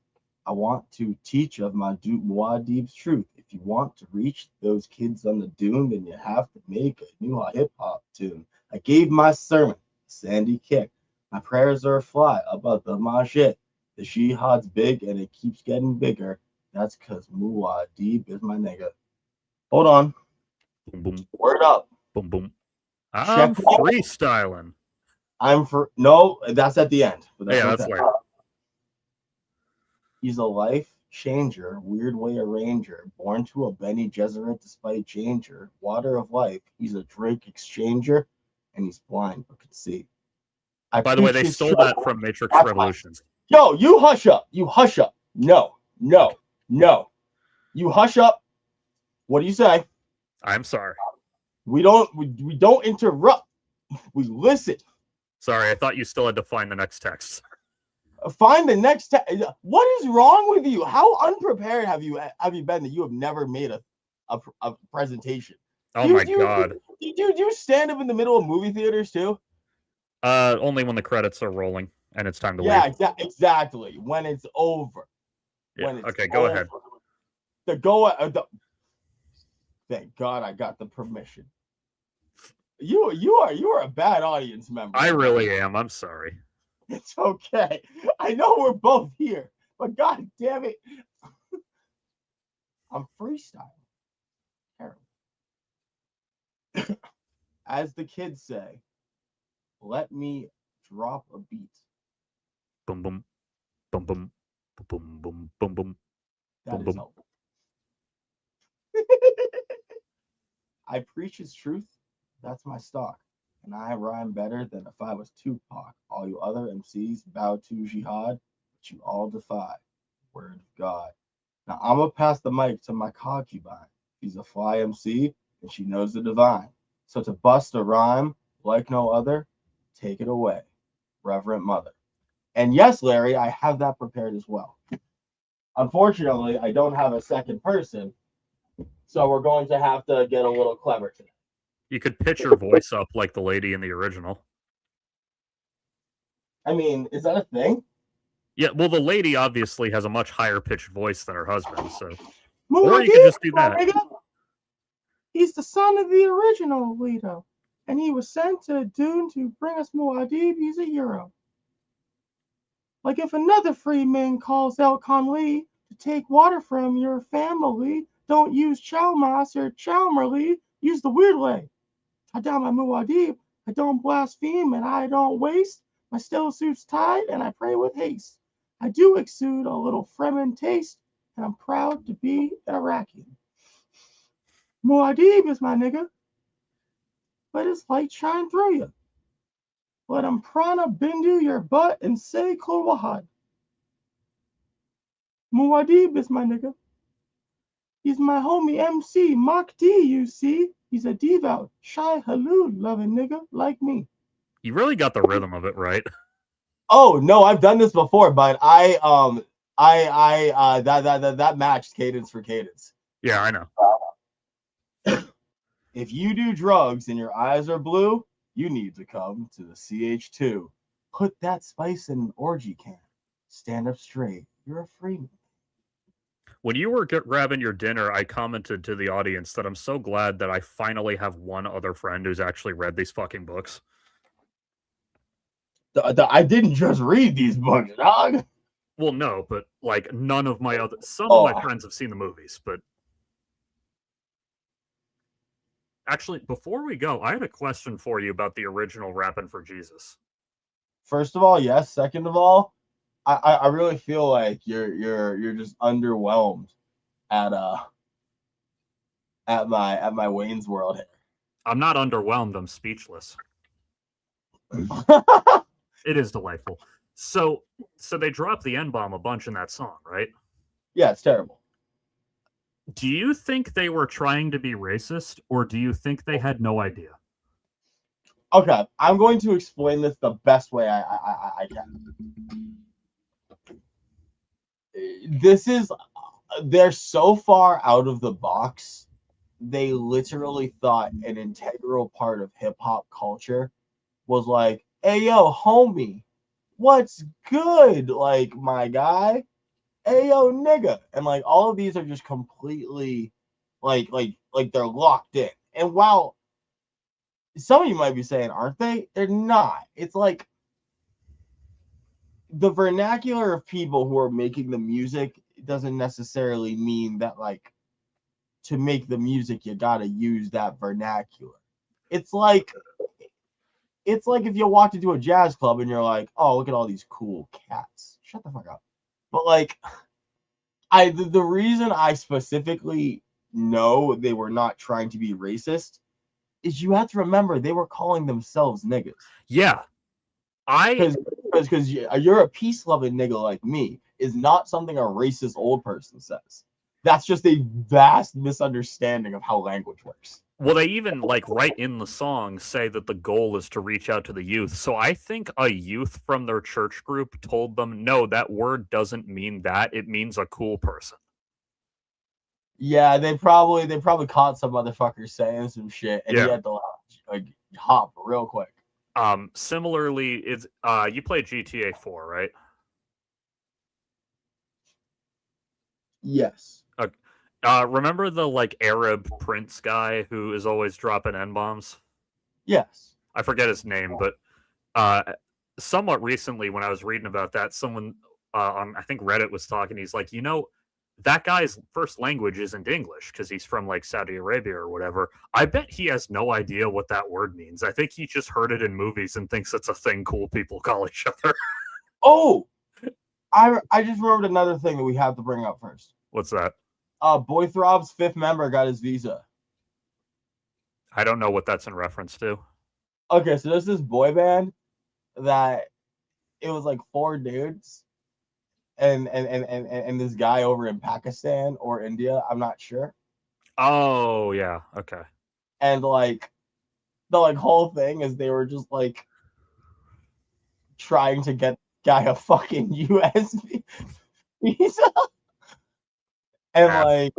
I want to teach of my Muad'Dib's truth. If you want to reach those kids on the dune, then you have to make a new hip-hop tune. I gave my sermon a sandy kick. My prayers are a fly about the mashit. The jihad's big and it keeps getting bigger. That's because Muad'Dib is my nigga. Hold on. Boom, boom. Word up. Boom, boom. I'm freestyling. No, that's at the end. But that's later. He's a life changer, weird way arranger, born to a Bene Gesserit despite changer, water of life. He's a drink exchanger, and he's blind but can see. By the way, they stole that from Matrix Revolutions. Yo, you hush up. You hush up. No. You hush up. What do you say? I'm sorry. We don't interrupt. We listen. Sorry, I thought you still had to find the next text. Find the next. What is wrong with you? How unprepared have you been that you have never made a presentation? Oh my god. Do you stand up in the middle of movie theaters too? Only when the credits are rolling and it's time to leave. Yeah, exactly. When it's over. Yeah. When it's Okay, go ahead. Thank God I got the permission. You are a bad audience member. I really am. I'm sorry. It's okay. I know we're both here, but god damn it. I'm freestyling. Terrible. As the kids say, let me drop a beat. Boom boom. Boom boom. Boom boom boom boom. That is helpful. I preach his truth. That's my stock. And I rhyme better than if I was Tupac. All you other MCs bow to jihad, but you all defy. Word of God. Now I'm going to pass the mic to my concubine. She's a fly MC, and she knows the divine. So to bust a rhyme like no other, take it away, Reverend Mother. And yes, Larry, I have that prepared as well. Unfortunately, I don't have a second person, so we're going to have to get a little clever today. You could pitch your voice up like the lady in the original. I mean, is that a thing? Yeah, well, the lady obviously has a much higher pitched voice than her husband, so. Or you could just do that. He's the son of the original Leto, and he was sent to Dune to bring us Muad'Dib. He's a hero. Like if another freeman calls out Conley to take water from your family, don't use Chalmas or Chalmerly, use the weird way. I down my Muad'Dib, I don't blaspheme and I don't waste. My still suit's tied and I pray with haste. I do exude a little Fremen taste, and I'm proud to be an Iraqi. Muad'Dib is my nigga. Let his light shine through you. Let him prana bindu your butt and say Kul Wahad. Muad'Dib is my nigga. He's my homie MC, Mach D, you see. He's a devout, shy, halud loving nigga like me. You really got the rhythm of it right. Oh no, I've done this before, but that matched cadence for cadence. Yeah, I know. If you do drugs and your eyes are blue, you need to come to the CH2. Put that spice in an orgy can. Stand up straight. You're a freeman. When you were grabbing your dinner, I commented to the audience that I'm so glad that I finally have one other friend who's actually read these fucking books. I didn't just read these books, dog. Well, no, but like none of my other... Some of my friends have seen the movies, but... Actually, before we go, I had a question for you about the original Rappin' for Jesus. First of all, yes. Second of all, I really feel like you're just underwhelmed at my Wayne's World here. I'm not underwhelmed. I'm speechless. It is delightful. So they drop the N-bomb a bunch in that song, right? Yeah, it's terrible. Do you think they were trying to be racist, or do you think they had no idea? Okay, I'm going to explain this the best way I can. They're so far out of the box, they literally thought an integral part of hip-hop culture was like, hey, yo, homie, what's good, like, my guy? Hey, yo, nigga. And, like, all of these are just completely, like they're locked in. And while some of you might be saying, aren't they? They're not. It's like the vernacular of people who are making the music doesn't necessarily mean that, like, to make the music, you gotta use that vernacular. It's like if you walked into a jazz club and you're like, oh, look at all these cool cats. Shut the fuck up. But, like, the reason I specifically know they were not trying to be racist is you have to remember they were calling themselves niggas. Yeah. Because you're a peace-loving nigga like me is not something a racist old person says. That's just a vast misunderstanding of how language works. Well, they even like right in the song say that the goal is to reach out to the youth. So I think a youth from their church group told them, no, that word doesn't mean that. It means a cool person. Yeah, they probably caught some motherfucker saying some shit, and Yeah. he had to like hop real quick. Similarly, it's you played GTA 4, right? Yes. Remember the like Arab prince guy who is always dropping N-bombs? Yes. I forget his name, but somewhat recently when I was reading about that, someone on I think Reddit was talking. He's like, that guy's first language isn't English because he's from like Saudi Arabia or whatever. I bet he has no idea what that word means. I think he just heard it in movies and thinks it's a thing cool people call each other. Oh, I just remembered another thing that we have to bring up first. What's that? Boy Throb's 5th member got his visa. I don't know what that's in reference to. Okay, so there's this boy band that it was like 4 dudes and this guy over in Pakistan or India, I'm not sure. Oh yeah, okay. And like the like whole thing is they were just like trying to get guy a fucking US visa. And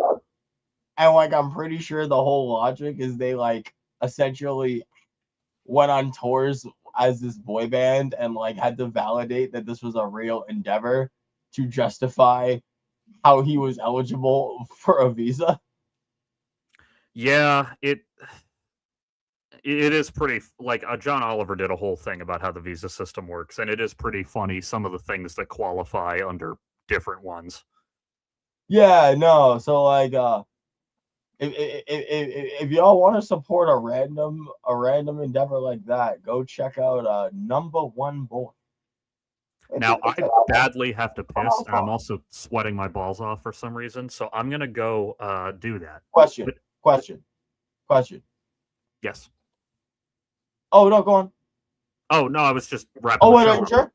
like I'm pretty sure the whole logic is they like essentially went on tours as this boy band and like had to validate that this was a real endeavor to justify how he was eligible for a visa. Yeah, it is pretty like John Oliver did a whole thing about how the visa system works, and it is pretty funny some of the things that qualify under different ones. Yeah, no. So like, if y'all want to support a random endeavor like that, go check out Number One Boy. Now I badly have to piss, and I'm also sweating my balls off for some reason, so I'm gonna go do that. Question. Yes. Oh no, go on. Oh no, I was just wrapping. Oh wait, are you sure?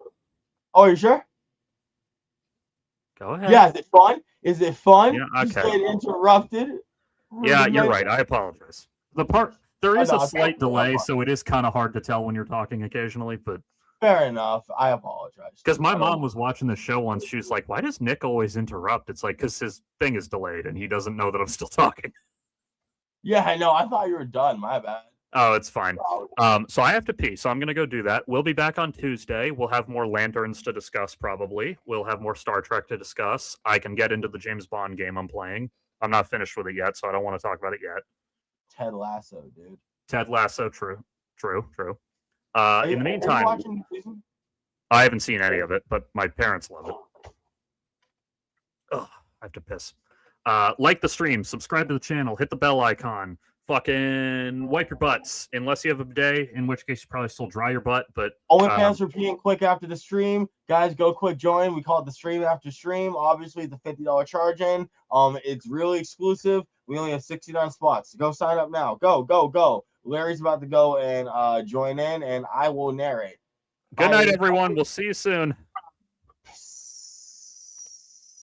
Oh, are you sure? Go ahead. Yeah, is it fun? Is it fun? Yeah, okay. Just getting interrupted. Yeah, you're right. I apologize. There is a slight delay, so it is kind of hard to tell when you're talking occasionally, but fair enough. I apologize. Because my mom was watching the show once. She was like, why does Nick always interrupt? It's like, because his thing is delayed and he doesn't know that I'm still talking. Yeah, I know. I thought you were done. My bad. Oh, it's fine. So I have to pee, so I'm going to go do that. We'll be back on Tuesday. We'll have more Lanterns to discuss, probably. We'll have more Star Trek to discuss. I can get into the James Bond game I'm playing. I'm not finished with it yet, so I don't want to talk about it yet. Ted Lasso, dude. Ted Lasso, true. In the meantime, I haven't seen any of it, but my parents love it. Ugh, I have to piss. Like the stream, subscribe to the channel, hit the bell icon, fucking wipe your butts, unless you have a bidet, in which case you probably still dry your butt, but... OnlyFans for peeing quick after the stream. Guys, go quick join. We call it the stream after stream. Obviously, the $50 charge-in. It's really exclusive. We only have 69 spots. Go sign up now. Go. Larry's about to go and join in, and I will narrate. Good night, everyone. We'll see you soon.